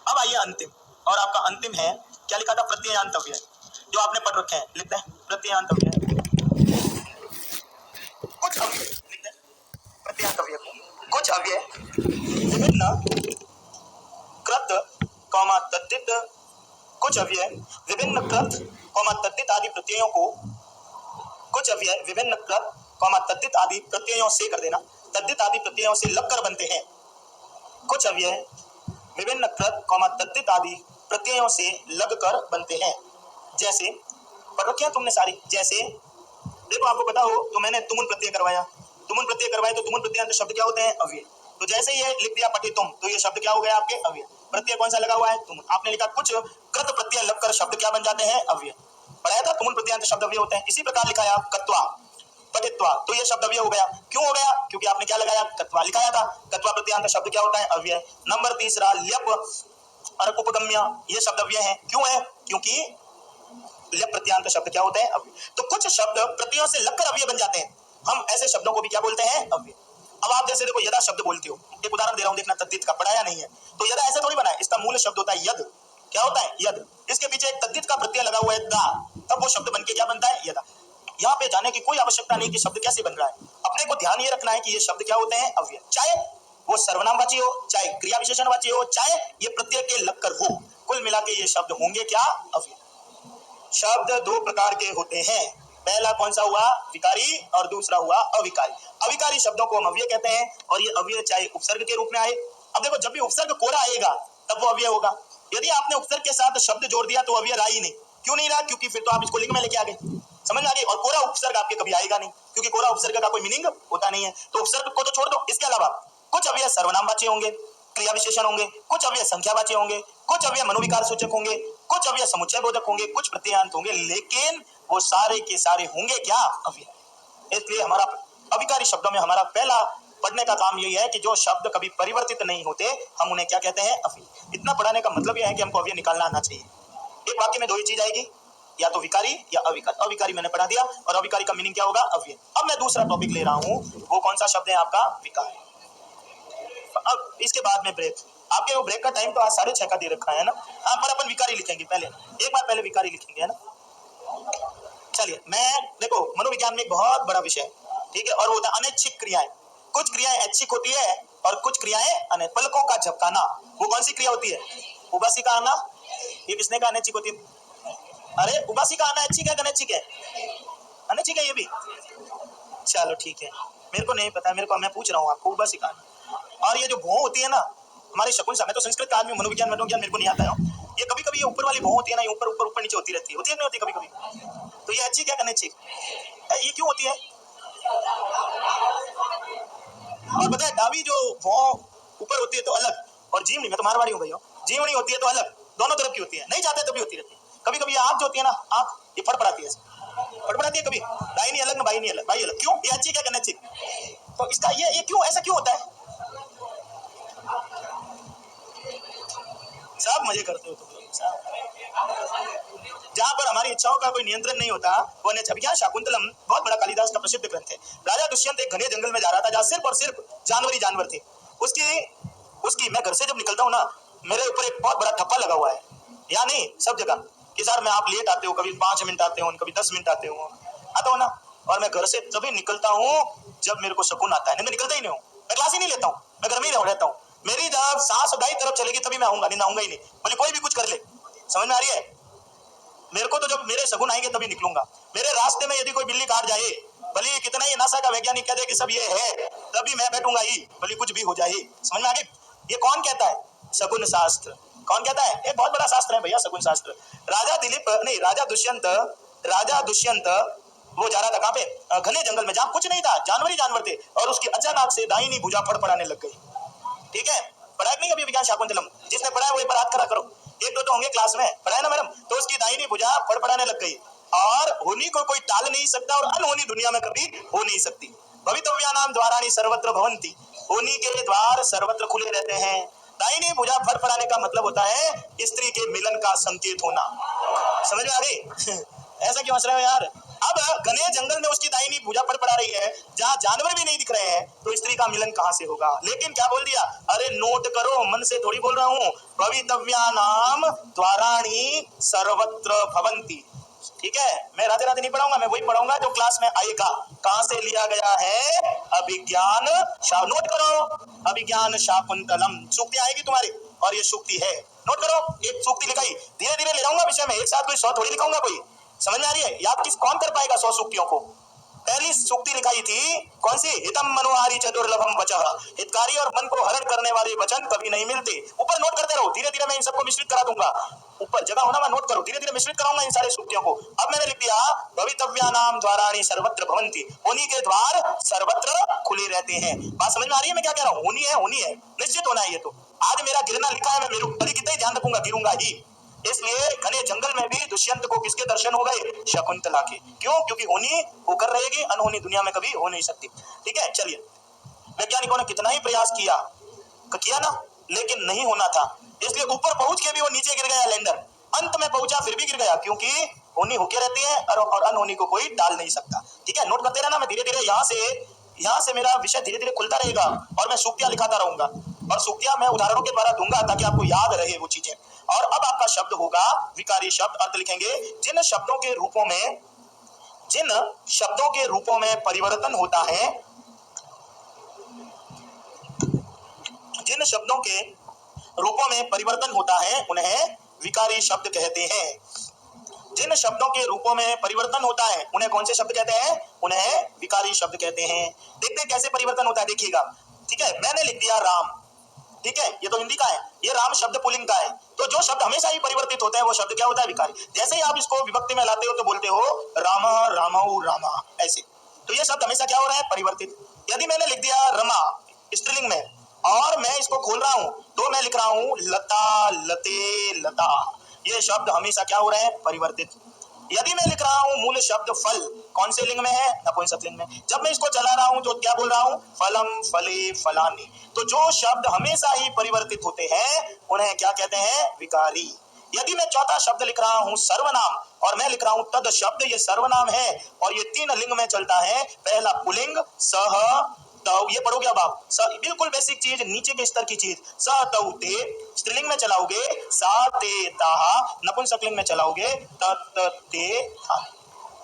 अब आइए अंतिम, और आपका अंतिम है, क्या लिखा था? प्रत्ययांत अव्यय, जो आपने पढ़ रखे हैं, लिखते हैं प्रत्ययांत अव्यय। कुछ अव्यय लिखते हैं प्रत्ययांत अव्यय को, कुछ अव्यय विभिन्न कृत कौमा तद्धित, कुछ अव्यय विभिन्न कृत कौमा तद्धित आदि प्रत्ययों को, कुछ अव्यय विभिन्न कृत कौमा तद्धित आदि प्रत्ययों से, कर देना, तद्धित आदि प्रत्ययों से लगकर बनते हैं। कुछ अव्यय विभिन्न कृत कौमा तद्धित आदि प्रत्ययों से लगकर बनते हैं। जैसे पढ़ रखी है तुमने सारी, जैसे देखो आपको पता हो तो मैंने तुमुन प्रत्यय करवाया, तुमुन प्रत्यय करवाए तो तुमुन प्रत्ययांत शब्द क्या होते हैं? अव्यय। तो जैसे ये लिख दिया पठे तुम, तो ये शब्द क्या हो गया आपके? अव्यय। प्रत्यय कौन सा लगा हुआ है? तुमुन। आपने लिखा कुछ कृत प्रत्यय लगकर शब्द क्या बन जाते हैं? अव्यय। पढ़ाया था तुमुन प्रत्ययांत शब्द अव्यय होते हैं। इसी प्रकार लिखाया कत्वा, पठित्वा, तो ये शब्द अव्यय हो गया। क्यों हो गया? क्योंकि आपने क्या लगाया? कत्वा लिखाया था। कत्वा प्रत्ययांत शब्द क्या होता है? अव्यय। नंबर तीसरा ल्यप और उपगम्य, ये शब्द अव्यय है। क्यों है? क्योंकि ल्यप प्रत्ययांत शब्द क्या होते हैं? अव्यय। तो कुछ शब्द प्रत्ययों से लगकर अव्यय बन जाते हैं, हम ऐसे शब्दों को भी क्या बोलते हैं? अव्यय। अब आप जैसे देखो यदा शब्द बोलते हो, एक उदाहरण दे रहा हूं, देखना, तद्धित का पढ़ाया नहीं है। तो यदा ऐसे थोड़ी बना है, इसका मूल शब्द होता है यद। क्या होता है? यद। इसके पीछे एक तद्धित का प्रत्यय लगा हुआ है दा, तब वो शब्द बनके क्या बनता है? यदा। यहाँ पे जाने की कोई आवश्यकता नहीं कि शब्द कैसे बन रहा है, अपने को ध्यान ये रखना है कि ये शब्द क्या होते हैं? अव्यय। चाहे वो सर्वनामवाची हो, चाहे क्रिया विशेषणवाची हो, चाहे ये प्रत्यय के लगकर हो, कुल मिला के ये शब्द होंगे क्या? अव्यय। शब्द दो प्रकार के होते हैं, पहला कौन सा हुआ? विकारी, और दूसरा हुआ अविकारी। अविकारी शब्दों को हम अव्यय कहते हैं, और ये अव्यय चाहे उपसर्ग के रूप में आए। अब देखो जब भी उपसर्ग कोरा आएगा तब वो अव्यय होगा। यदि आपने उपसर्ग के साथ शब्द जोड़ दिया तो अव्यय रहा ही नहीं। क्यों नहीं रहा? क्योंकि फिर तो आप इसको लिंग में लेके आ गए, समझ में आ गई। और कोरा उपसर्ग आपके कभी आएगा नहीं, क्योंकि कोरा उपसर्ग का कोई मीनिंग होता नहीं है। तो उपसर्ग को तो छोड़ दो, इसके अलावा कुछ अव्यय सर्वनामवाची होंगे, क्रिया विशेषण होंगे, कुछ अव्यय संख्यावाची होंगे, कुछ अव्यय मनोविकार सूचक होंगे, कुछ अव्यय समुच्चय बोधक होंगे, कुछ प्रत्ययांत होंगे, लेकिन वो सारे के सारे होंगे क्या? अव्यय। इसलिए हमारा अविकारी शब्दों में हमारा पहला पढ़ने का काम यही है कि जो शब्द कभी परिवर्तित नहीं होते हम उन्हें क्या कहते हैं? अव्यय। इतना पढ़ाने का मतलब यह है कि हमको अव्यय निकालना आना चाहिए। एक वाक्य में दो ही चीज आएगी, या तो विकारी या अविकारी। अविकारी मैंने पढ़ा दिया, और अविकारी का मीनिंग क्या होगा? अव्यय। अब मैं दूसरा टॉपिक ले रहा हूं, वो कौन सा शब्द है आपका? विकार। अब इसके बाद में ब्रेक, आपके वो ब्रेक का टाइम तो आज 6:30 का दे रखा है ना, पर अपन विकारी लिखेंगे पहले, एक बार पहले विकारी लिखेंगे, है ना। चलिए, मैं देखो मनोविज्ञान में एक बहुत बड़ा विषय है, ठीक है, और वो होता है अनैच्छिक क्रियाएं। कुछ क्रियाएं ऐच्छिक होती है और कुछ क्रियाएं अनैच्छिक। पलकों का झपकाना, वो कौन सी क्रिया होती है? उबासी का आना। ये किसने का अनैच्छिक होती है? अरे उबासी का आना ऐच्छिक है कि अनैच्छिक है? अनैच्छिक है ये भी। चलो ठीक है, मेरे को नहीं पता, मेरे को, मैं पूछ रहा हूँ आपको, उबासी का आना। और ये जो भौं होती है ना, हमारे शकुन साहब, मैं तो संस्कृत का आदमी, मनोविज्ञान मनोविज्ञान मेरे को नहीं आता है। ये कभी कभी ये ऊपर वाली भौं होती है ना, ये ऊपर ऊपर ऊपर नीचे होती रहती है, होती है नहीं होती कभी कभी? तो ये ऐच्छिक है कि अनैच्छिक? ये क्यों होती है? और पता है डावी जो भौं ऊपर होती है तो अलग, और जीवनी, मैं तो मारवाड़ी हूँ भैया, जीवनी होती है तो अलग, दोनों तरफ की होती है, नहीं चाहते तभी होती रहती है। कभी कभी आँख जो होती है ना, आँख ये फड़फड़ाती है, फड़फड़ाती है कभी, दाई नहीं अलग ना भाई नहीं अलग, भाई अलग। क्यों? ये ऐच्छिक है कि अनैच्छिक? तो इसका ये क्यों, ऐसा क्यों होता है? सब मजे करते हो तुम लोग सब। जहाँ पर हमारी इच्छाओं का कोई नियंत्रण नहीं होता वो अभिज्ञान शाकुंतलम बहुत बड़ा कालिदास का प्रसिद्ध ग्रंथ है। राजा दुष्यंत एक घने जंगल में जा रहा था जहाँ सिर्फ और सिर्फ जानवर ही जानवर थे। उसकी मैं घर से जब निकलता हूँ ना, मेरे ऊपर एक बहुत बड़ा ठप्पा लगा हुआ है, या नहीं सब जगह, कि सर मैं आप लेट आते हो, कभी 5 मिनट आते हो, कभी 10 मिनट आते हो, आता हो ना। और मैं घर से तभी निकलता हूँ जब मेरे को सुकून आता है, नहीं मैं निकलता ही नहीं हूँ, मैं क्लास ही नहीं लेता हूँ, मैं घर में ही रहता हूँ। मेरी जब सांस दाई तरफ चलेगी तभी मैं आऊंगा, नहीं आऊंगा ही नहीं, बोले कोई भी कुछ कर ले। समझ में आ रही है? मेरे को तो जब मेरे सगुन आएंगे तभी निकलूंगा। मेरे रास्ते में यदि कोई बिल्ली काट जाए, भले ही कितना ही नासा का वैज्ञानिक कह दे कि सब ये है, तभी मैं बैठूंगा ही, भले कुछ भी हो जाए। समझ में आ गई? ये कौन कहता है? शकुन शास्त्र। कौन कहता है? एक बहुत बड़ा शास्त्र है भैया शकुन शास्त्र। राजा दुष्यंत वो जा रहा था कहाँ पे? घने जंगल में, जहाँ कुछ नहीं था, जानवर ही जानवर थे, और उसकी अचानक से दाहिनी भुजा फड़फड़ाने लग गई। ठीक है, पढ़ा नहीं कभी विज्ञान शाकुंतलम? जिसने पढ़ा है वो एक बार हाथ खड़ा करो। एक दो तो होंगे क्लास में, पढ़ा है ना मैडम? तो उसकी दाहिनी भुजा फड़फड़ाने लग गई, और होनी को कोई टाल नहीं सकता, और अनहोनी दुनिया में कभी हो नहीं सकती। भवितव्यानाम द्वाराणि सर्वत्र भवन्ति, होनी के द्वार सर्वत्र खुले रहते हैं। दाहिनी भुजा फड़फड़ाने का मतलब होता है स्त्री के मिलन का संकेत होना। समझ में आ गई? ऐसा क्यों हंस रहे हो यार? अब घने जंगल में उसकी दाहिनी भुजा फड़फड़ा रही है, जहां जानवर भी नहीं दिख रहे हैं, तो स्त्री का मिलन कहां से होगा? लेकिन क्या बोल दिया? अरे नोट करो, मन से थोड़ी बोल रहा हूं। भवितव्यानाम द्वाराणि सर्वत्र भवन्ति। ठीक है, मैं राधे राधे नहीं पढ़ाऊंगा, मैं वही पढ़ाऊंगा जो क्लास में आएगा। कहां से लिया गया है? अभिज्ञान। नोट करो, अभिज्ञान शाकुंतलम सूक्ति आएगी तुम्हारी, और ये सूक्ति है। नोट करो, एक सूक्ति लिखाई, धीरे धीरे ले जाऊंगा विषय में, एक साथ कोई 100 थोड़ी लिखाऊंगा कोई। समझ में आ रही है? याद कौन कर पाएगा 100 सूक्तियों को? पहली सूक्ति लिखाई थी कौन सी? हितम मनोहारी च दुर्लभम वचः, हितकारी और मन को हरण करने वाले वचन कभी नहीं मिलते। ऊपर नोट करते रहो, धीरे धीरे मैं इन सबको मिश्रित करा दूंगा। ऊपर जगह होना, मैं नोट करो, धीरे धीरे मिश्रित कराऊंगा इन सारे सूक्तियों को। अब मैंने लिख दिया भवितव्यानाम द्वाराणि सर्वत्र भवन्ति, होनी के द्वार सर्वत्र खुले रहते हैं। बात समझ में आ रही है मैं क्या कह रहा हूँ? होनी है, निश्चित होना है। ये तो आज मेरा गिरना लिखा है, मैं मेरे ऊपर कितना ही ध्यान रखूंगा, गिरूंगा ही। इसलिए घने जंगल में भी दुष्यंत को किसके दर्शन हो गए? शकुंतला के। क्यों? क्योंकि होनी होकर रहेगी, अनहोनी दुनिया में कभी हो नहीं सकती। ठीक है, चलिए। वैज्ञानिकों ने कितना ही प्रयास किया ना, लेकिन नहीं होना था। इसलिए ऊपर पहुंच के भी वो नीचे गिर गया लैंडर। अंत में पहुंचा फिर भी गिर गया, क्योंकि होनी होके रहती है और अनहोनी को कोई टाल नहीं सकता। ठीक है, नोट करते रहना, मैं धीरे धीरे यहाँ से मेरा विषय धीरे धीरे खुलता रहेगा, और मैं सूक्तियां लिखाता रहूंगा, और सूक्तियां मैं उदाहरणों के द्वारा दूंगा ताकि आपको याद रहे वो चीजें। और अब आपका शब्द होगा विकारी शब्द। अर्थ लिखेंगे, जिन शब्दों के रूपों में परिवर्तन होता है, जिन शब्दों के रूपों में परिवर्तन होता है उन्हें विकारी शब्द कहते हैं। जिन शब्दों के रूपों में परिवर्तन होता है उन्हें कौन से शब्द कहते हैं? उन्हें विकारी शब्द कहते हैं। देखते हैं कैसे परिवर्तन होता है, देखिएगा। ठीक है, मैंने लिख दिया राम। ठीक है, ये तो हिंदी का है, ये राम शब्द पुल्लिंग का है। तो जो शब्द हमेशा ही परिवर्तित होते हैं वो शब्द क्या होता है? विकारी। जैसे ही आप इसको विभक्ति में लाते हो तो बोलते हो रामा रामाऊ रामा, ऐसे। तो ये शब्द हमेशा क्या हो रहा है? परिवर्तित। यदि मैंने लिख दिया रमा स्त्रीलिंग में, और मैं इसको खोल रहा हूं, तो मैं लिख रहा हूं लता लते लता, ये शब्द हमेशा क्या हो रहे हैं? परिवर्तित। यदि मैं लिख रहा हूं मूल शब्द फल, कौन से लिंग में है? नपुंसकलिंग में। जब मैं इसको चला रहा हूं तो क्या बोल रहा हूं? फलम फले फलानी। तो जो शब्द हमेशा ही परिवर्तित होते हैं उन्हें क्या कहते हैं? विकारी। यदि मैं चौथा शब्द लिख रहा हूं सर्वनाम, और मैं लिख रहा हूं तद शब्द, ये सर्वनाम है और ये 3 लिंग में चलता है। पहला पुल्लिंग सह तव, ये पढ़ोगे अब आप, बिल्कुल बेसिक चीज, नीचे के स्तर की चीज। स तव ते स्त्रीलिंग में चलाओगे, सा ते ताहा, नपुंसकलिंग में चलाओगे तत ते था।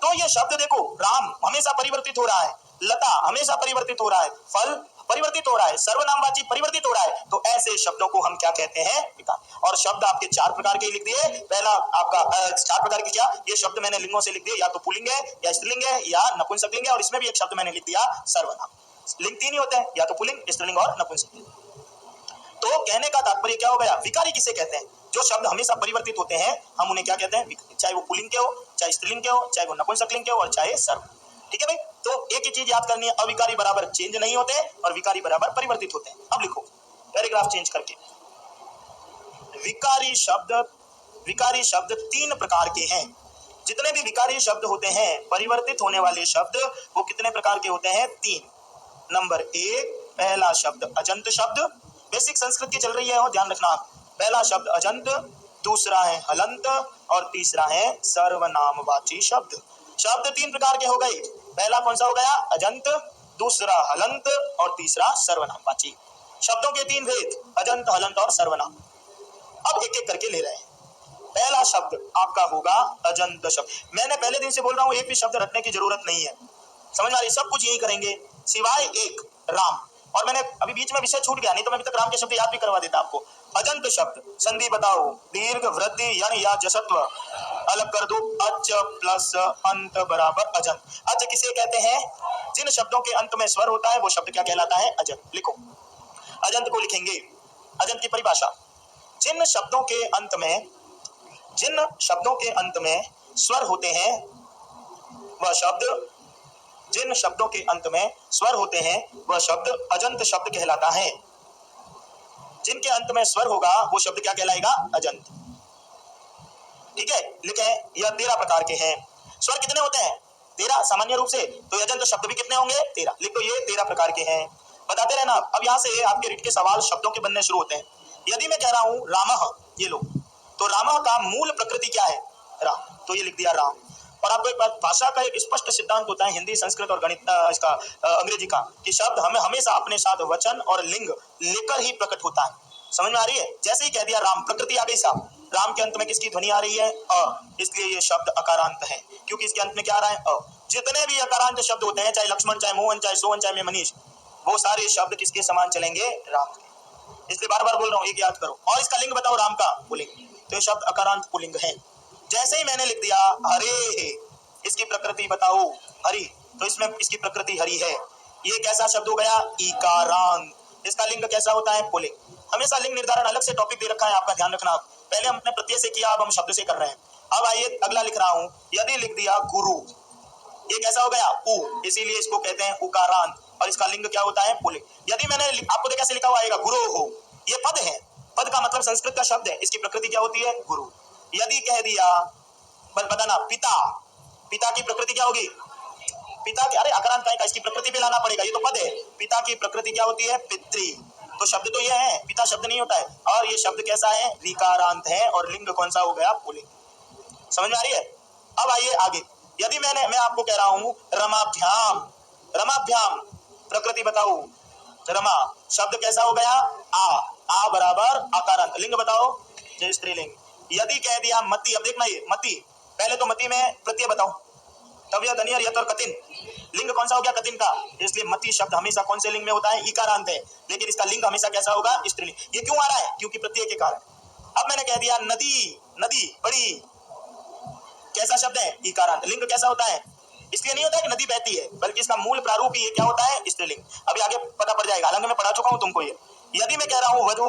तो ये शब्द देखो, राम हमेशा परिवर्तित हो रहा है, लता हमेशा परिवर्तित हो रहा है, फल परिवर्तित हो रहा है, सर्वनामवाची परिवर्तित हो रहा है। तो ऐसे शब्दों को हम क्या कहते हैं? विकार। और शब्द आपके 4 प्रकार के लिख दिए। पहला आपका 4 प्रकार के क्या? ये शब्द मैंने लिंगों से लिख दिए, या तो पुल्लिंग है, या स्त्रीलिंग है, या नपुंसकलिंग है, और इसमें भी एक शब्द मैंने लिख दिया सर्वनाम। लिंग 3 ही होते हैं, या तो पुल्लिंग, स्त्रीलिंग और नपुंसकलिंग। तो कहने का तात्पर्य क्या हो गया? विकारी किसे कहते हैं? जो शब्द हमेशा परिवर्तित होते हैं हम उन्हें क्या कहते हैं? चाहे वो पुल्लिंग के हो, चाहे स्त्रीलिंग के हो, चाहे वो नपुंसकलिंग के हो, और चाहे सर्व। ठीक है भाई, तो एक ही चीज याद करनी है, अविकारी बराबर चेंज नहीं होते और विकारी बराबर परिवर्तित होते हैं। अब लिखो पैराग्राफ चेंज करके, विकारी शब्द 3 प्रकार के हैं। जितने भी विकारी शब्द होते हैं, परिवर्तित होने वाले शब्द, वो कितने प्रकार के होते हैं? 3। नंबर 1, पहला शब्द अजंत शब्द। बेसिक संस्कृत की चल रही है, और ध्यान रखना। पहला शब्द अजंत, दूसरा है हलंत, और तीसरा है सर्वनामवाची शब्द। शब्द 3 प्रकार के हो गए। पहला कौन सा हो गया? अजंत, दूसरा हलंत, और तीसरा सर्वनामवाची। शब्दों के 3 भेद, अजंत, हलंत और सर्वनाम। अब एक एक करके ले रहे हैं। पहला शब्द आपका होगा अजंत शब्द। मैंने पहले दिन से बोल रहा हूं, एक भी शब्द रटने की जरूरत नहीं है। समझ आ रही? सब कुछ यही करेंगे सिवाय एक, राम। और मैंने अभी बीच में विषय छूट गया, नहीं तो मैं अभी तक राम के शब्द याद भी करवा देता आपको। अजंत शब्द, संधि बताओ, दीर्घ, वृद्धि, यण या जसत्व। अलग कर दो, अच प्लस अंत बराबर अजंत। अच किसे कहते हैं? जिन शब्दों के अंत में स्वर होता है वो शब्द क्या कहलाता है? अजंत। लिखो, अजंत को लिखेंगे। अजंत की परिभाषा, जिन शब्दों के अंत में स्वर होते हैं वह शब्द, जिन शब्दों के अंत में स्वर होते हैं वह शब्द अजंत शब्द कहलाता है। जिनके अंत में स्वर होगा वो शब्द क्या कहलाएगा? अजंत। ठीक है, लिखें, यह 13 प्रकार के हैं। स्वर कितने होते हैं? 13 सामान्य रूप से, तो अजंत शब्द भी कितने होंगे? 13। लिखो, ये 13 प्रकार के हैं, बताते रहना। अब यहाँ से आपके रीट के सवाल शब्दों के बनने शुरू होते हैं। यदि मैं कह रहा हूं रामः, ये लो, तो रामः का मूल प्रकृति क्या है? राम, तो ये लिख दिया राम। और आपको एक बात, भाषा का एक स्पष्ट सिद्धांत होता है हिंदी, संस्कृत और गणित इसका अंग्रेजी का, कि शब्द हमें हमेशा अपने साथ वचन और लिंग लेकर ही प्रकट होता है। समझ में आ रही है? जैसे ही कह दिया राम, प्रकृति आ गई साहब। राम के अंत में किसकी ध्वनि आ रही है? अ, इसलिए ये शब्द अकारांत है, क्योंकि इसके अंत में क्या आ रहा है? अ। जितने भी अकारांत शब्द होते हैं, चाहे लक्ष्मण, चाहे मोहन, चाहे सोहन, चाहे मनीष, वो सारे शब्द किसके समान चलेंगे? राम के। इसलिए बार बार बोल रहा हूं, एक याद करो। और इसका लिंग बताओ, राम का पुल्लिंग, तो ये शब्द अकारांत पुल्लिंग है। जैसे ही मैंने लिख दिया हरे, इसकी प्रकृति बताओ हरि, तो इसमें इसकी प्रकृति हरि है। ये कैसा शब्द हो गया? ईकारांत। इसका लिंग कैसा होता है? पुल्लिंग। हमेशा लिंग निर्धारण अलग से टॉपिक दे रखा है, आपका ध्यान रखना। पहले हमने प्रत्यय से किया, अब हम शब्द से कर रहे हैं। अब आइए अगला लिख रहा हूं, यदि लिख दिया गुरु, ये कैसा हो गया? उ, इसीलिए इसको कहते हैं उकारांत, और इसका लिंग क्या होता है? पुल्लिंग। यदि मैंने आपको तो कैसे लिखा हुआ आएगा? गुरु हो, ये पद है, पद का मतलब संस्कृत का शब्द है, इसकी प्रकृति क्या होती है? गुरु। यदि कह दिया, बताना पिता, पिता की प्रकृति क्या होगी? पिता की, अरे अकारांत का, इसकी प्रकृति पे लाना पड़ेगा, ये तो पद है। पिता की प्रकृति क्या होती है? पितृ। तो शब्द तो ये है, पिता शब्द नहीं होता है। और ये शब्द कैसा है? ऋकारांत है, और लिंग कौन सा हो गया? पुल्लिंग। समझ में आ रही है? अब आइए आगे। यदि मैं आपको कह रहा हूं रमाभ्याम, रमाभ्याम प्रकृति बताओ। रमा शब्द कैसा हो गया? आ बराबर आकारांत। लिंग बताओ, जय स्त्रीलिंग। यदि कह दिया मति, अब देखना ये मति, पहले तो मति में प्रत्यय बताओ, तव्य, धनियर, यत और कतिन। लिंग कौन सा हो गया? कतिन का। इसलिए मति शब्द हमेशा कौन से लिंग में होता है? इकारांत है, लेकिन इसका लिंग हमेशा कैसा होगा? स्त्रीलिंग। ये क्यों आ रहा है? क्योंकि प्रत्यय के कारण। अब मैंने कह दिया नदी, नदी बड़ी, कैसा शब्द है? इकारांत। लिंग कैसा होता है? इसलिए नहीं होता है कि नदी बहती है, बल्कि इसका मूल प्रारूप ही ये क्या होता है? स्त्रीलिंग। अभी आगे पता पड़ जाएगा, हालांकि मैं पढ़ा चुका हूं तुमको ये। यदि मैं कह रहा हूं वधु,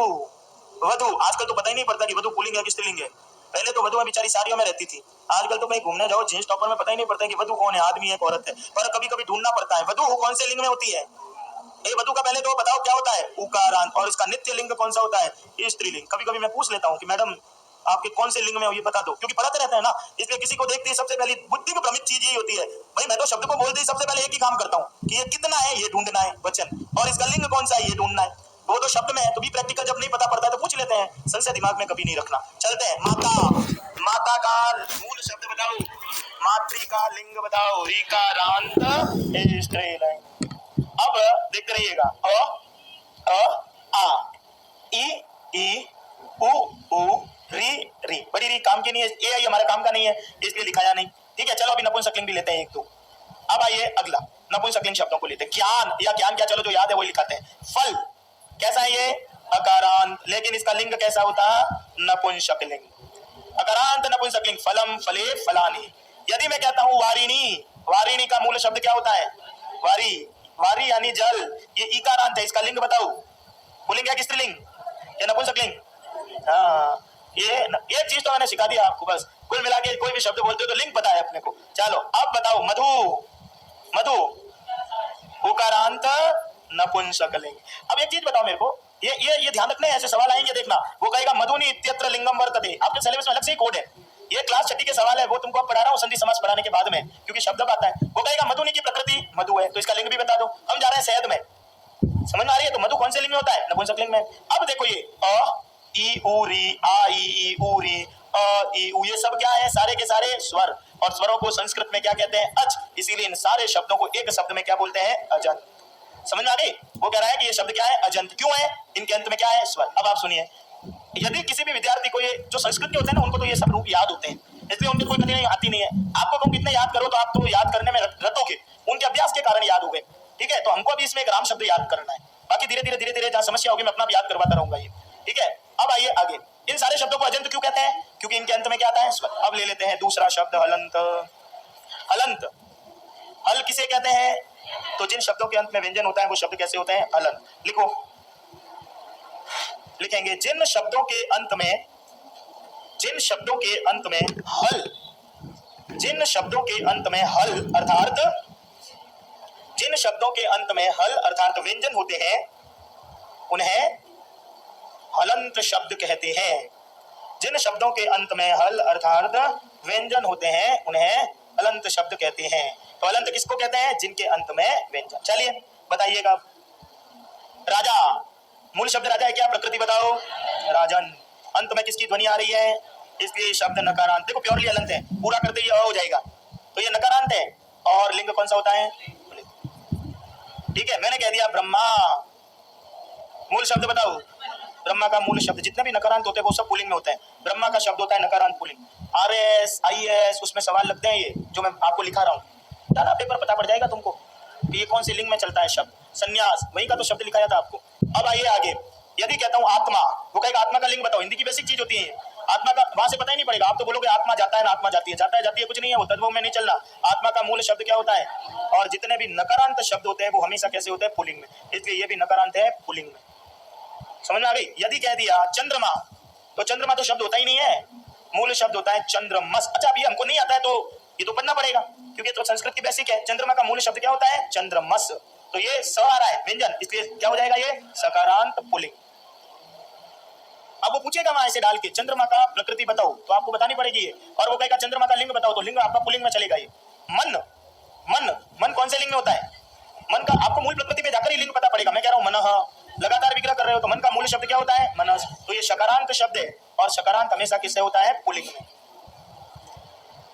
वधु, आजकल तो पता ही नहीं पड़ता कि वधु पुल्लिंग है कि स्त्रीलिंग है। पहले तो वधु बेचारी साड़ियों में रहती थी, आजकल तो कहीं घूमने जाओ जींस टॉपर में पता ही नहीं पड़ता कि वधु कौन है, आदमी है, औरत है। पर कभी कभी ढूंढना पड़ता है वधु कौन से लिंग में होती है। ए वधु का पहले तो बताओ क्या होता है? उकारांत। और इसका नित्य लिंग कौन सा होता है? स्त्रीलिंग। कभी कभी मैं पूछ लेता हूँ कि मैडम आपके कौन से लिंग में हो, ये बता दो, क्योंकि पढ़ाते रहते हैं ना, इसलिए किसी को देखते ही सबसे पहली बुद्धि को भ्रमित चीज यही होती है, भाई मैं तो शब्द को बोलते ही सबसे पहले एक ही काम करता हूँ कि ये कितना है, ये ढूंढना है वचन, और इसका लिंग कौन सा है, ये ढूंढना है। वो तो शब्द में है, तो भी प्रैक्टिकल जब नहीं पता पड़ता है तो पूछ लेते हैं, संशय दिमाग में कभी नहीं रखना। चलते हैं, माता, माता का मूल शब्द बताओ, मातृ का लिंग बताओ, ऋकारांत स्त्रीलिंग। अब देखते रहिएगा, आ, ई उ उ री, बड़ी री काम की नहीं है, ए आई हमारे काम का नहीं है, इसलिए लिखाया नहीं। ठीक है, चलो अभी नपुंसकलिंग भी लेते हैं एक दो। अब आइए अगला, नपुंसकलिंग शब्दों को लेते हैं। ज्ञान, या ज्ञान क्या, चलो जो याद है वही लिखाते हैं। फल कैसा है? ये अकारांत, लेकिन इसका लिंग कैसा होता है? नपुंसकलिंग। अकारांत नपुंसकलिंग। फलम, फले, फलानी। यदि मैं कहता हूं वारिणी, वारिणी का मूल शब्द क्या होता है? वारी, वारी यानी जल, ये इकारांत है, इसका लिंग बताओ, पुल्लिंग है कि स्त्रीलिंग, या नपुंसकलिंग? हाँ, ये चीज तो मैंने सिखा दिया आपको, बस कुल मिला के कोई भी शब्द बोलते हो तो लिंक पता है अपने को। चलो अब बताओ, मधु, मधु उकारांत नपुंसकलिंग। अब एक चीज बताओ मेरे को, ये ध्यान रखना है, ऐसे सवाल आएंगे देखना। वो कहेगा मधुनी इत्यत्र लिंगम वर्तते, आपके सिलेबस में अलग से ही कोड है, ये क्लास 6 के सवाल है, वो तुमको अब पढ़ा रहा हूँ संधि समास पढ़ाने के बाद में, क्योंकि शब्द आता है। वो कहेगा मधुनी की प्रकृति मधु है, तो इसका लिंग भी बता दो। हम जा रहे हैं शहद में, समझ में आ रही है? तो मधु कौन से लिंग में होता है? नपुंसकलिंग में। अब देखो ये अ ई उ री, आ ई उ री, अ ई उ, ये सब क्या है? सारे के सारे स्वर, और स्वरों को संस्कृत में क्या कहते हैं? अच। इसीलिए इन सारे शब्दों को एक शब्द में क्या बोलते हैं? अजंत। समझ में आ गई? वो कह रहा है कि ये शब्द क्या है? अजंत। क्यों है? इनके अंत में क्या है? स्वर। अब आप सुनिए, यदि किसी भी विद्यार्थी को, ये जो संस्कृत के होते हैं ना, उनको तो ये सब रूप याद होते हैं, इसलिए उनकी कोई कठिनाई आती नहीं है। आपको कहूं कितने याद करो, तो आप तो याद करने में रटोगे, उनके अभ्यास के कारण याद हो गए। ठीक है, तो हमको अभी इसमें एक राम शब्द याद करना है, बाकी धीरे धीरे जहां समस्या होगी मैं अपना याद करवाता रहूंगा ये। ठीक है, अब आइए आगे। इन सारे शब्दों को अजंत क्यों कहते हैं? क्योंकि इनके अंत में क्या आता है स्वर। अब ले लेते हैं दूसरा शब्द हलंत। हलंत, हल किसे कहते हैं? तो जिन शब्दों के अंत में व्यंजन होता है वो शब्द कैसे होते हैं? हलंत। लिखो, लिखेंगे जिन शब्दों के अंत में, जिन शब्दों के अंत में हल, जिन शब्दों के अंत में हल अर्थात, जिन शब्दों के अंत में हल अर्थात व्यंजन होते हैं उन्हें हलंत शब्द कहते हैं। जिन शब्दों के अंत में हल अर्थात व्यंजन होते हैं उन्हें हलंत शब्द कहते हैं। तो हलंत किसको कहते हैं? जिनके अंत में व्यंजन। चलिए बताइएगा। राजा, मूल शब्द राजा है क्या? प्रकृति बताओ। राजन, अंत में किसकी ध्वनि आ रही है? इसलिए शब्द नकारांत। देखो प्योरली हलंत है, पूरा करते ही हो जाएगा, तो ये नकारांत है। और लिंग कौन सा होता है? ठीक है, मैंने कह दिया ब्रह्मा। मूल शब्द बताओ। ब्रह्मा का मूल शब्द, जितने भी नकारांत होते हैं वो सब पुल्लिंग में होते हैं। ब्रह्मा का शब्द होता है नकारांत पुल्लिंग। RS IS उसमें सवाल लगते हैं, ये जो मैं आपको लिखा रहा हूँ दादा, पेपर पता पड़ जाएगा तुमको कि ये कौन सी लिंग में चलता है शब्द। संन्यास, वही का तो शब्द लिखाया था आपको। अब आइए आगे। यदि कहता हूँ आत्मा, वो कहेगा आत्मा का लिंग बताओ। हिंदी की बेसिक चीज होती है आत्मा का, वहां से पता ही नहीं पड़ेगा। आप तो बोलोगे आत्मा जाता है ना आत्मा जाती है, जाता है जाती है कुछ नहीं है, वो तद्भव में नहीं चलना। आत्मा का मूल शब्द क्या होता है? और जितने भी नकारांत शब्द होते हैं वो हमेशा कैसे होते हैं? पुल्लिंग में। इसलिए ये भी नकारांत है, पुल्लिंग में। समझ में आ गई? यदि कह दिया चंद्रमा, तो चंद्रमा तो शब्द होता ही नहीं है, मूल शब्द होता है चंद्रमस। अच्छा अभी हमको नहीं आता है तो ये तो पढ़ना पड़ेगा क्योंकि तो संस्कृत की बेसिक है। चंद्रमा का मूल शब्द क्या होता है? चंद्रमस। तो ये स आ रहा है व्यंजन, इसलिए क्या हो जाएगा? ये सकारांत पुल्लिंग। अब वो पूछेगा वहां ऐसे डाल के चंद्रमा का प्रकृति बताओ, तो आपको बतानी पड़ेगी ये। और वो कहेगा चंद्रमा का लिंग बताओ, तो लिंग आपका पुल्लिंग में चलेगा। ये मन, मन, मन कौन से लिंग में होता है? मन का आपको मूल प्रकृति पे जाकर ही लिंग पता पड़ेगा। मैं कह रहा हूँ मनः, लगातार विग्रह कर रहे हो तो मन का मूल शब्द क्या होता है? मनस। तो ये शकारांत शब्द है और शकारांत हमेशा किससे होता है? पुल्लिंग में।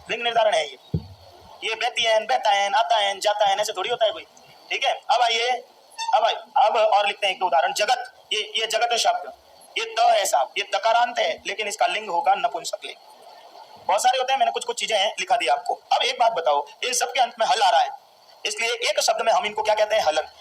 लिंग निर्धारण है ये बेतियन, बेतायन, आतायन, जातायन ऐसे थोड़ी होता है कोई। ठीक है, अब आइए, अब और लिखते हैं एक उदाहरण। जगत, ये जगत शब्द, ये त है साहब, ये तकारांत है लेकिन इसका लिंग होगा नपुंसक लिंग। बहुत सारे होते हैं, मैंने कुछ चीजें लिखा दी आपको। अब एक बात बताओ, इन सबके अंत में हल आ रहा है, इसलिए एक शब्द में हम इनको क्या कहते हैं? हलंत।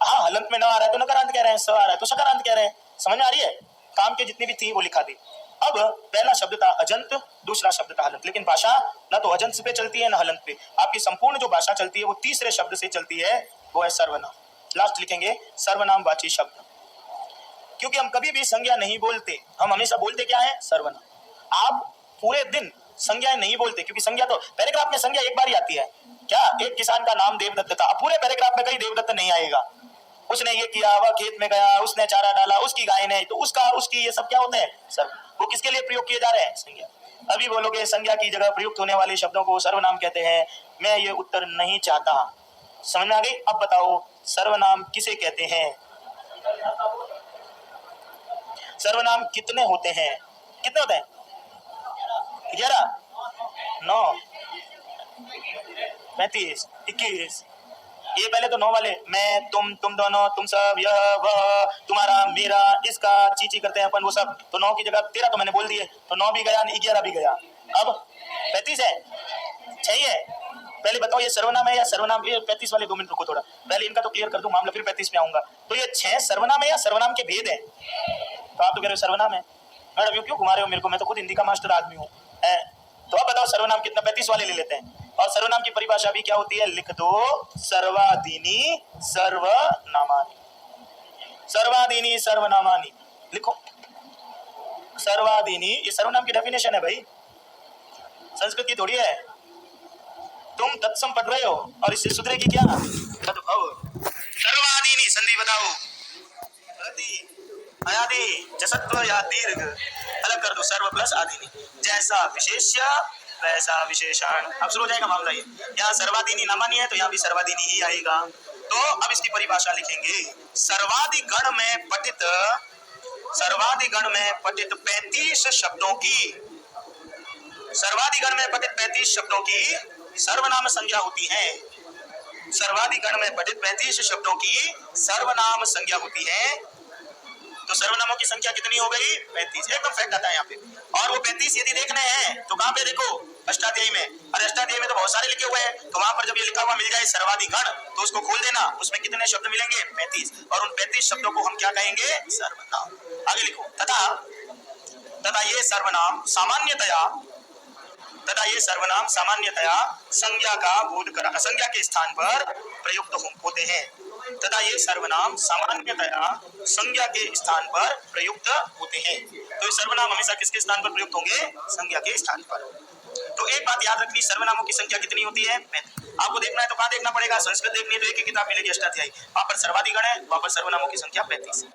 हाँ, हलंत में न आ रहा है तो नकारांत कह रहे हैं, स आ रहा है तो सकारांत कह रहे हैं। समझ में आ रही है? काम के जितनी भी थी वो लिखा दी। अब पहला शब्द था अजंत, दूसरा शब्द था हलंत। लेकिन भाषा न तो अजंत पे चलती है न हलंत पे। आपकी संपूर्ण जो भाषा चलती है वो तीसरे शब्द से चलती है, वो है सर्वनाम। लास्ट लिखेंगे सर्वनाम वाची शब्द, क्योंकि हम कभी भी संज्ञा नहीं बोलते, हम हमेशा बोलते क्या है? सर्वनाम। आप पूरे दिन संज्ञा नहीं बोलते, क्योंकि संज्ञा तो पैराग्राफ में संज्ञा एक बार ही आती है। क्या? एक किसान का नाम देवदत्त था, पूरे पैराग्राफ में कहीं देवदत्त नहीं आएगा। उसने ये किया, वह खेत में गया, उसने चारा डाला, उसकी गाय ने, तो उसका, उसकी, ये सब क्या होते हैं? सर। वो किसके लिए प्रयोग किए जा रहे हैं? संज्ञा। अभी बोलोगे संज्ञा की जगह प्रयुक्त होने वाले शब्दों को सर्वनाम कहते हैं, मैं ये उत्तर नहीं चाहता। समझ में आ गई? अब बताओ सर्वनाम किसे कहते हैं? सर्वनाम कितने होते हैं? कितने होते हैं? 11, 9, 35, 21। ये पहले तो 9 वाले, मैं, तुम दोनों, तुम सब, यह, वह, तुम्हारा, मेरा, इसका, चीची करते हैं अपन, वो सब। तो 9 की जगह 13 तो मैंने बोल दिए, तो 9 भी गया, 11 भी गया। अब 35 है, 6 है। पहले बताओ ये सर्वनाम है या सर्वनाम? ये 35 वाले 2 मिनट रुको थोड़ा, पहले इनका तो क्लियर कर दूं मामला, फिर 35 पे आऊंगा। तो ये 6 सर्वनाम है या सर्वनाम के भेद है? तो आप तो कह रहे हो सर्वनाम है। मैडम क्यों घुमा रहे हो मेरे को? मैं तो खुद हिंदी का मास्टर आदमी हूँ। तो अब बताओ सर्वनाम कितना? 35 वाले ले लेते हैं। और सर्वनाम की परिभाषा भी क्या होती है? लिख दो, सर्वादीनी सर्वनामानि। सर्वादीनी सर्वनामानि लिखो। सर्वादीनी ये सर्वनाम की डेफिनेशन है भाई, संस्कृत की थोड़ी है। तुम तत्सम पढ़ रहे हो और इससे सुधरेगी क्या? तद्भव। सर्वादीनी संधि बताओ। अयादि जसत्व या दीर्घ अलग कर दो, सर्व प्लस आदीनी। जैसा विशेष्य वैसा विशेषण। अब शुरू हो जाएगा मामला। ये यहाँ सर्वादीनी नामानी है तो यहाँ भी सर्वादीनी ही आएगा। तो अब इसकी परिभाषा लिखेंगे। सर्वादिगण में पठित, सर्वादिगण में पठित 35 शब्दों की, सर्वादिगण में पठित 35 शब्दों की सर्वनाम संज्ञा होती है। सर्वादिगण में पठित 35 शब्दों की सर्वनाम संज्ञा होती है। तो सर्वनामों की संख्या कितनी हो गई? 35। एकदम फैक्ट आता है यहाँ पे। और वो 35 यदि देखने हैं तो कहाँ पे देखो? अष्टाध्यायी में। और अष्टाध्यायी में तो बहुत सारे लिखे हुए हैं, तो वहां पर जब ये लिखा हुआ मिल जाए सर्वाधिगण, तो उसको खोल देना, उसमें कितने शब्द मिलेंगे? 35। और उन 35 शब्दों को हम क्या कहेंगे? सर्वनाम। आगे लिखो। तथा तथा ये सर्वनाम सामान्यतया संज्ञा का बोध करा संज्ञा के स्थान पर प्रयुक्त होते हैं। तथा ये सर्वनाम सामान्यतया संज्ञा के स्थान पर प्रयुक्त होते हैं। तो ये सर्वनाम हमेशा किसके स्थान पर प्रयुक्त होंगे? संज्ञा के स्थान पर। तो एक बात याद रखनी, सर्वनामों की संख्या कितनी होती है? आपको देखना है तो कहाँ देखना पड़ेगा? संस्कृत देखनी है तो एक ही किताब मिलेगी अष्टाध्यायी, वहां पर सर्वाधिगण है, वहां पर सर्वनामों की संख्या 35 है।